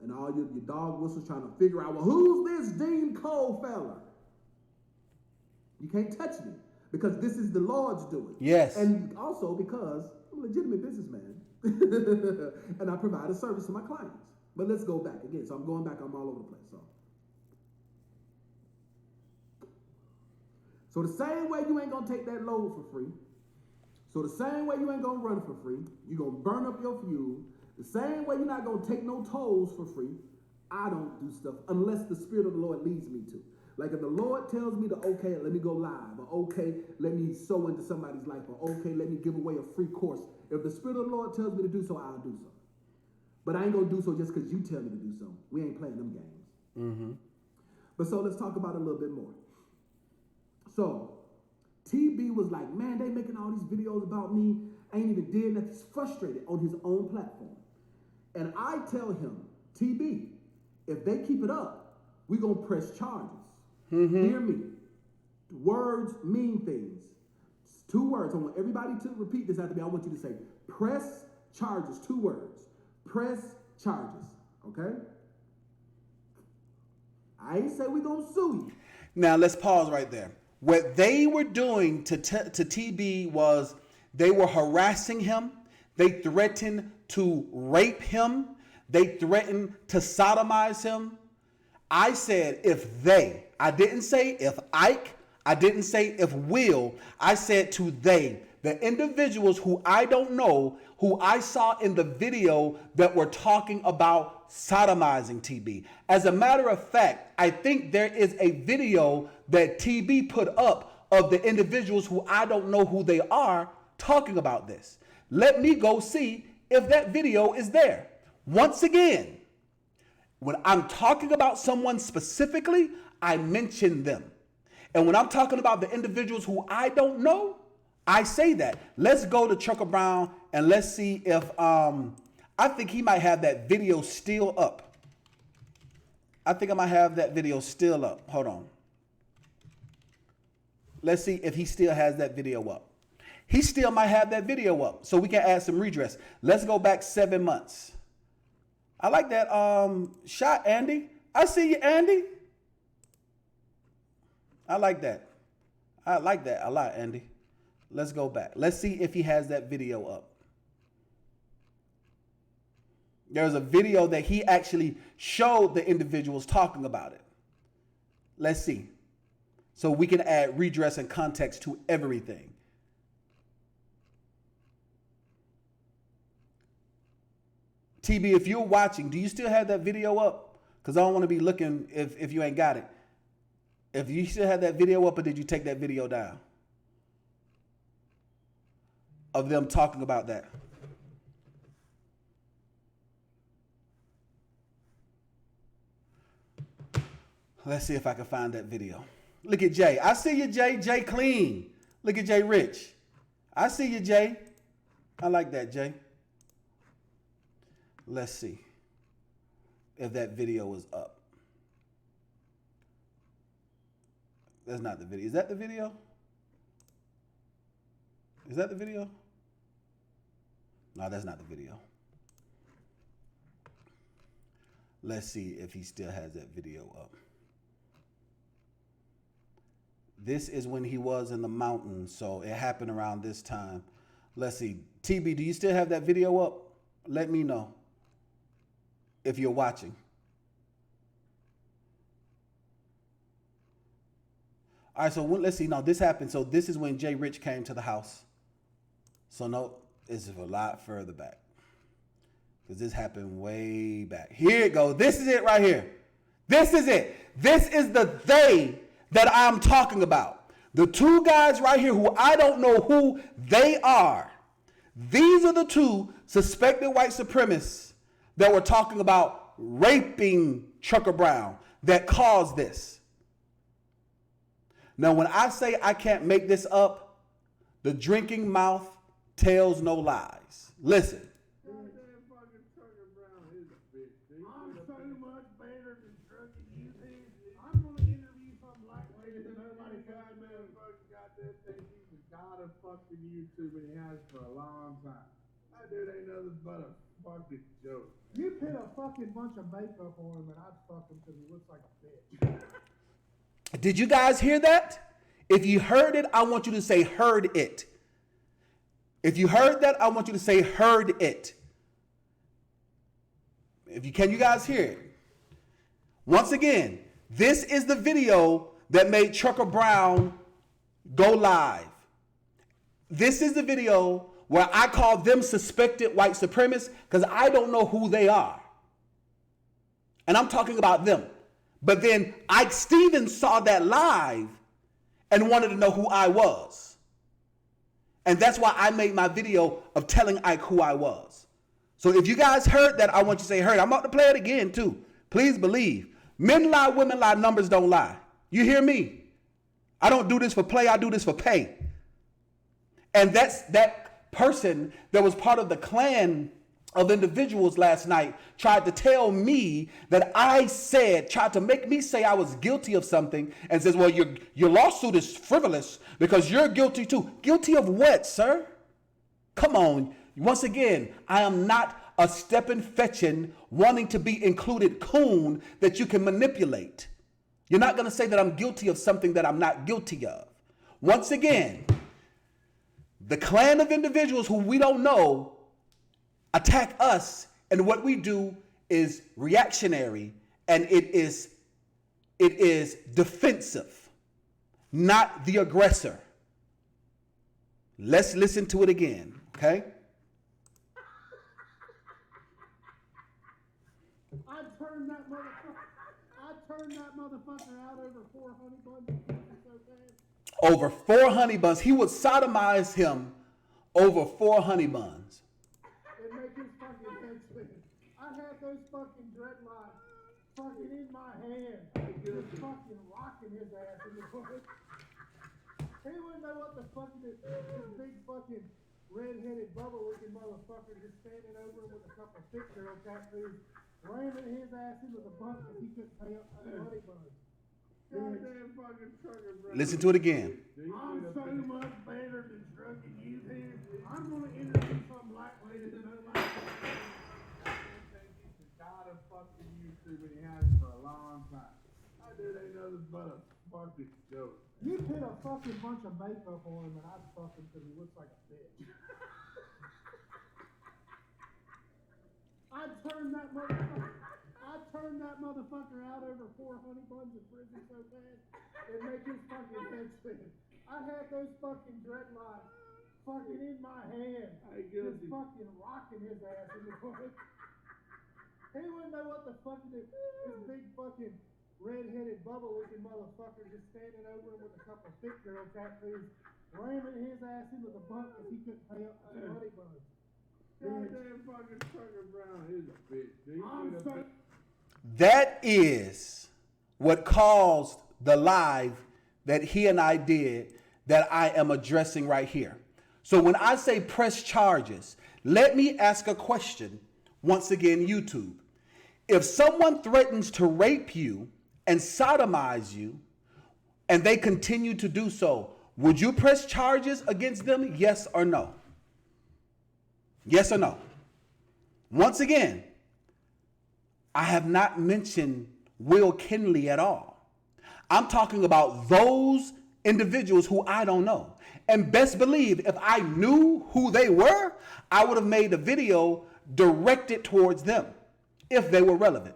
B: and all your dog whistles trying to figure out, well, who's this E.DeanCole fella? You can't touch me because this is the Lord's doing.
A: Yes.
B: And also because I'm a legitimate businessman and I provide a service to my clients. But let's go back again. So I'm going back. I'm all over the place. So the same way you ain't going to take that load for free. So the same way you ain't going to run for free. You're going to burn up your fuel. The same way you're not going to take no tolls for free. I don't do stuff unless the Spirit of the Lord leads me to. Like if the Lord tells me to, okay, let me go live, or okay, let me sow into somebody's life, or okay, let me give away a free course. If the Spirit of the Lord tells me to do so, I'll do so. But I ain't going to do so just because you tell me to do so. We ain't playing them games.
A: Mm-hmm.
B: But so let's talk about it a little bit more. So TB was like, man, they making all these videos about me. I ain't even did nothing. He's frustrated on his own platform. And I tell him, TB, if they keep it up, we're going to press charges. Mm-hmm. Hear me. Words mean things. It's 2 words. I want everybody to repeat this after me. I want you to say, press charges. 2 words. Press charges. Okay? I ain't say we're going to sue you.
A: Now, let's pause right there. What they were doing to TB was they were harassing him. They threatened to rape him. They threatened to sodomize him. I said if they, I didn't say if Ike, I didn't say if Will, I said to they, the individuals who I don't know, who I saw in the video that were talking about sodomizing TB. As a matter of fact, I think there is a video that TB put up of the individuals who I don't know who they are talking about this. Let me go see if that video is there. Once again, when I'm talking about someone specifically, I mention them. And when I'm talking about the individuals who I don't know, I say that. Let's go to Trucker Brown and let's see if, I think he might have that video still up. I think I might have that video still up. Hold on. Let's see if he still has that video up. He still might have that video up, so we can add some redress. Let's go back 7 months. I like that shot, Andy. I see you, Andy. I like that. I like that a lot, Andy. Let's go back. Let's see if he has that video up. There's a video that he actually showed the individuals talking about it. Let's see. So we can add redress and context to everything. TB, if you're watching, do you still have that video up? Because I don't want to be looking if you ain't got it. If you still have that video up, or did you take that video down? Of them talking about that. Let's see if I can find that video. Look at Jay. I see you, Jay. Jay Clean. Look at Jay Rich. I see you, Jay. I like that, Jay. Let's see if that video is up. That's not the video. Is that the video? Is that the video? No, that's not the video. Let's see if he still has that video up. This is when he was in the mountains, so it happened around this time. Let's see. TB, do you still have that video up? Let me know if you're watching. All right, so let's see. Now, this happened. So this is when Jay Rich came to the house. So no, it's a lot further back. Because this happened way back. Here it goes. This is it right here. This is it. This is the they that I'm talking about. The 2 guys right here who I don't know who they are. These are the 2 suspected white supremacists that were talking about raping Trucker Brown that caused this. Now, when I say I can't make this up, the drinking mouth tells no lies. Listen.
C: Goddamn fucking Trucker Brown is a bitch, dude. I'm so much better than Trucker YouTube. I'm gonna interview some lightweight that nobody goddamn fucking goddamn thinks he's the god of fucking YouTube, and he has for a long time. That dude ain't nothing but a fucking joke. You put a fucking bunch of makeup on him, and I'd fuck him because he looks like a bitch.
A: Did you guys hear that? If you heard it, I want you to say heard it. If you heard that, I want you to say heard it. Can you guys hear it? Once again, this is the video that made Trucker Brown go live. This is the video where I call them suspected white supremacists because I don't know who they are. And I'm talking about them. But then Ike Stevens saw that live and wanted to know who I was. And that's why I made my video of telling Ike who I was. So if you guys heard that, I want you to say heard. I'm about to play it again too. Please believe. Men lie, women lie, numbers don't lie. You hear me? I don't do this for play, I do this for pay. And that's that person that was part of the clan of individuals last night tried to tell me that tried to make me say I was guilty of something and says, well, your lawsuit is frivolous because you're guilty too. Guilty of what, sir? Come on. Once again, I am not a stepping fetching, wanting to be included coon that you can manipulate. You're not going to say that I'm guilty of something that I'm not guilty of. Once again, the clan of individuals who we don't know attack us, and what we do is reactionary, and it is defensive, not the aggressor. Let's listen to it again, okay?
C: I turned that motherfucker out over 4 honey buns. So
A: Over 4 honey buns. He would sodomize him over 4 honey buns.
C: It make his fucking head spin. I had those fucking dreadlocks fucking in my hand. Just fucking rocking his ass in the butt. He wouldn't know what the fuck this big fucking red-headed bubble-looking motherfucker just standing over him with a couple thick girl tattoos, ramming his ass into the bunk because he couldn't pay up for the honey buns. Goddamn fucking Trucker Brown.
A: Listen to it again.
C: I'm so much better than Trucker YouTube. I'm gonna interview some lightweight that nobody thinks he's the god of fucking YouTube, and he has for a long time. That dude ain't nothing but a fucking joke. You put a fucking bunch of makeup on him, and I'd fuck him because he looks like a bitch. I'd turn that motherfucker out over 4 honey buns in prison so bad it make his fucking head spin. I had those fucking dreadlocks fucking in my hand, just fucking rocking his ass in the butt. He wouldn't know what the fuck this big fucking red-headed bubble-looking motherfucker just standing over him with a couple thick girl tattoos, ramming his ass into the bunk because he couldn't pay up for the honey buns. Goddamn fucking Trucker Brown is a bitch, dude.
A: That is what caused the live that he and I did that I am addressing right here. So when I say press charges, let me ask a question once again, YouTube. If someone threatens to rape you and sodomize you and they continue to do so, would you press charges against them? Yes or no? Yes or no? Once again, I have not mentioned Will Kinley at all. I'm talking about those individuals who I don't know. And best believe, if I knew who they were, I would have made a video directed towards them if they were relevant.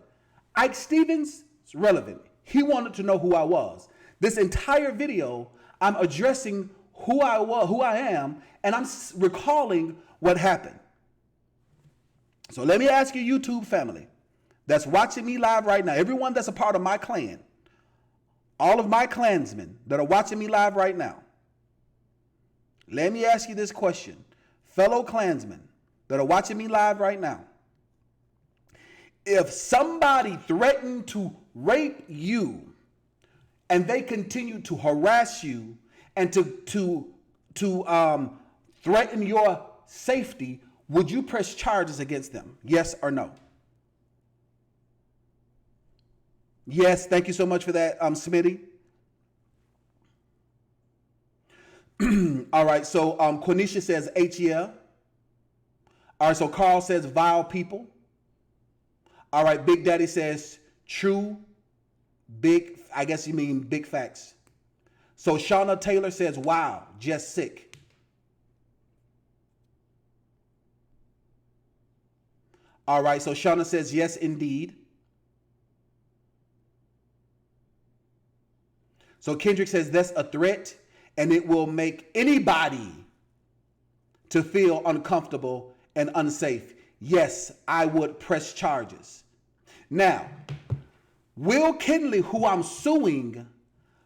A: Ike Stevens is relevant. He wanted to know who I was. This entire video, I'm addressing who I was, who I am, and I'm recalling what happened. So let me ask you, YouTube family, that's watching me live right now, everyone that's a part of my clan, all of my clansmen that are watching me live right now, let me ask you this question. Fellow clansmen that are watching me live right now, if somebody threatened to rape you and they continue to harass you and to threaten your safety, would you press charges against them? Yes or no? Yes, thank you so much for that, Smitty. All right, so Quenisha says yeah. All right, so Carl says vile people. All right, Big Daddy says true, big, I guess you mean big facts. So Shauna Taylor says, wow, just sick. All right, so Shauna says, yes, indeed. So Kendrick says, that's a threat, and it will make anybody to feel uncomfortable and unsafe. Yes, I would press charges. Now, Will Kinley, who I'm suing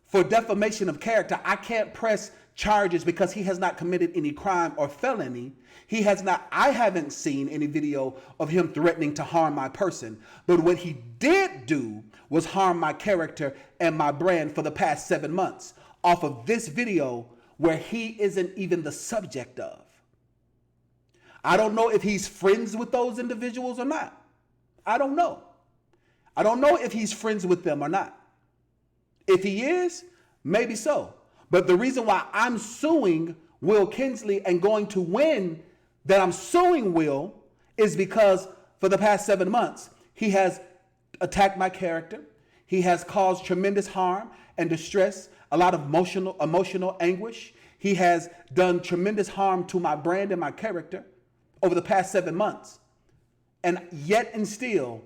A: for defamation of character, I can't press charges because he has not committed any crime or felony. He has not, I haven't seen any video of him threatening to harm my person. But what he did do was harm my character and my brand for the past 7 months off of this video where he isn't even the subject of. I don't know if he's friends with those individuals or not. I don't know. I don't know if he's friends with them or not. If he is, maybe so. But the reason why I'm suing Will Kinsley and going to win that I'm suing Will is because for the past 7 months, he has attacked my character. He has caused tremendous harm and distress, a lot of emotional anguish. He has done tremendous harm to my brand and my character over the past 7 months. And yet and still,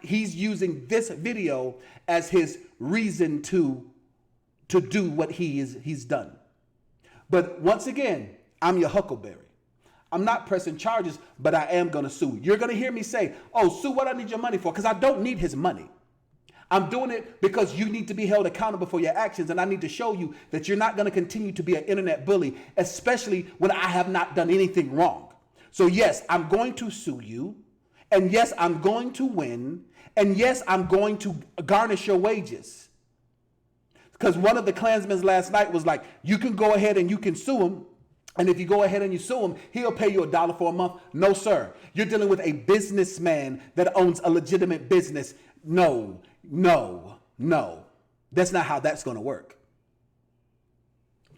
A: he's using this video as his reason to do what he's done. But once again, I'm your Huckleberry. I'm not pressing charges, but I am going to sue. You're going to hear me say, oh, sue what I need your money for, because I don't need his money. I'm doing it because you need to be held accountable for your actions, and I need to show you that you're not going to continue to be an internet bully, especially when I have not done anything wrong. So yes, I'm going to sue you, and yes, I'm going to win, and yes, I'm going to garnish your wages. Because one of the Klansmen last night was like, you can go ahead and you can sue him, and if you go ahead and you sue him, he'll pay you $1 for a month. No, sir. You're dealing with a businessman that owns a legitimate business. No. That's not how that's going to work.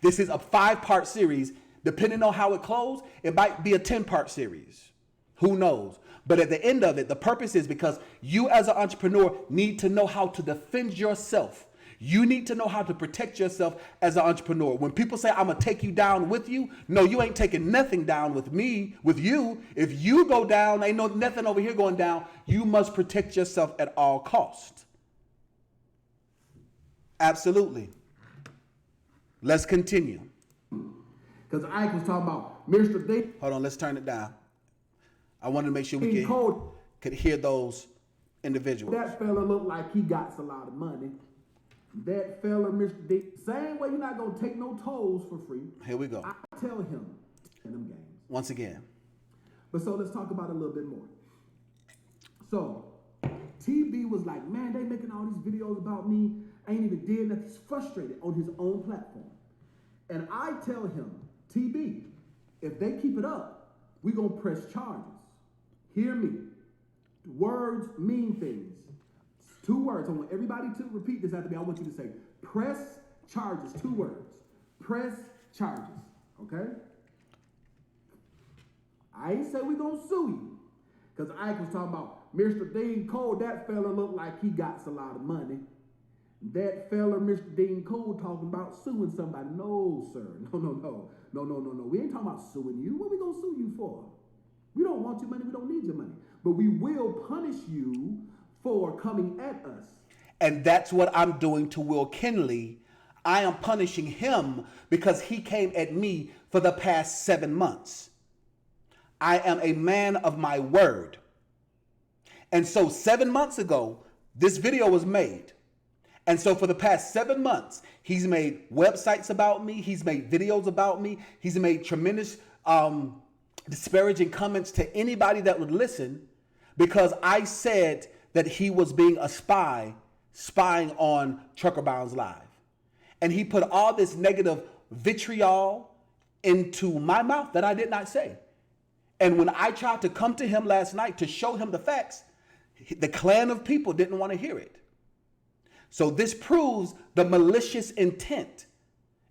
A: This is a 5-part series. Depending on how it closes, it might be a 10-part series. Who knows? But at the end of it, the purpose is because you as an entrepreneur need to know how to defend yourself. You need to know how to protect yourself as an entrepreneur. When people say, I'm going to take you down with you, no, you ain't taking nothing down with me, with you. If you go down, ain't nothing over here going down. You must protect yourself at all costs. Absolutely. Let's continue.
B: Because Ike was talking about Mr. D.
A: Hold on, let's turn it down. I wanted to make sure we could hear those individuals.
B: That fella looked like he got a lot of money. That fella, Mr. D, same way you're not going to take no tolls for free.
A: Here we go.
B: I tell him in them games.
A: Once again.
B: But so let's talk about it a little bit more. So TB was like, man, they making all these videos about me. I ain't even did nothing. He's frustrated on his own platform. And I tell him, TB, if they keep it up, we're going to press charges. Hear me. Words mean things. 2 words. I want everybody to repeat this after me. I want you to say, press charges. 2 words. Press charges. Okay? I ain't say we're going to sue you. Because Ike was talking about Mr. DeanCole, that fella looked like he got a lot of money. That fella, Mr. DeanCole, talking about suing somebody. No, sir. No. We ain't talking about suing you. What we going to sue you for? We don't want your money. We don't need your money. But we will punish you for coming at us.
A: And that's what I'm doing to Will Kinley. I am punishing him because he came at me for the past 7 months. I am a man of my word. And so 7 months ago, this video was made. And so for the past 7 months, he's made websites about me. He's made videos about me. He's made tremendous disparaging comments to anybody that would listen because I said that he was being a spying on Trucker Bounds Live. And he put all this negative vitriol into my mouth that I did not say. And when I tried to come to him last night to show him the facts, the clan of people didn't want to hear it. So this proves the malicious intent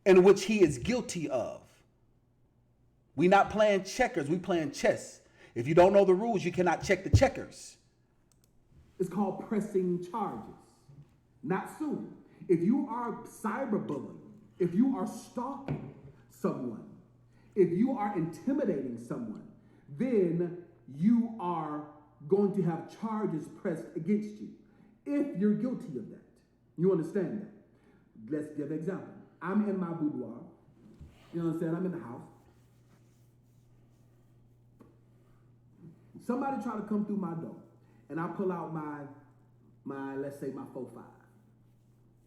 A: in which he is guilty of. We not playing checkers, we playing chess. If you don't know the rules, you cannot check the checkers.
B: It's called pressing charges, not suing. If you are cyberbullying, if you are stalking someone, if you are intimidating someone, then you are going to have charges pressed against you if you're guilty of that. You understand that? Let's give an example. I'm in my boudoir. You know what I'm saying? I'm in the house. Somebody try to come through my door, and I pull out my let's say my 4-5.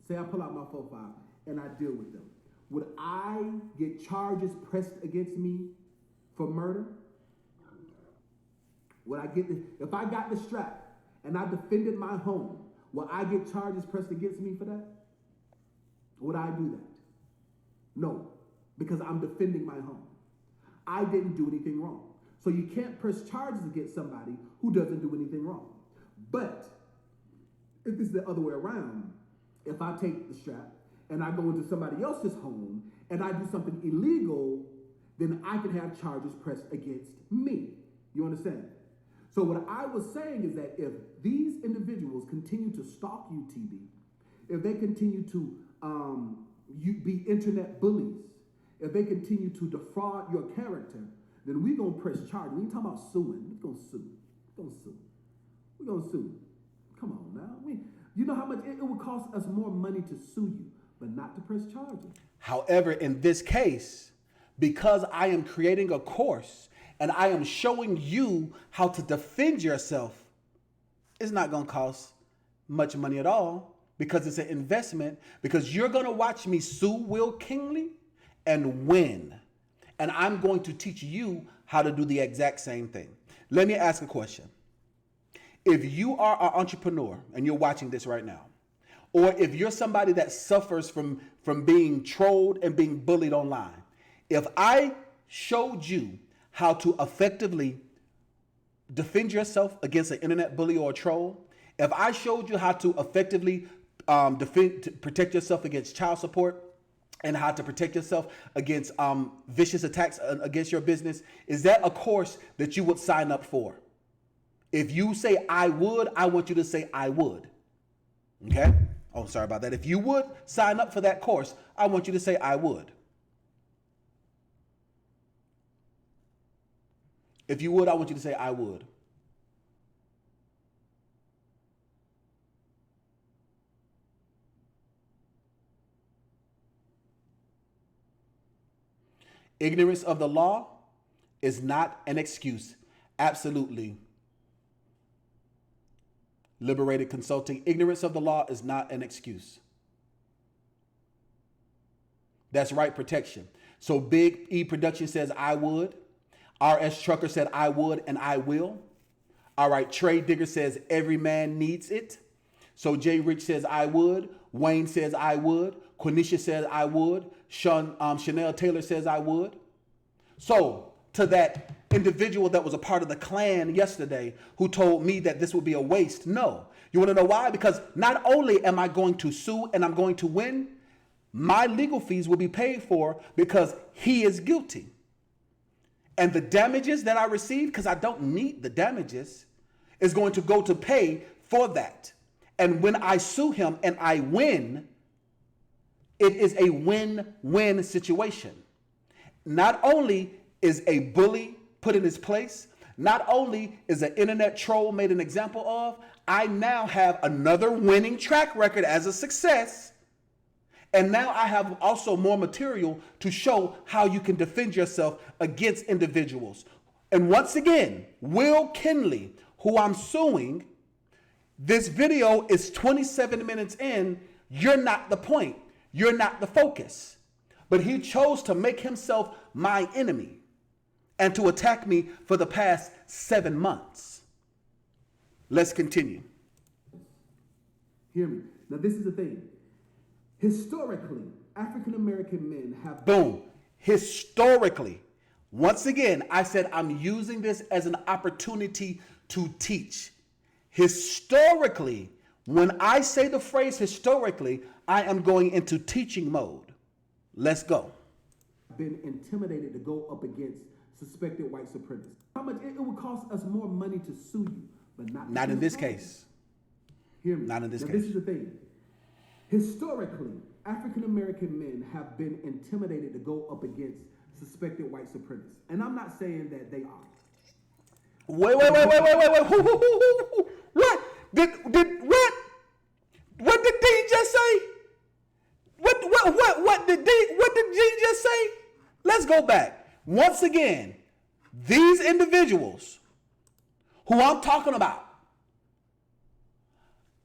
B: Say I pull out my 4-5 and I deal with them. Would I get charges pressed against me for murder? Would I get if I got the strap and I defended my home, will I get charges pressed against me for that? Would I do that? No, because I'm defending my home. I didn't do anything wrong. So you can't press charges against somebody who doesn't do anything wrong. But if it's the other way around, if I take the strap and I go into somebody else's home and I do something illegal, then I can have charges pressed against me. You understand? So what I was saying is that if these individuals continue to stalk you, TB, if they continue to be internet bullies, if they continue to defraud your character, then we're going to press charges. We ain't talking about suing. We're going to sue. We're going to sue. We're going to sue. Come on now. You know how much it would cost us more money to sue you, but not to press charges.
A: However, in this case, because I am creating a course and I am showing you how to defend yourself, it's not going to cost much money at all because it's an investment, because you're going to watch me sue Will Kingley and win. And I'm going to teach you how to do the exact same thing. Let me ask a question. If you are an entrepreneur and you're watching this right now, or if you're somebody that suffers from being trolled and being bullied online, if I showed you how to effectively defend yourself against an internet bully or a troll, if I showed you how to effectively protect yourself against child support, and how to protect yourself against vicious attacks against your business, is that a course that you would sign up for? If you say I would, I want you to say I would. Okay? Oh, sorry about that. If you would sign up for that course, I want you to say I would. If you would, I want you to say I would. Ignorance of the law is not an excuse. Absolutely. Liberated Consulting. Ignorance of the law is not an excuse. That's right protection. So Big E Production says I would. RS Trucker said I would and I will. All right, Trade Digger says every man needs it. So Jay Rich says I would. Wayne says I would. Quenisha says I would. Chanel Taylor says I would. So to that individual that was a part of the clan yesterday who told me that this would be a waste, no. You want to know why? Because not only am I going to sue and I'm going to win, my legal fees will be paid for because he is guilty. And the damages that I receive, because I don't need the damages, is going to go to pay for that. And when I sue him and I win, it is a win-win situation. Not only is a bully put in his place, not only is an internet troll made an example of, I now have another winning track record as a success. And now I have also more material to show how you can defend yourself against individuals. And once again, Will Kinley, who I'm suing, this video is 27 minutes in. You're not the point. You're not the focus. But he chose to make himself my enemy and to attack me for the past 7 months. Let's continue.
B: Hear me. Now, this is the thing. Historically, African American men have...
A: Boom. historically, once again, I said I'm using this as an opportunity to teach. Historically, when I say the phrase historically, I am going into teaching mode. Let's go.
B: Been intimidated to go up against suspected white supremacists. How much it would cost us more money to sue you, but not
A: in this case.
B: Hear me.
A: Not in this
B: now,
A: case.
B: This is the thing. Historically, African American men have been intimidated to go up against suspected white supremacists, and I'm not saying that they are.
A: Wait. What? What did Dean just say? What did Dean just say? Let's go back. Once again, these individuals who I'm talking about,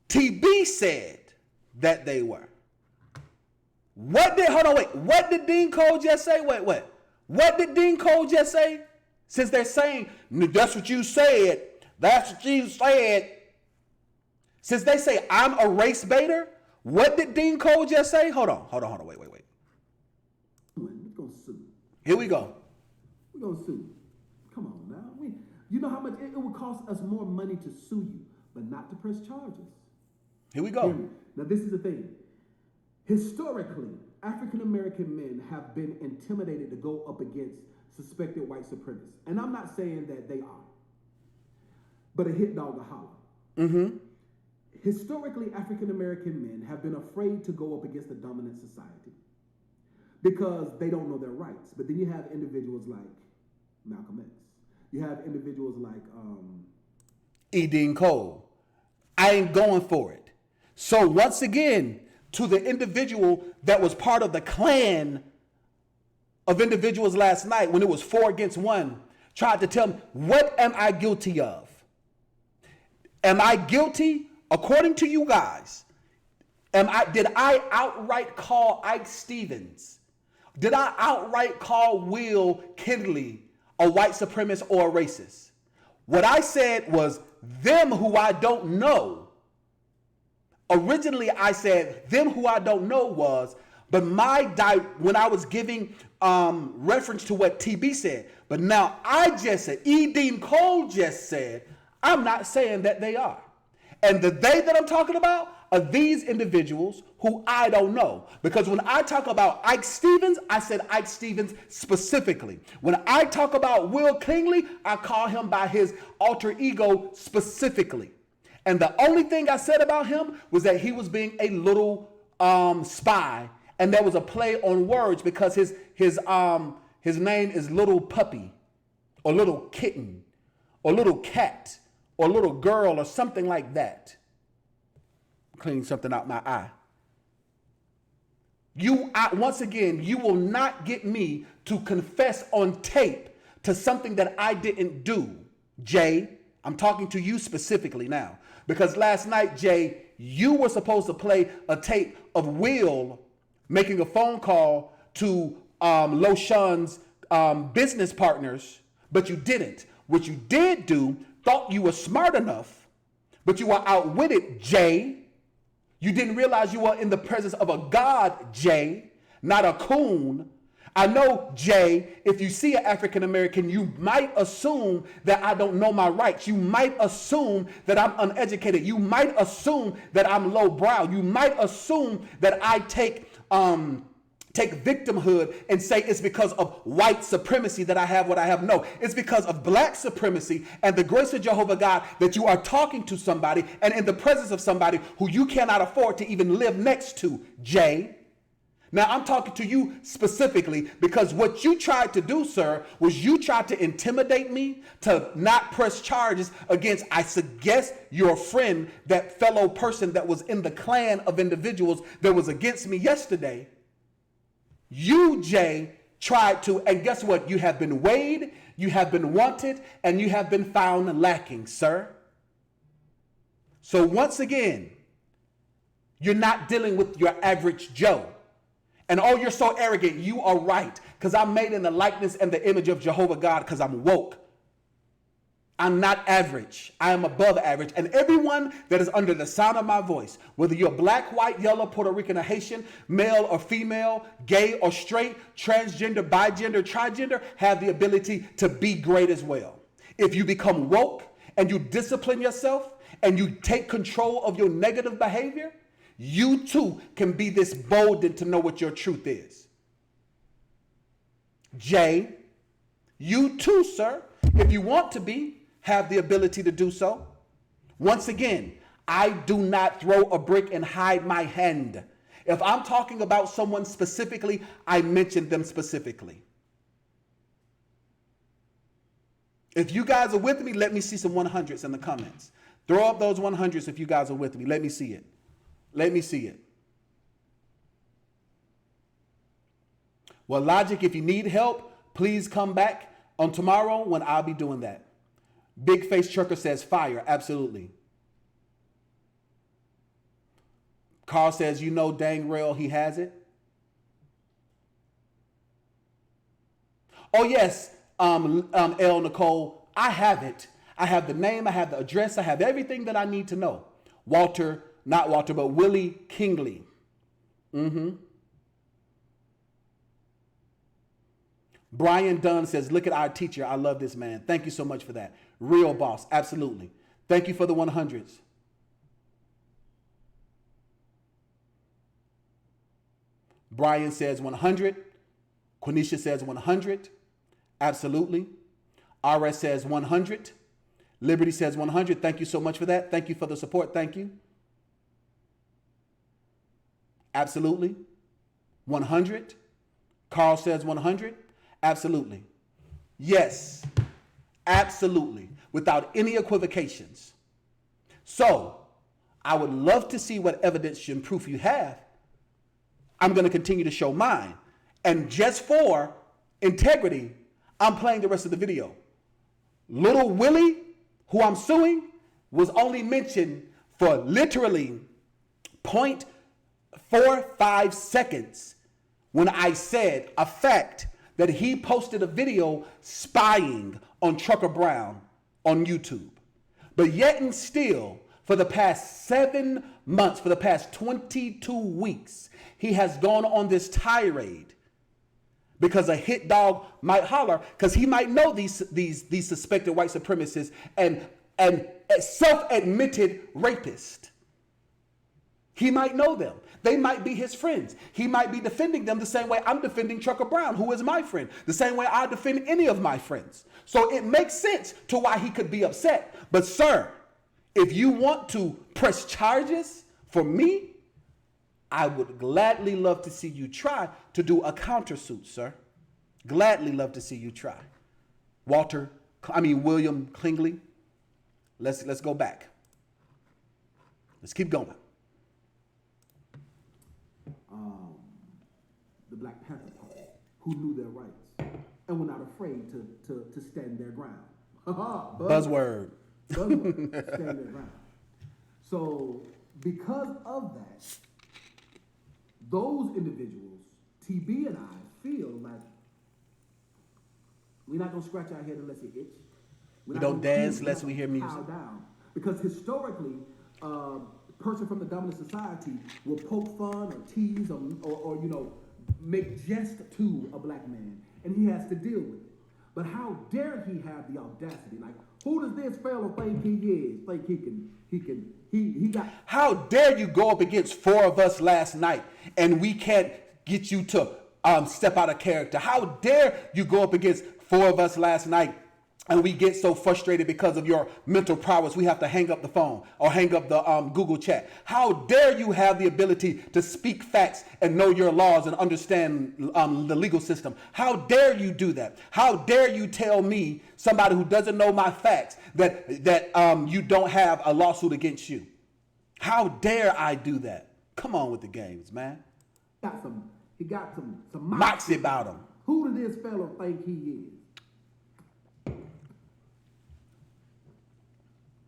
A: TB said that they were. What did DeanCole just say? Wait. What did DeanCole just say? Since they're saying, that's what you said. That's what you said. Since they say I'm a race baiter, what did DeanCole just say? Hold on. Wait.
B: We're going to sue.
A: Here we go.
B: We're going to sue. Come on now. You know how much it would cost us more money to sue you, but not to press charges.
A: Here we go.
B: Now, this is the thing. Historically, African American men have been intimidated to go up against suspected white supremacists. And I'm not saying that they are, but a hit dog will holler.
A: Mm-hmm.
B: Historically, African American men have been afraid to go up against the dominant society because they don't know their rights. But then you have individuals like Malcolm X. You have individuals like
A: E.DeanCole. I ain't going for it. So once again, to the individual that was part of the clan of individuals last night when it was 4 against 1, tried to tell me, what am I guilty of? Am I guilty, according to you guys? Did I outright call Ike Stevens? Did I outright call Will Kinley a white supremacist or a racist? What I said was them who I don't know. Originally, I said them who I don't know was, but when I was giving reference to what TB said, but now I just said, E.DeanCole just said, I'm not saying that they are. And the they that I'm talking about are these individuals who I don't know. Because when I talk about Ike Stevens, I said Ike Stevens specifically. When I talk about Will Kinley, I call him by his alter ego specifically. And the only thing I said about him was that he was being a little spy. And there was a play on words because his name is Little Puppy or Little Kitten or Little Cat or Little Girl or something like that. Clean something out my eye. Once again, you will not get me to confess on tape to something that I didn't do. Jay, I'm talking to you specifically now. Because last night, Jay, you were supposed to play a tape of Will making a phone call to Loshan's business partners, but you didn't. What you did do, thought you were smart enough, but you were outwitted, Jay. You didn't realize you were in the presence of a God, Jay, not a coon. I know, Jay, if you see an African American, you might assume that I don't know my rights. You might assume that I'm uneducated. You might assume that I'm lowbrow. You might assume that I take victimhood and say it's because of white supremacy that I have what I have. No, it's because of black supremacy and the grace of Jehovah God that you are talking to somebody and in the presence of somebody who you cannot afford to even live next to, Jay. Now, I'm talking to you specifically because what you tried to do, sir, was you tried to intimidate me to not press charges against, I suggest, your friend, that fellow person that was in the clan of individuals that was against me yesterday. You, Jay, tried to, and guess what? You have been weighed, you have been wanted, and you have been found lacking, sir. So once again, you're not dealing with your average Joe. And oh, you're so arrogant. You are right. Because I'm made in the likeness and the image of Jehovah God because I'm woke. I'm not average. I am above average. And everyone that is under the sound of my voice, whether you're black, white, yellow, Puerto Rican, or Haitian, male or female, gay or straight, transgender, bigender, trigender, have the ability to be great as well. If you become woke and you discipline yourself and you take control of your negative behavior, you too can be this boldened to know what your truth is. Jay, you too, sir, if you want to be, have the ability to do so. Once again, I do not throw a brick and hide my hand. If I'm talking about someone specifically, I mention them specifically. If you guys are with me, let me see some 100s in the comments. Throw up those 100s if you guys are with me. Let me see it. Let me see it. Well, Logic, if you need help, please come back on tomorrow when I'll be doing that. Big Face Trucker says fire. Absolutely. Carl says, you know dang real he has it. Oh, yes, E.DeanCole, I have it. I have the name, I have the address, I have everything that I need to know. Walter, not Walter, but Willie Kingley. Brian Dunn says, look at our teacher. I love this man. Thank you so much for that. Real boss. Absolutely. Thank you for the 100s. Brian says 100. Quenisha says 100. Absolutely. RS says 100. Liberty says 100. Thank you so much for that. Thank you for the support. Thank you. Absolutely. 100. Carl says 100. Absolutely. Yes. Absolutely. Without any equivocations. So, I would love to see what evidence and proof you have. I'm going to continue to show mine. And just for integrity, I'm playing the rest of the video. Little Willie, who I'm suing, was only mentioned for literally 0.45 seconds when I said a fact that he posted a video spying on Trucker Brown on YouTube. But yet and still, for the past 7 months, for the past 22 weeks, he has gone on this tirade because a hit dog might holler, because he might know these suspected white supremacists and self-admitted rapists. He might know them. They might be his friends. He might be defending them the same way I'm defending Trucker Brown, who is my friend, the same way I defend any of my friends. So it makes sense to why he could be upset. But sir, if you want to press charges for me, I would gladly love to see you try to do a countersuit, sir. Gladly love to see you try. William Kingley. Let's go back. Let's keep going.
B: The Black Panther Party, who knew their rights and were not afraid to stand their ground.
A: Buzzword.
B: Stand their ground. So because of that, those individuals, TB and I, feel like we're not going to scratch our head unless it itch.
A: We don't dance unless we hear music.
B: Down. Because historically, a person from the dominant society will poke fun or tease or make jest to a black man, and he has to deal with it. But how dare he have the audacity? Like, who does this fellow think he is? Think he got...
A: How dare you go up against 4 of us last night and we can't get you to step out of character? How dare you go up against 4 of us last night and we get so frustrated because of your mental prowess we have to hang up the phone or hang up the Google chat? How dare you have the ability to speak facts and know your laws and understand the legal system? How dare you do that? How dare you tell me, somebody who doesn't know my facts, that you don't have a lawsuit against you? How dare I do that? Come on with the games, man.
B: He got some
A: moxie about him.
B: Who does this fellow think he is?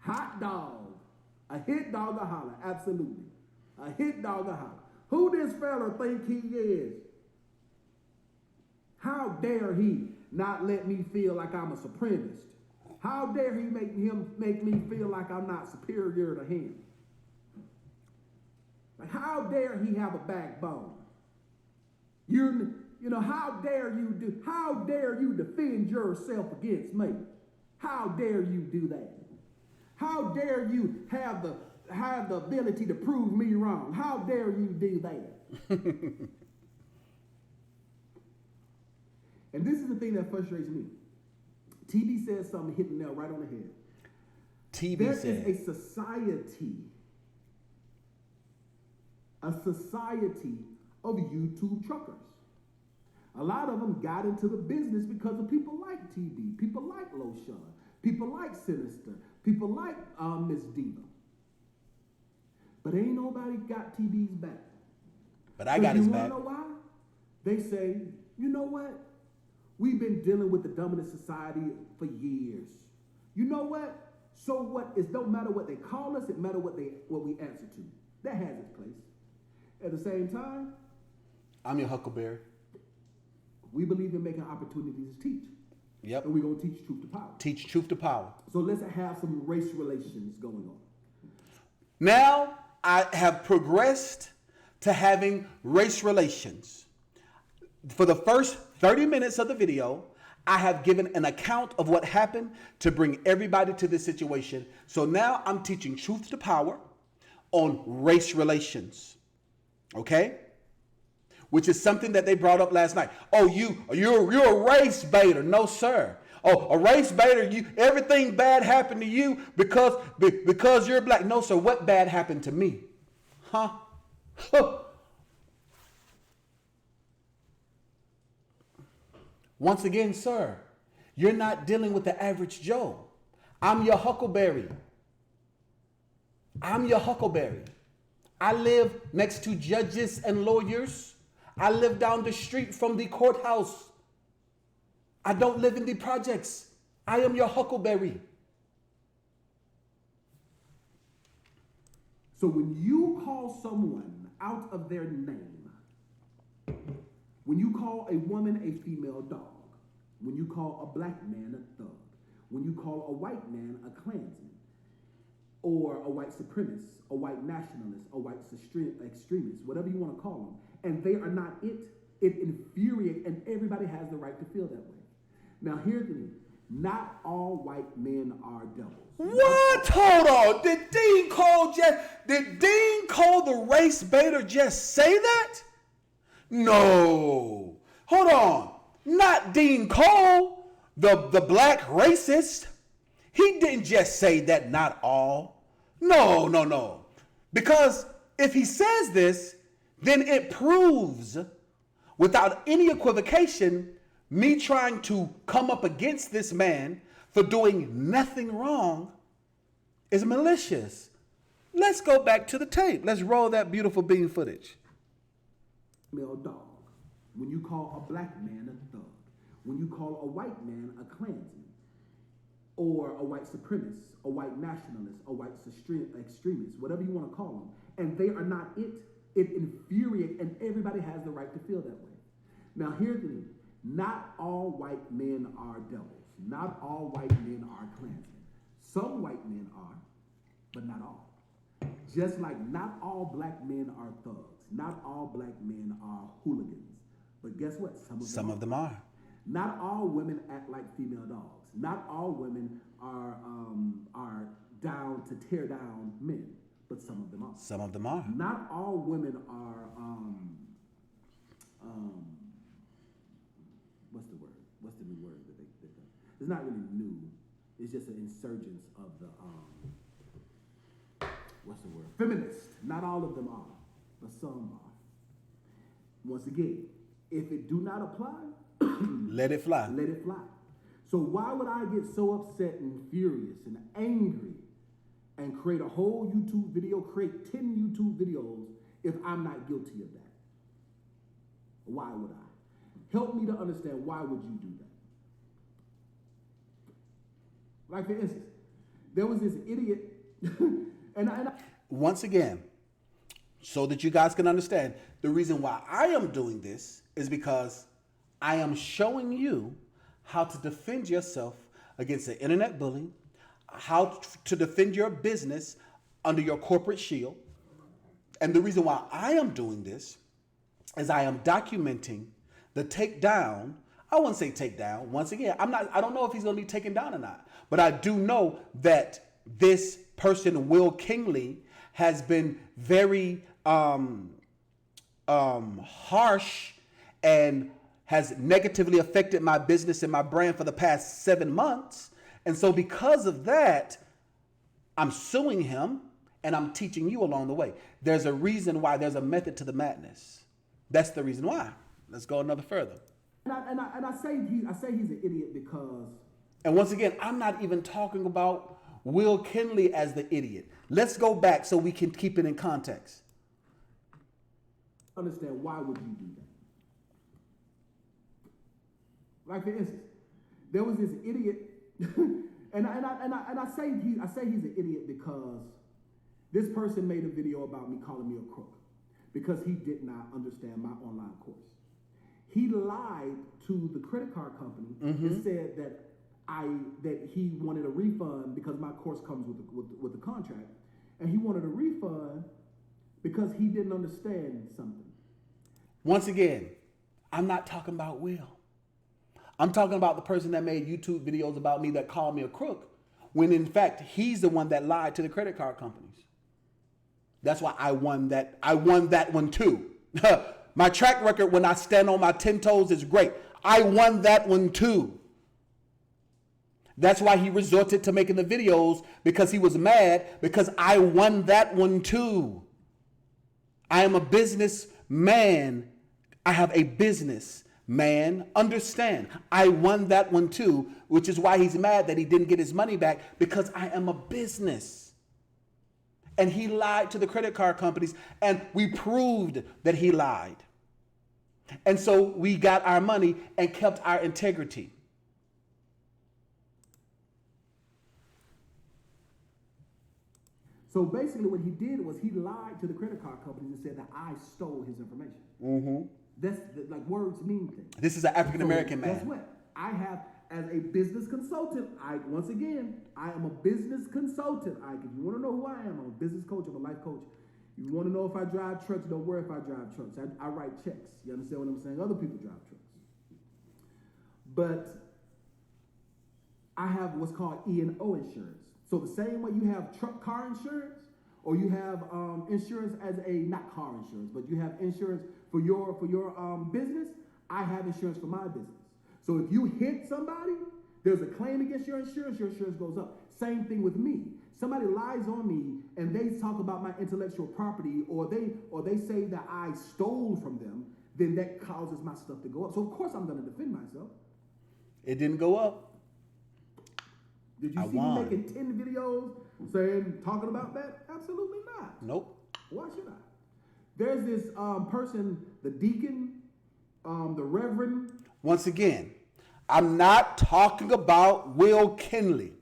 B: Hot dog. A hit dog a holler. Absolutely. A hit dog a holler. Who this fella think he is? How dare he not let me feel like I'm a supremacist? How dare he make me feel like I'm not superior to him? Like, how dare he have a backbone? How dare you defend yourself against me? How dare you do that? How dare you have the ability to prove me wrong? How dare you do that? And this is the thing that frustrates me. TB says something, hit the nail right on the head. There is a society of YouTube truckers. A lot of them got into the business because of people like TB, people like Loshan, people like Sinister, people like Miss Diva. But ain't nobody got TB's back.
A: But I got his back.
B: You wanna know why? They say, you know what? We've been dealing with the dominant society for years. You know what? So what? It don't matter what they call us. It matter what we answer to. That has its place. At the same time,
A: I'm your Huckleberry.
B: We believe in making opportunities to teach.
A: Yep.
B: And we're going to teach truth to power.
A: Teach truth to power.
B: So let's have some race relations going on.
A: Now I have progressed to having race relations. For the first 30 minutes of the video, I have given an account of what happened to bring everybody to this situation. So now I'm teaching truth to power on race relations. Okay? Which is something that they brought up last night. Oh, you're a race baiter. No, sir. Oh, a race baiter, everything bad happened to you because you're black. No, sir. What bad happened to me? Huh? Once again, sir, you're not dealing with the average Joe. I'm your Huckleberry. I'm your Huckleberry. I live next to judges and lawyers. I live down the street from the courthouse. I don't live in the projects. I am your Huckleberry.
B: So when you call someone out of their name, when you call a woman a female dog, when you call a black man a thug, when you call a white man a Klansman, or a white supremacist, a white nationalist, a white extremist, whatever you want to call them, and they are not it infuriates, and everybody has the right to feel that way. Now here's the thing. Not all white men are devils.
A: What? Hold on. Did DeanCole the race baiter just say that? No. Hold on. Not DeanCole, the black racist. He didn't just say that not all. No. Because if he says this, then it proves without any equivocation me trying to come up against this man for doing nothing wrong is malicious. Let's go back to the tape. Let's roll that beautiful bean footage.
B: Male dog. When you call a black man a thug. When you call a white man a Klansman. Or a white supremacist, a white nationalist, a white extremist, whatever you want to call them. And they are not it infuriates, and everybody has the right to feel that way. Now here's the thing. Not all white men are devils. Not all white men are Klansmen. Some white men are, but not all. Just like not all black men are thugs. Not all black men are hooligans. But guess what? Some of them are. Not all women act like female dogs. Not all women are down to tear down men, but some of them are.
A: Some of them are.
B: Not all women are what's the new word that they it's not really new. It's just an insurgence of the what's the word? Feminist. Not all of them are, but some are. Once again, if it do not apply,
A: let it fly.
B: Let it fly. So why would I get so upset and furious and angry and create a whole YouTube video, create 10 YouTube videos if I'm not guilty of that? Why would I? Help me to understand, why would you do that? Like for instance, there was this idiot, and I
A: once again, so that you guys can understand, the reason why I am doing this is because I am showing you how to defend yourself against the internet bullying, how to defend your business under your corporate shield. And the reason why I am doing this is I am documenting the takedown. I wouldn't say takedown. Once again, I don't know if he's going to be taken down or not, but I do know that this person, Will Kingley, has been very harsh and has negatively affected my business and my brand for the past 7 months. And so because of that, I'm suing him and I'm teaching you along the way. There's a reason why, there's a method to the madness. That's the reason why. Let's go another further.
B: And I say he's an idiot because.
A: And once again, I'm not even talking about Will Kinley as the idiot. Let's go back so we can keep it in context.
B: Understand, why would you do that? Like, for instance, there was this idiot, and I say he's an idiot because this person made a video about me calling me a crook because he did not understand my online course. He lied to the credit card company and said that he wanted a refund because my course comes with the contract, and he wanted a refund because he didn't understand something.
A: Once again, I'm not talking about Will. I'm talking about the person that made YouTube videos about me that called me a crook, when in fact he's the one that lied to the credit card companies. That's why I won that. I won that one too. My track record when I stand on my 10 toes is great. I won that one too. That's why he resorted to making the videos, because he was mad because I won that one too. I am a businessman. I have a business, man. Understand, I won that one too, which is why he's mad that he didn't get his money back, because I am a business. And he lied to the credit card companies, and we proved that he lied. And so we got our money and kept our integrity.
B: So basically what he did was he lied to the credit card companies and said that I stole his information. That's like, words mean things.
A: This is an African-American man.
B: Guess what? I have, as a business consultant, I am a business consultant. If you want to know who I am, I'm a business coach, I'm a life coach. You want to know if I drive trucks, don't worry if I drive trucks. I write checks. You understand what I'm saying? Other people drive trucks. But I have what's called E&O insurance. So the same way you have car insurance, or you have insurance as not car insurance, but you have insurance for your business, I have insurance for my business. So if you hit somebody, there's a claim against your insurance goes up. Same thing with me. Somebody lies on me and they talk about my intellectual property, or they say that I stole from them, then that causes my stuff to go up. So of course I'm going to defend myself.
A: It didn't go up.
B: Did you see me making 10 videos talking about that? Absolutely not.
A: Nope.
B: Why should I? There's this person, the deacon, the reverend.
A: Once again, I'm not talking about Will Kinley.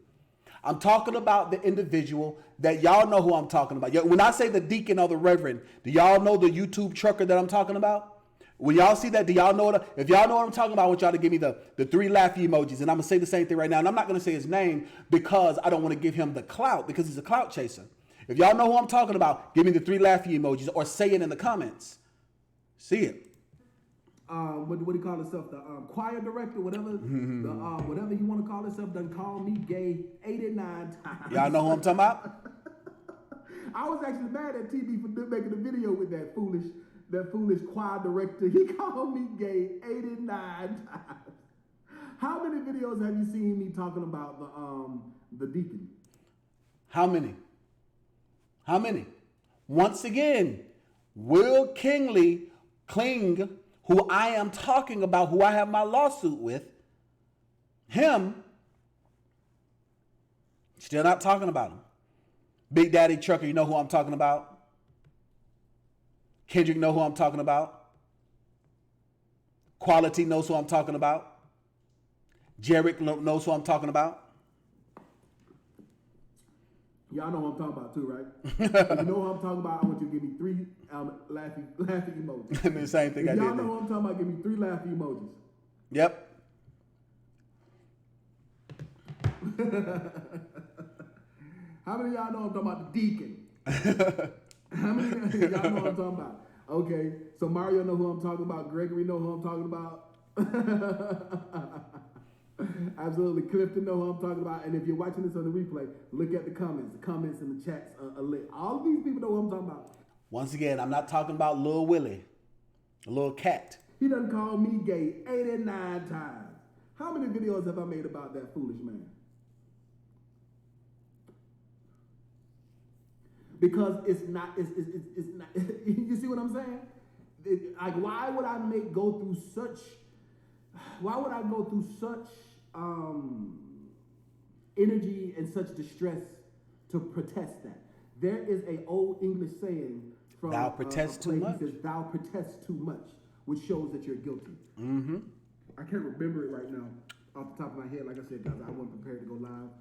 A: I'm talking about the individual that y'all know who I'm talking about. When I say the deacon or the reverend, do y'all know the YouTube trucker that I'm talking about? When y'all see that, do y'all know what? If y'all know what I'm talking about, I want y'all to give me the 3 laughy emojis. And I'm going to say the same thing right now. And I'm not going to say his name because I don't want to give him the clout, because he's a clout chaser. If y'all know who I'm talking about, give me the 3 laughy emojis, or say it in the comments. See it.
B: What do you call himself? The choir director, whatever. Whatever you want to call himself, done call me gay 89 times.
A: Y'all know who I'm talking about?
B: I was actually mad at TV for making a video with that foolish choir director. He called me gay 89 times. How many videos have you seen me talking about the deacon?
A: How many? Once again, Will Kling, who I am talking about, who I have my lawsuit with, him, still not talking about him. Big Daddy Trucker, you know who I'm talking about? Kendrick know who I'm talking about. Quality knows who I'm talking about. Jarek knows who I'm talking about.
B: Y'all know who I'm talking about too, right? If you know who I'm talking about, I want you to give me 3 laughing emojis.
A: The same thing
B: if
A: I did.
B: Y'all know who I'm talking about, give me 3 laughing emojis.
A: Yep.
B: How many of y'all know I'm talking about the deacon? How many of y'all know what I'm talking about? Okay, so Mario know who I'm talking about. Gregory know who I'm talking about. Absolutely, Clifton know who I'm talking about. And if you're watching this on the replay, look at the comments. The comments in the chats are lit. All of these people know who I'm talking about.
A: Once again, I'm not talking about Lil Willie, a little cat.
B: He done called me gay 89 times. How many videos have I made about that foolish man? Because it's not, you see what I'm saying? Like, why would I go through such energy and such distress to protest that? There is an old English saying from
A: thou protest too much.
B: It says, thou protest too much, which shows that you're guilty.
A: Mm-hmm.
B: I can't remember it right now off the top of my head. Like I said, guys, I wasn't prepared to go live.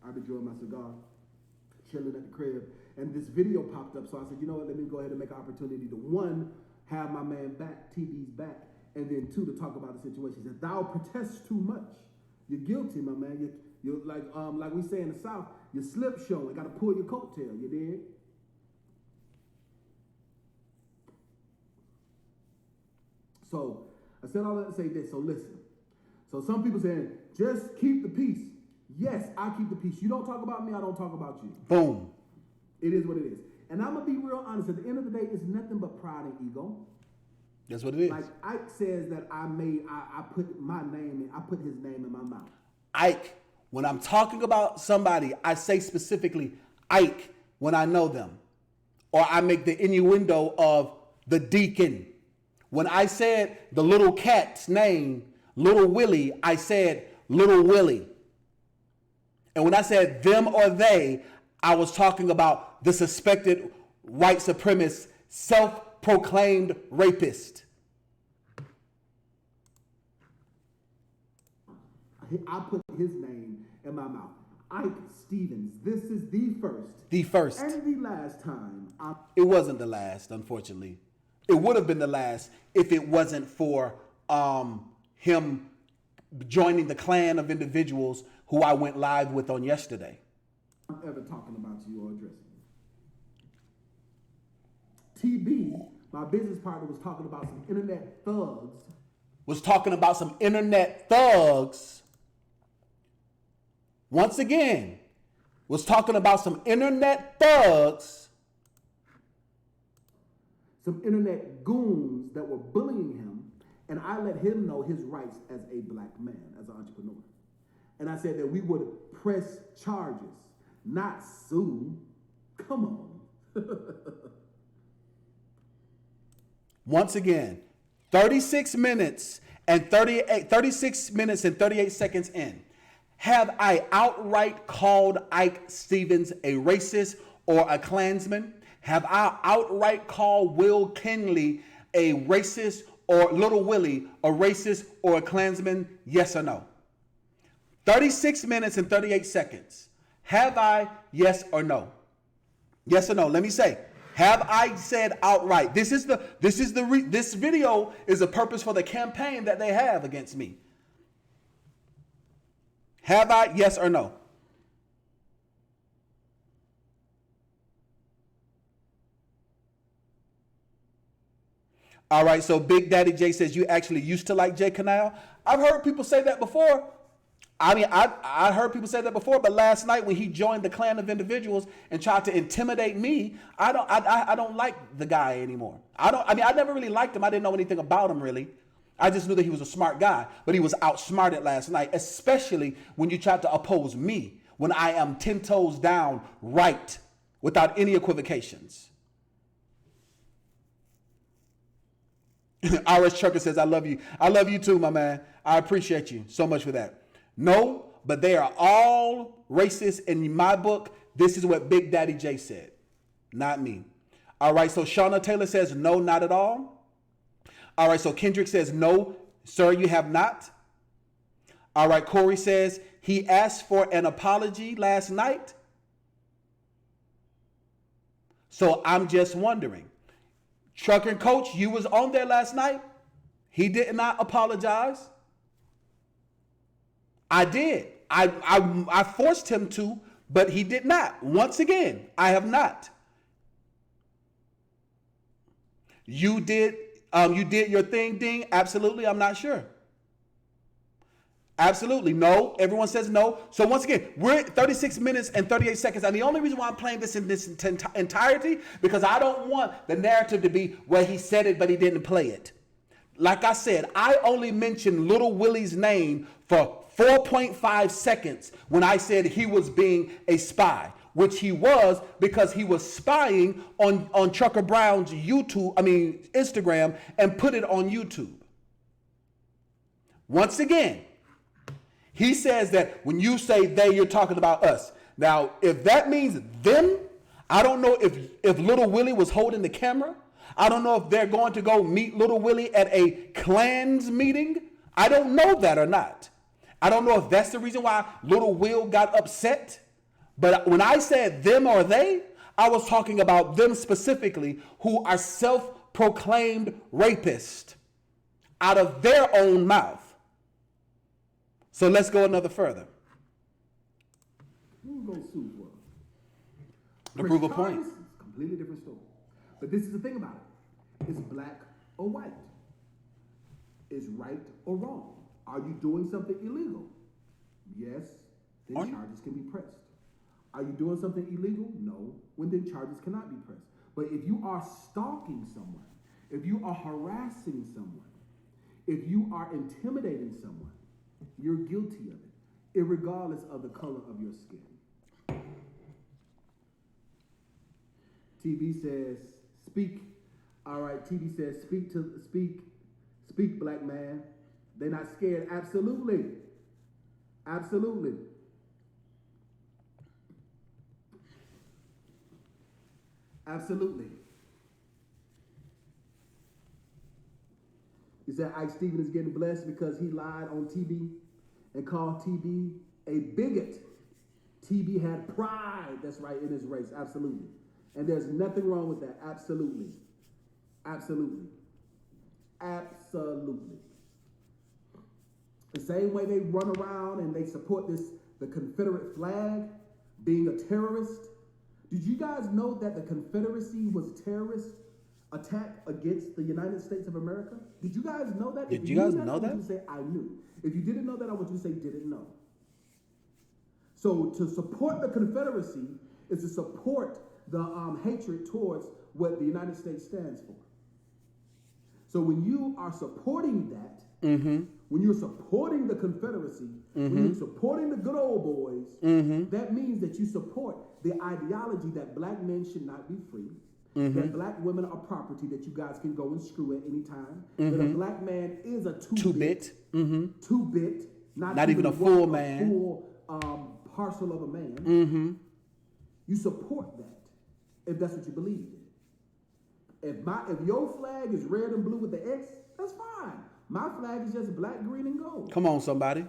B: I've enjoyed my cigar, chilling at the crib. And this video popped up, so I said, you know what, let me go ahead and make an opportunity to, one, have my man back, TB's back, and then two, to talk about the situation. He said, thou protest too much. You're guilty, my man. You're like we say in the South, you slip show. You got to pull your coattail, you dig? So I said all that to say this, so listen. So some people saying, just keep the peace. Yes, I keep the peace. You don't talk about me, I don't talk about you.
A: Boom.
B: It is what it is. And I'm going to be real honest. At the end of the day, it's nothing but pride and ego.
A: That's what it is.
B: Like Ike says that I put my name in, I put his name in my mouth.
A: Ike, when I'm talking about somebody, I say specifically Ike when I know them. Or I make the innuendo of the deacon. When I said the little cat's name, Little Willie, I said Little Willie. And when I said them or they, I was talking about the suspected white supremacist, self-proclaimed rapist.
B: I put his name in my mouth. Ike Stevens. This is the first.
A: The first.
B: And the last time.
A: It wasn't the last, unfortunately. It would have been the last if it wasn't for him joining the clan of individuals who I went live with on yesterday.
B: I'm ever talking about you or addressing you. TB, my business partner, was talking about some internet thugs. Once again, was talking about some internet thugs. Some internet goons that were bullying him. And I let him know his rights as a black man, as an entrepreneur. And I said that we would press charges, not sue. Come on.
A: Once again, 36 minutes and 38 seconds in. Have I outright called Ike Stevens a racist or a Klansman? Have I outright called Will Kinley a racist or Little Willie a racist or a Klansman? Yes or no? 36 minutes and 38 seconds. Have I, yes or no? Yes or no? Let me say, have I said outright? This video is a purpose for the campaign that they have against me. Have I, yes or no? All right, so Big Daddy J says you actually used to like Jay Canal. I've heard people say that before. I mean, I heard people say that before, but last night when he joined the clan of individuals and tried to intimidate me, I don't like the guy anymore. I never really liked him. I didn't know anything about him really. I just knew that he was a smart guy, but he was outsmarted last night, especially when you tried to oppose me when I am 10 toes down right without any equivocations. R.S. Trucker says, I love you. I love you too, my man. I appreciate you so much for that. No, but they are all racist in my book. This is what Big Daddy J said, not me. All right, so Shauna Taylor says, no, not at all. All right, so Kendrick says, no, sir, you have not. All right, Corey says, he asked for an apology last night. So I'm just wondering. Trucker Coach, you was on there last night. He did not apologize. I did. I forced him to, but he did not. Once again, I have not. You did your thing, Ding? Absolutely, I'm not sure. Absolutely, no. Everyone says no. So once again, we're at 36 minutes and 38 seconds. And the only reason why I'm playing this in this entirety, because I don't want the narrative to be, well, he said it, but he didn't play it. Like I said, I only mentioned Little Willie's name for 4.5 seconds when I said he was being a spy, which he was, because he was spying on Trucker Brown's Instagram, and put it on YouTube. Once again, he says that when you say they, you're talking about us. Now, if that means them, I don't know if Little Willie was holding the camera. I don't know if they're going to go meet Little Willie at a Klans meeting. I don't know that or not. I don't know if that's the reason why Little Will got upset. But when I said them or they, I was talking about them specifically, who are self-proclaimed rapists out of their own mouth. So let's go another further.
B: Who's going to sue for?
A: To prove a point.
B: It's a completely different story. But this is the thing about it. It's black or white. It's right or wrong. Are you doing something illegal? Yes, then charges can be pressed. Are you doing something illegal? No, when then charges cannot be pressed. But if you are stalking someone, if you are harassing someone, if you are intimidating someone, you're guilty of it, irregardless of the color of your skin. TV says, speak. All right, TV says, speak, black man. They're not scared. Absolutely. Absolutely. Absolutely. He said Ike Stevens is getting blessed because he lied on TB and called TB a bigot. TB had pride, that's right, in his race. Absolutely. And there's nothing wrong with that. Absolutely. Absolutely. Absolutely. The same way they run around and they support the Confederate flag being a terrorist. Did you guys know that the Confederacy was a terrorist attack against the United States of America? Did you guys know that?
A: Did you guys know that?
B: I want you to say, I knew. If you didn't know that, I want you to say, didn't know. So to support the Confederacy is to support the hatred towards what the United States stands for. So when you are supporting that, when you're supporting the Confederacy, when you're supporting the good old boys, that means that you support the ideology that black men should not be free, that black women are property that you guys can go and screw at any time, that a black man is a two-bit, not even a full man, a full parcel of a man. You support that if that's what you believe in. If your flag is red and blue with the X, that's fine. My flag is just black, green, and gold.
A: Come on, somebody.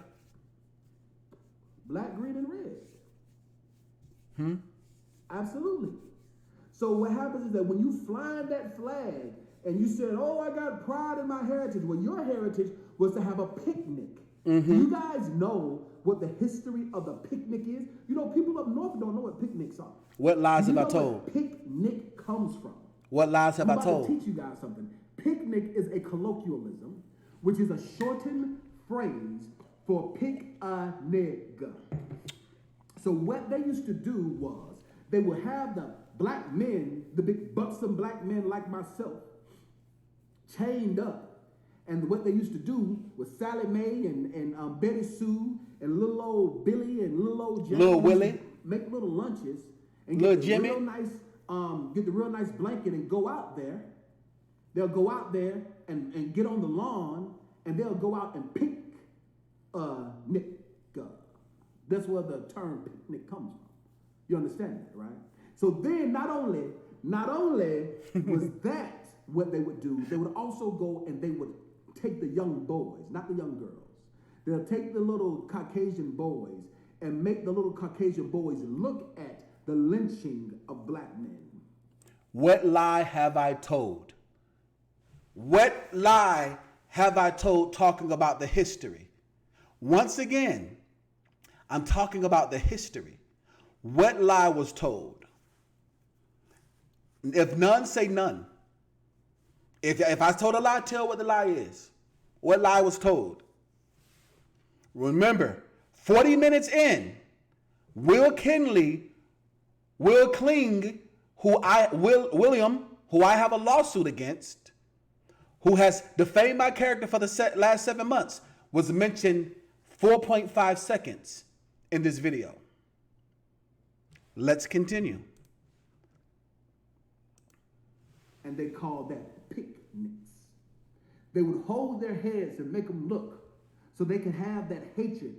B: Black, green, and red. Absolutely. So what happens is that when you fly that flag and you said, oh, I got pride in my heritage. Well, your heritage was to have a picnic. Do you guys know what the history of the picnic is? You know, people up north don't know what picnics are.
A: What lies have I told?
B: Where picnic comes from.
A: What lies have I told?
B: I'm about to teach you guys something. Picnic is a colloquialism, which is a shortened phrase for pick a nigga. So what they used to do was they would have the black men, the big buxom black men like myself, chained up. And what they used to do was Sally Mae and Betty Sue and little old Billy and little old Jimmy,
A: little Willie,
B: make little lunches and
A: little
B: get the
A: Jimmy,
B: get the real nice blanket and go out there. They'll go out there and get on the lawn and they'll go out and pick a nigga. That's where the term picnic comes from. You understand that, right? So then not only was that what they would do, they would also go and they would take the young boys, not the young girls. They'll take the little Caucasian boys and make the little Caucasian boys look at the lynching of black men.
A: What lie have I told? What lie have I told talking about the history? Once again, I'm talking about the history. What lie was told? If none, say none. If I told a lie, tell what the lie is. What lie was told? Remember, 40 minutes in, William, who I have a lawsuit against, who has defamed my character for the last 7 months, was mentioned 4.5 seconds in this video. Let's continue.
B: And they called that picnics. They would hold their heads and make them look so they can have that hatred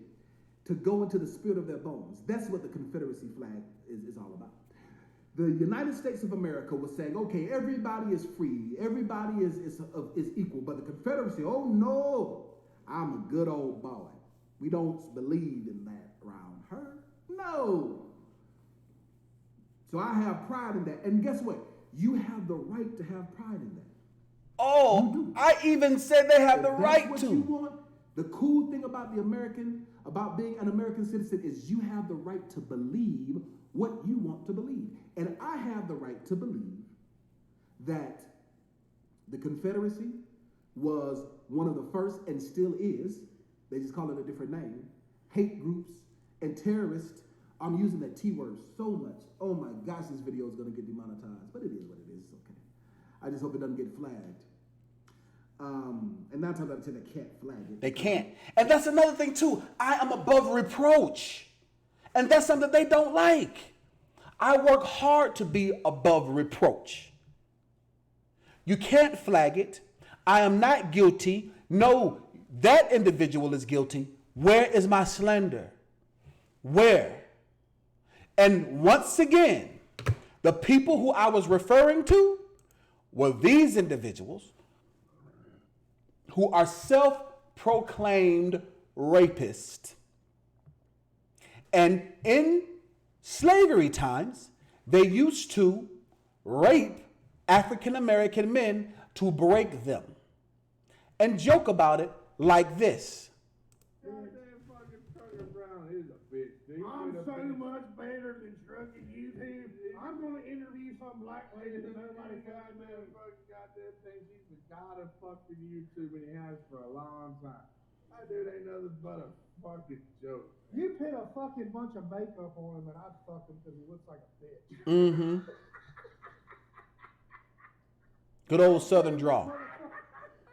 B: to go into the spirit of their bones. That's what the Confederacy flag is all about. The United States of America was saying, okay, everybody is free, everybody is equal, but the Confederacy, oh no, I'm a good old boy. We don't believe in that around her. No. So I have pride in that. And guess what? You have the right to have pride in that.
A: Oh, I even said they have the right
B: what
A: to.
B: You want, the cool thing about about being an American citizen is you have the right to believe what you want to believe. And I have the right to believe that the Confederacy was one of the first, and still is, they just call it a different name, hate groups and terrorists. I'm using that T word so much. Oh my gosh, this video is going to get demonetized, but it is what it is. It's okay. I just hope it doesn't get flagged. And 9 times out of 10, they can't flag it.
A: They can't. And that's another thing too. I am above reproach. And that's something they don't like. I work hard to be above reproach. You can't flag it. I am not guilty. No, that individual is guilty. Where is my slander? Where? And once again, the people who I was referring to were these individuals who are self-proclaimed rapists. And in slavery times, they used to rape African-American men to break them and joke about it like this.
C: I'm so much better than trucking YouTube. I'm going to interview some black lady that nobody goddamn thing. He's the god of fucking YouTube, and he has for a long time. That dude ain't nothing but a fucking joke. You put a fucking bunch of makeup on him, and I'd fuck him because he looks like a bitch.
A: Mm-hmm. Good old Southern drawl.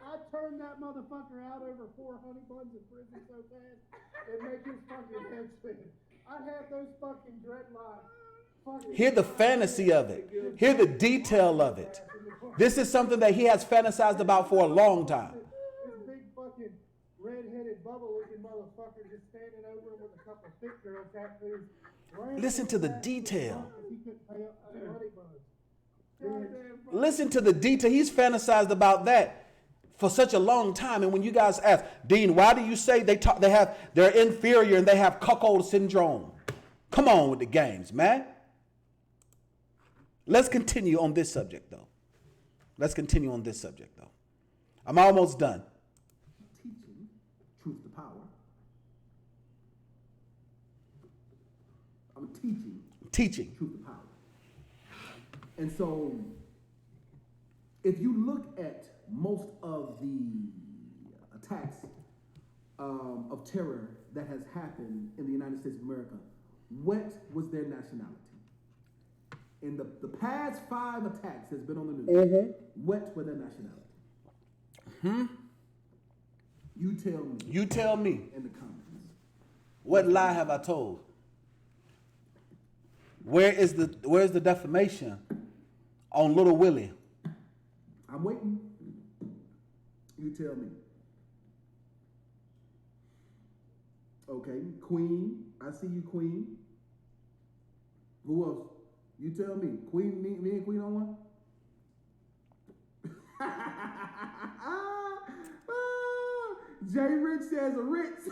C: I turned that motherfucker out over 4 honey buns in prison so fast, it make his fucking head spin. I'd have those fucking dreadlocks.
A: Hear the fantasy of it. Hear the detail of it. This is something that he has fantasized about for a long time.
C: This big fucking red-headed bubble-looking motherfucker just standing over him with a couple of thick girl tattoos.
A: Listen to the detail.
C: He couldn't pay up 2 honey buns.
A: Listen to the detail. He's fantasized about that for such a long time. And when you guys ask, Dean, why do you say they're inferior and they have cuckold syndrome? Come on with the games, man. Let's continue on this subject, though. I'm almost done.
B: Teaching truth to power. I'm teaching truth to power. And so, if you look at most of the attacks of terror that has happened in the United States of America, what was their nationality? In the past 5 attacks that's been on the news, what were their nationality? You tell me. In the comments.
A: What lie have I told? Where's the defamation on Little Willie?
B: I'm waiting. You tell me. Okay, Queen. I see you, Queen. Who else? You tell me. Queen, me and Queen on one? Jay Rich says Ritz.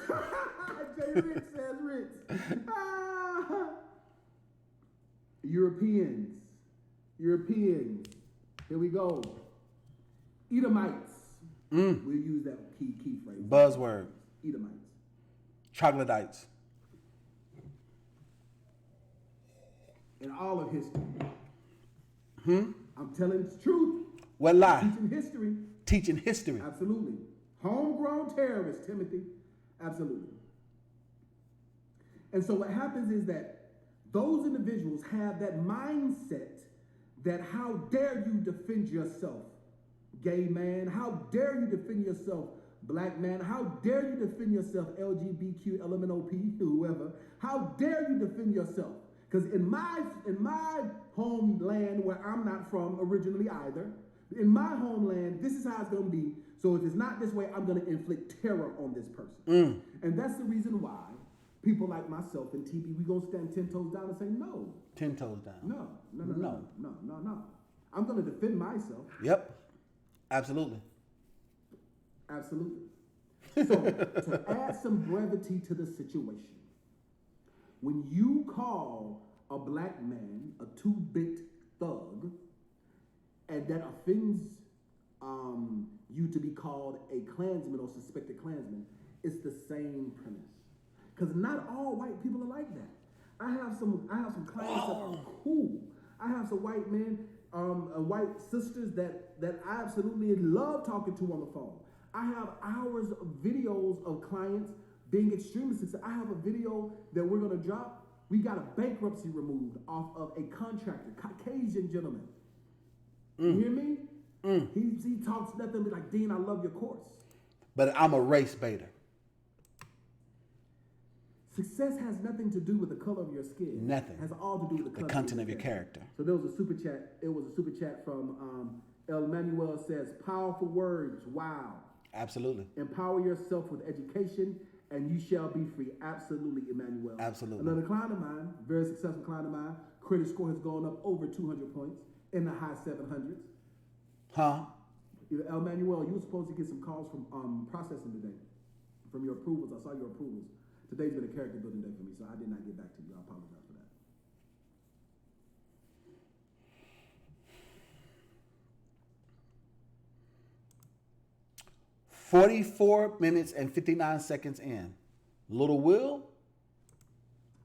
B: Jay Rich says Ritz. Europeans. Here we go. Edomites. We'll use that key phrase.
A: Buzzword.
B: Edomites.
A: Troglodytes.
B: in all of history. I'm telling the truth.
A: What lie?
B: Teaching history.
A: Teaching history.
B: Absolutely. Homegrown terrorists, Timothy. Absolutely. And so what happens is that those individuals have that mindset that how dare you defend yourself, gay man? How dare you defend yourself, black man? How dare you defend yourself, LGBTQ, LMNOP, whoever? How dare you defend yourself? Because in my homeland, where I'm not from originally either, in my homeland, this is how it's going to be. So if it's not this way, I'm going to inflict terror on this person. And that's the reason why people like myself and TB, we going to stand 10 toes down and say no.
A: 10 toes down.
B: No. I'm going to defend myself.
A: Yep. Absolutely.
B: Absolutely. So to add some brevity to the situation, when you call a black man a two-bit thug, and that offends you to be called a Klansman or suspected Klansman, it's the same premise. Because not all white people are like that. I have some clients that are cool. I have some white men, white sisters that I absolutely love talking to on the phone. I have hours of videos of clients being extremely successful. I have a video that we're going to drop. We got a bankruptcy removed off of a contractor, Caucasian gentleman. You hear me? He talks nothing but like, Dean, I love your course.
A: But I'm a race baiter.
B: Success has nothing to do with the color of your skin.
A: Nothing.
B: It has all to do with
A: the content of your character.
B: So there was a super chat. It was a super chat from El Manuel says, powerful words. Wow.
A: Absolutely.
B: Empower yourself with education and you shall be free. Absolutely, Emmanuel.
A: Absolutely.
B: Another client of mine, very successful client of mine, credit score has gone up over 200 points in the high 700s.
A: Huh?
B: El Manuel, you were supposed to get some calls from processing today, from your approvals. I saw your approvals. Today's been a character building day for me, so I did not get back to you. I apologize for that.
A: "44 minutes and 59 seconds in. Little Will?"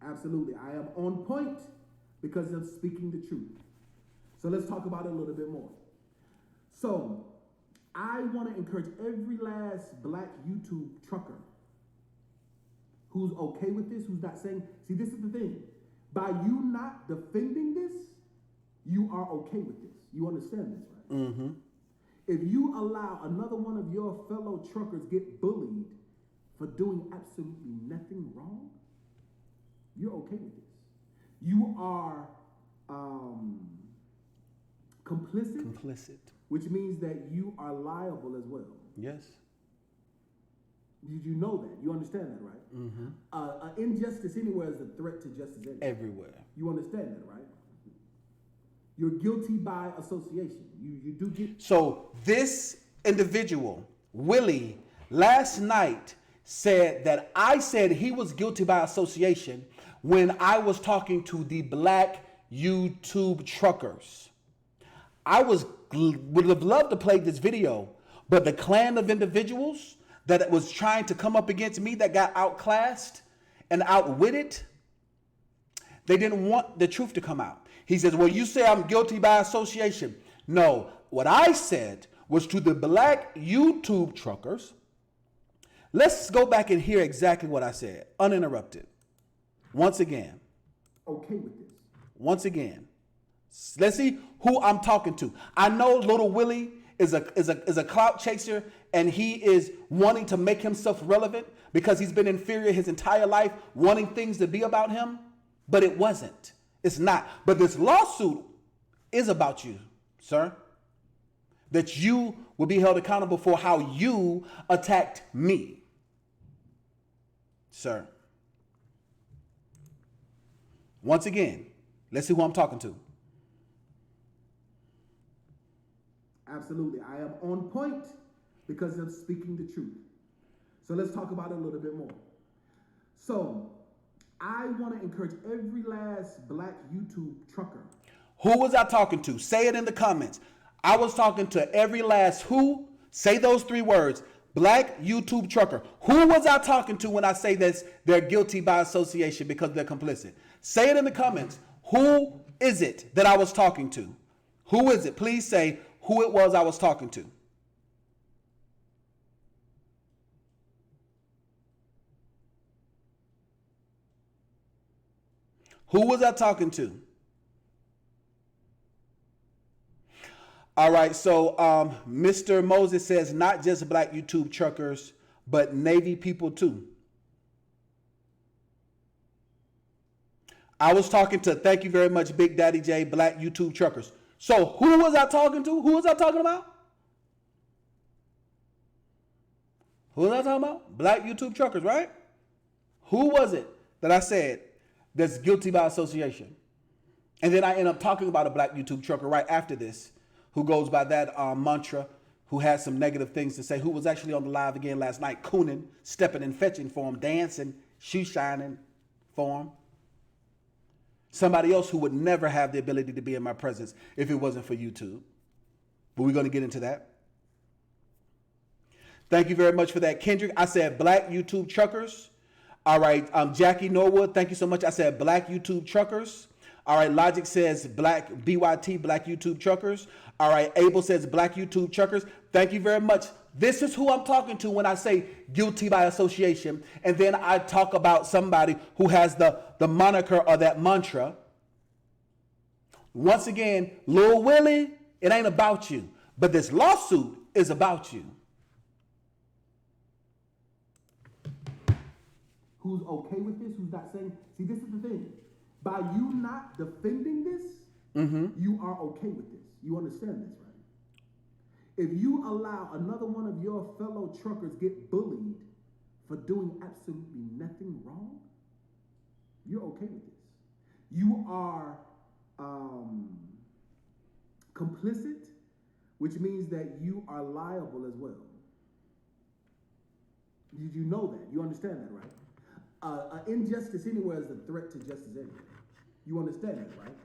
B: Absolutely. I am on point because of speaking the truth. So let's talk about it a little bit more. So I want to encourage every last black YouTube trucker who's okay with this, who's not saying, see, this is the thing. By you not defending this, you are okay with this. You understand this, right?
A: Mm-hmm.
B: If you allow another one of your fellow truckers get bullied for doing absolutely nothing wrong, you're okay with this. You are complicit, which means that you are liable as well.
A: Yes.
B: Did you know that? You understand that, right?
A: Mm-hmm.
B: Injustice anywhere is a threat to justice
A: Everywhere.
B: You understand that, right? You're guilty by association. You do get.
A: So this individual, Willie, last night said that I said he was guilty by association when I was talking to the black YouTube truckers. I would have loved to play this video, but the clan of individuals that was trying to come up against me that got outclassed and outwitted, they didn't want the truth to come out. He says, well, you say I'm guilty by association. No, what I said was to the black YouTube truckers. Let's go back and hear exactly what I said, uninterrupted. Once again.
B: Okay with this.
A: Once again. Let's see who I'm talking to. I know Little Willie is a clout chaser, and he is wanting to make himself relevant because he's been inferior his entire life, wanting things to be about him, but it wasn't. It's not. But this lawsuit is about you, sir. That you will be held accountable for how you attacked me, sir. Once again, let's see who I'm talking to.
B: Absolutely. I am on point because of speaking the truth. So let's talk about it a little bit more. So I want to encourage every last black YouTube trucker.
A: Who was I talking to? Say it in the comments. I was talking to every last who? Say those 3 words. Black YouTube trucker. Who was I talking to when I say this? They're guilty by association because they're complicit. Say it in the comments. Who is it that I was talking to? Who is it? Please say who it was I was talking to. Who was I talking to? All right, so Mr. Moses says not just black YouTube truckers, but Navy people too. I was talking to, thank you very much, Big Daddy J, black YouTube truckers. So who was I talking to? Who was I talking about? Who was I talking about? Black YouTube truckers, right? Who was it that I said that's guilty by association? And then I end up talking about a black YouTube trucker right after this who goes by that mantra, who had some negative things to say, who was actually on the live again last night, cooning, stepping and fetching for him, dancing, shoe shining for him. Somebody else who would never have the ability to be in my presence if it wasn't for YouTube. But we're going to get into that. Thank you very much for that, Kendrick. I said black YouTube truckers. All right, Jackie Norwood, thank you so much. I said black YouTube truckers. All right, Logic says black BYT, black YouTube truckers. All right, Abel says black YouTube truckers. Thank you very much. This is who I'm talking to when I say guilty by association. And then I talk about somebody who has the moniker or that mantra. Once again, Lil Willie, it ain't about you. But this lawsuit is about you.
B: Who's okay with this? Who's not saying? See, this is the thing. By you not defending this, you are okay with this. You understand this, right? If you allow another one of your fellow truckers get bullied for doing absolutely nothing wrong, you're okay with this. You are complicit, which means that you are liable as well. Did you know that? You understand that, right? Injustice anywhere is a threat to justice anywhere. You understand that, right?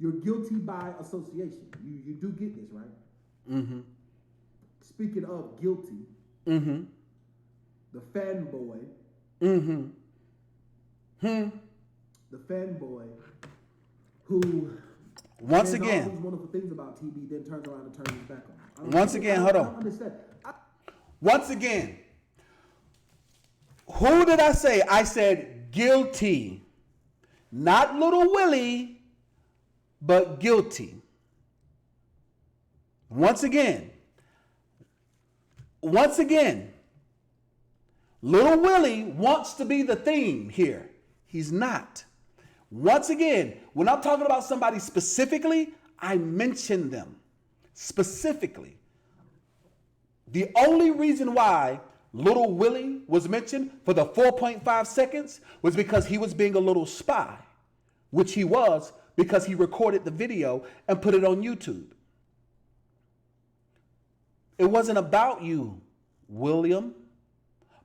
B: You're guilty by association. You do get this, right? Mm-hmm. Speaking of guilty, the fanboy, the fanboy who
A: once again,
B: all these wonderful things about TB, then turns around and turns his back on.
A: Once again, hold on.
B: I don't understand.
A: Once again, who did I say? I said guilty. Not Little Willie, but guilty. Once again, Little Willie wants to be the theme here. He's not. Once again, when I'm talking about somebody specifically, I mention them specifically. The only reason why Little Willie was mentioned for the 4.5 seconds was because he was being a little spy, which he was because he recorded the video and put it on YouTube. It wasn't about you, William,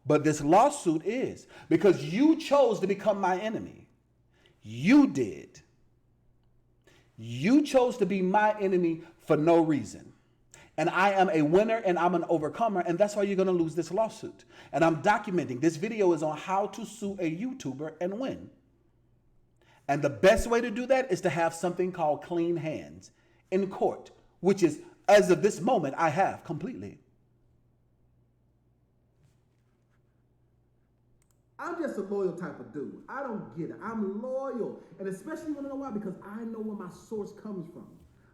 A: but this lawsuit is because you chose to become my enemy. You did. You chose to be my enemy for no reason. And I am a winner and I'm an overcomer, and that's why you're going to lose this lawsuit. And I'm documenting. This video is on how to sue a YouTuber and win. And the best way to do that is to have something called clean hands in court, which is, as of this moment, I have completely.
B: I'm just a loyal type of dude. I don't get it. I'm loyal. And especially want to know why? Because I know where my source comes from.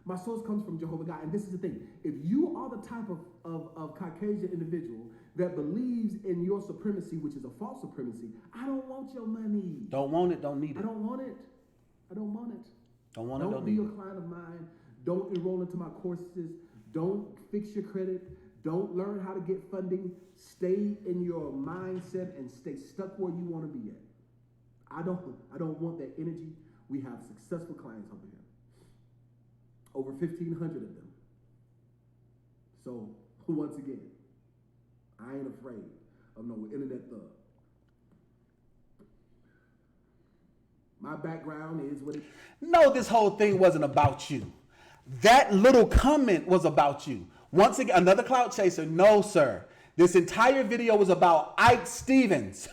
B: My source comes from Jehovah God. And this is the thing. If you are the type of Caucasian individual that believes in your supremacy, which is a false supremacy, I don't want your money.
A: Don't want it, don't need it.
B: I don't want it. I don't want it.
A: Don't want it, don't need it.
B: Don't be a client of mine. Don't enroll into my courses. Don't fix your credit. Don't learn how to get funding. Stay in your mindset and stay stuck where you want to be at. I don't want that energy. We have successful clients over here. Over 1,500 of them. So, once again, I ain't afraid of no internet thug. My background is what it is.
A: No, this whole thing wasn't about you. That little comment was about you. Once again, another clout chaser. No, sir. This entire video was about Ike Stevens.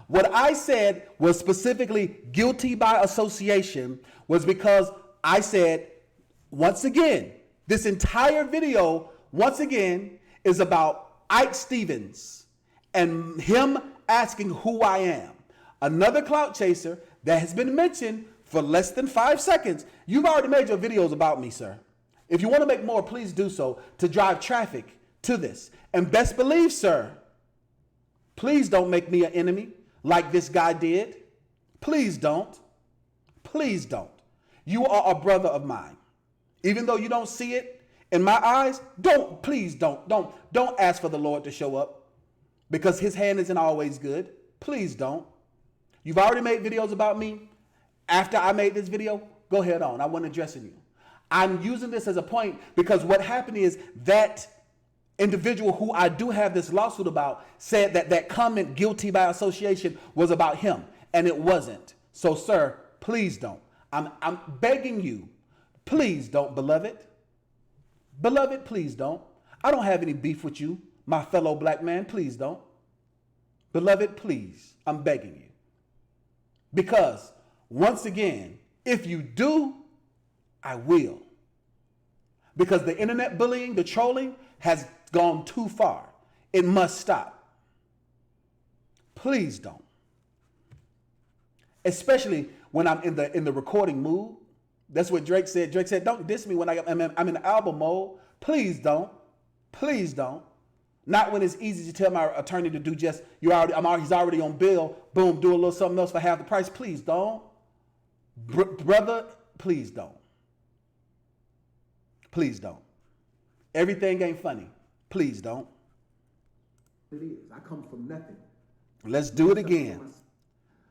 A: What I said was specifically guilty by association was because I said, once again, this entire video, once again, is about Ike Stevens and him asking who I am. Another clout chaser that has been mentioned for less than 5 seconds. You've already made your videos about me, sir. If you want to make more, please do so to drive traffic to this. And best believe, sir, please don't make me an enemy like this guy did. Please don't. Please don't. You are a brother of mine. Even though you don't see it in my eyes, please don't ask for the Lord to show up because his hand isn't always good. Please don't. You've already made videos about me. After I made this video, go ahead on. I wasn't addressing you. I'm using this as a point because what happened is that individual who I do have this lawsuit about said that that comment guilty by association was about him, and it wasn't. So, sir, please don't. I'm begging you, please don't, beloved. Beloved, please don't. I don't have any beef with you, my fellow black man. Please don't. Beloved, please. I'm begging you. Because, once again, if you do, I will. Because the internet bullying, the trolling has gone too far. It must stop. Please don't. Especially when I'm in the recording mood. That's what Drake said. Drake said, don't diss me when I'm in the album mode. Please don't. Please don't. Not when it's easy to tell my attorney to do just, he's already on bail. Boom, do a little something else for half the price. Please don't. Brother, please don't. Please don't. Everything ain't funny. Please don't.
B: It is. I come from nothing.
A: Let's do it again.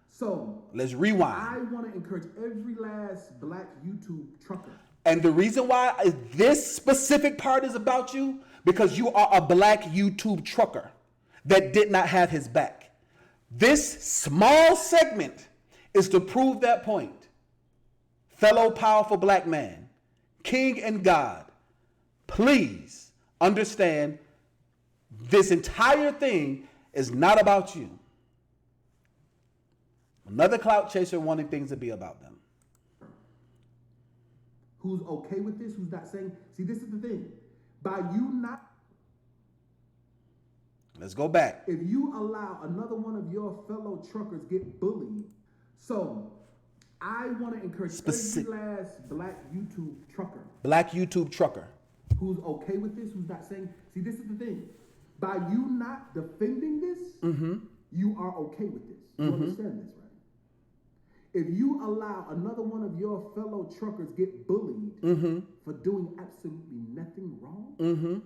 B: So
A: let's rewind.
B: I want to encourage every last black YouTube trucker.
A: And the reason why this specific part is about you, because you are a black YouTube trucker that did not have his back. This small segment is to prove that point. Fellow powerful black man, king and God, please understand this entire thing is not about you. Another clout chaser wanting things to be about them.
B: Who's okay with this? Who's not saying? See, this is the thing. By you not...
A: Let's go back.
B: If you allow another one of your fellow truckers get bullied, so I want to encourage every last black YouTube trucker.
A: Black YouTube trucker.
B: Who's okay with this? Who's not saying? See, this is the thing. By you not defending this, you are okay with this. You understand this, right? If you allow another one of your fellow truckers get bullied for doing absolutely nothing wrong,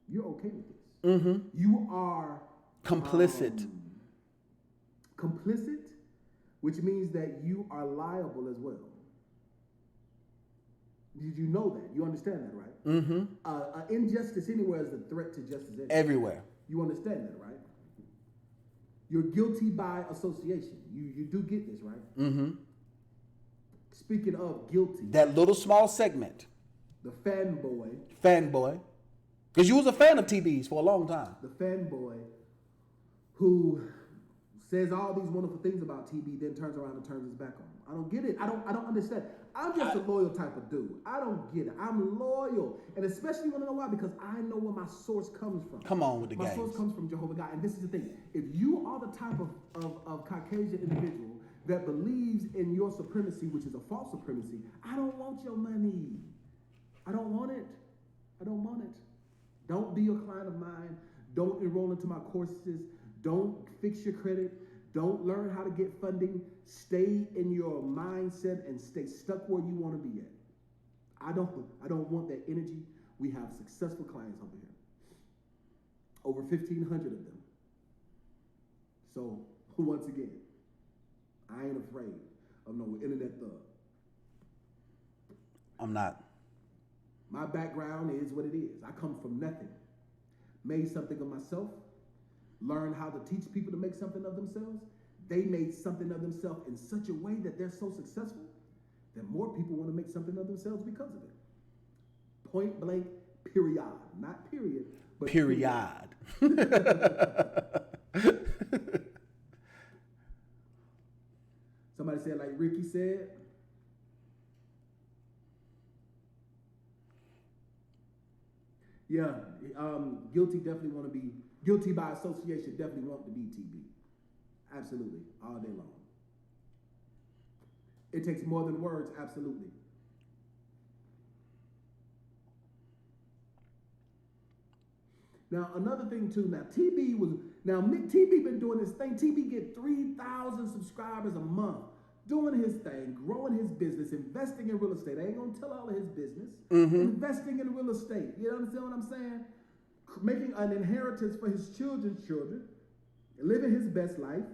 B: you're okay with this. You are
A: complicit.
B: Complicit, which means that you are liable as well. Did you know that? You understand that, right? Injustice anywhere is a threat to justice
A: everywhere.
B: You understand that, right? You're guilty by association. You do get this, right? Speaking of guilty.
A: That little small segment.
B: The fanboy.
A: Because you was a fan of TVs for a long time.
B: The fanboy who says all these wonderful things about TV, then turns around and turns his back on them. I don't get it. I don't understand. I'm just a loyal type of dude. I don't get it. I'm loyal. And especially want to know why? Because I know where my source comes from.
A: Come on with the
B: My
A: games.
B: source comes from Jehovah God. And this is the thing. If you are the type of Caucasian individual that believes in your supremacy, which is a false supremacy, I don't want your money. I don't want it. I don't want it. Don't be a client of mine. Don't enroll into my courses. Don't fix your credit. Don't learn how to get funding. Stay in your mindset and stay stuck where you want to be at. I don't want that energy. We have successful clients over here. Over 1,500 of them. So, once again, I ain't afraid of no internet thug.
A: I'm not.
B: My background is what it is. I come from nothing. Made something of myself. Learned how to teach people to make something of themselves. They made something of themselves in such a way that they're so successful that more people want to make something of themselves because of it. Point blank, period. Not period, but
A: period.
B: said, like Ricky said, yeah, guilty definitely want to be, guilty by association definitely want to be TB. Absolutely, all day long. It takes more than words, absolutely. Now, another thing too, TB been doing this thing. TB get 3,000 subscribers a month, doing his thing, growing his business, investing in real estate. I ain't gonna tell all of his business. Investing in real estate. You understand what I'm saying? Making an inheritance for his children's children, living his best life,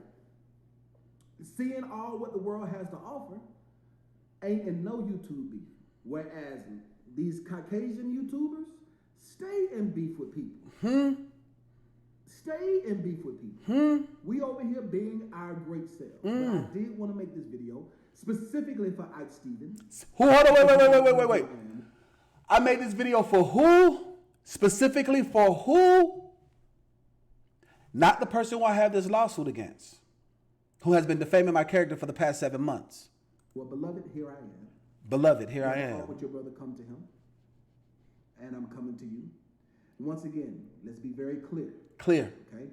B: seeing all what the world has to offer, ain't in no YouTube beef. Whereas these Caucasian YouTubers stay in beef with people. Stay in beef with people. We over here being our great selves. But I did want to make this video specifically for Ike Stevens.
A: Hold on, wait. I made this video for who? Specifically for who? Not the person who I have this lawsuit against, who has been defaming my character for the past 7 months.
B: Well, beloved, here I am.
A: Beloved, here I am.
B: With your brother, come to him, and I'm coming to you. Once again, let's be very clear.
A: Clear.
B: Okay.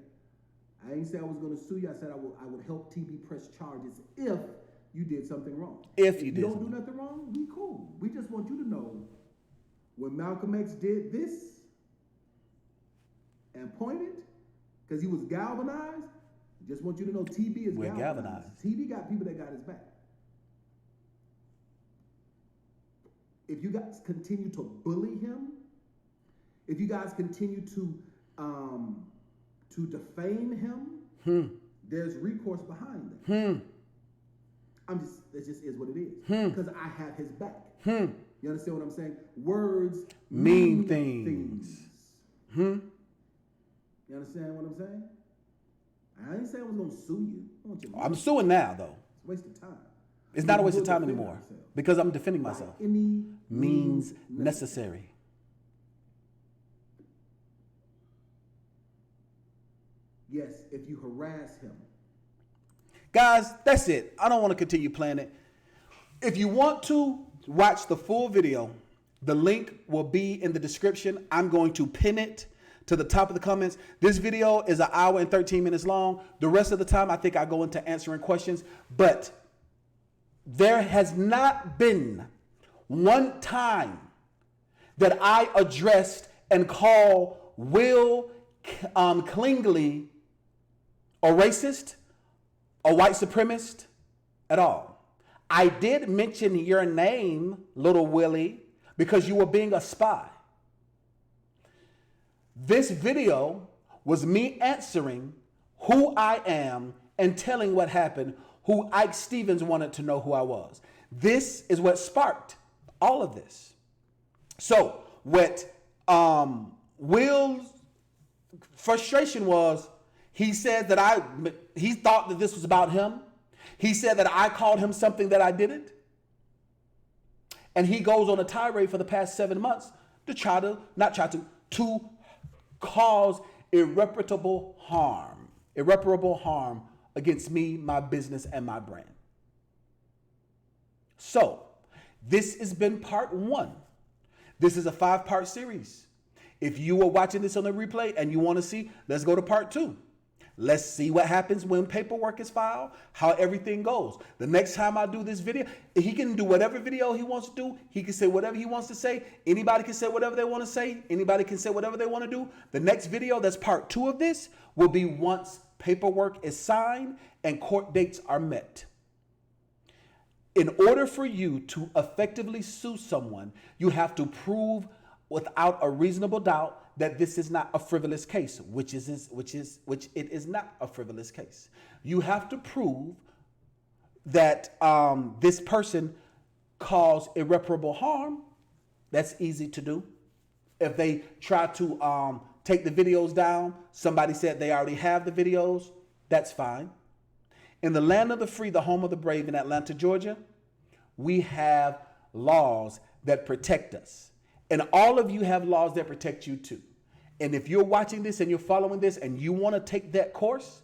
B: I ain't say I was going to sue you. I said I would help TB press charges if you did something wrong.
A: If you
B: don't do nothing wrong, we cool. We just want you to know when Malcolm X did this and pointed, because he was galvanized. Just want you to know TB is galvanized. TB got people that got his back. If you guys continue to bully him, if you guys continue to defame him, there's recourse behind that. It just is what it is. Because I have his back. You understand what I'm saying? Words mean things. You understand what I'm saying? I didn't say I was going to sue you.
A: I'm suing now, though.
B: It's a waste of time.
A: It's not a waste of time anymore because I'm defending myself.
B: Any
A: means necessary.
B: Yes, if you harass him.
A: Guys, that's it. I don't want to continue playing it. If you want to watch the full video, the link will be in the description. I'm going to pin it to the top of the comments. This video is 1 hour and 13 minutes long. The rest of the time, I think I go into answering questions. But there has not been one time that I addressed and called Will Klingsley a racist, a white supremacist at all. I did mention your name, little Willie, because you were being a spy. This video was me answering who I am and telling what happened, who Ike Stevens wanted to know who I was. This is what sparked all of this. So what Will's frustration was, he said that he thought that this was about him. He said that I called him something that I didn't. And he goes on a tirade for the past 7 months to cause irreparable harm against me, my business, and my brand. So this has been part 1. This is a 5-part series. If you are watching this on the replay and you want to see, let's go to part 2. Let's see what happens when paperwork is filed, how everything goes. The next time I do this video, he can do whatever video he wants to do. He can say whatever he wants to say. Anybody can say whatever they want to say. Anybody can say whatever they want to do. The next video, that's part 2 of this, will be once paperwork is signed and court dates are met. In order for you to effectively sue someone, you have to prove without a reasonable doubt that this is not a frivolous case, which it is not a frivolous case. You have to prove that this person caused irreparable harm. That's easy to do. If they try to take the videos down, somebody said they already have the videos, that's fine. In the land of the free, the home of the brave in Atlanta, Georgia, we have laws that protect us. And all of you have laws that protect you too. And if you're watching this and you're following this and you want to take that course,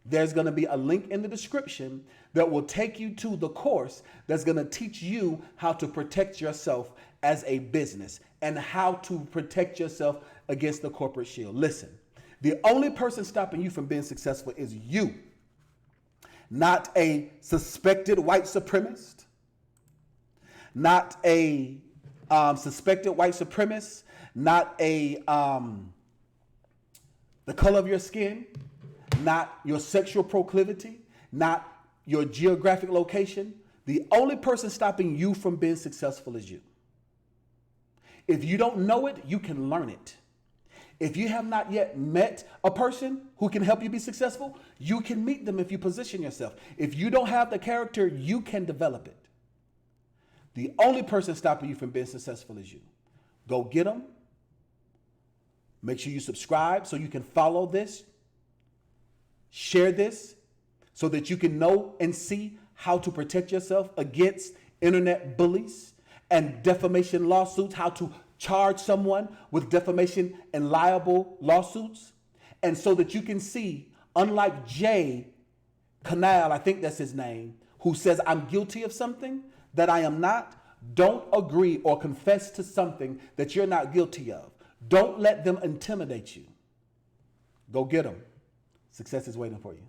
A: there's going to be a link in the description that will take you to the course that's going to teach you how to protect yourself as a business and how to protect yourself against the corporate shield. Listen, the only person stopping you from being successful is you, not a suspected white supremacist, not a suspected white supremacist, not a the color of your skin, not your sexual proclivity, not your geographic location. The only person stopping you from being successful is you. If you don't know it, you can learn it. If you have not yet met a person who can help you be successful, you can meet them if you position yourself. If you don't have the character, you can develop it. The only person stopping you from being successful is you. Go get them. Make sure you subscribe so you can follow this. Share this so that you can know and see how to protect yourself against internet bullies and defamation lawsuits, how to charge someone with defamation and liable lawsuits. And so that you can see, unlike Jay Canal, I think that's his name, who says, I'm guilty of something that I am not, don't agree or confess to something that you're not guilty of. Don't let them intimidate you. Go get them. Success is waiting for you.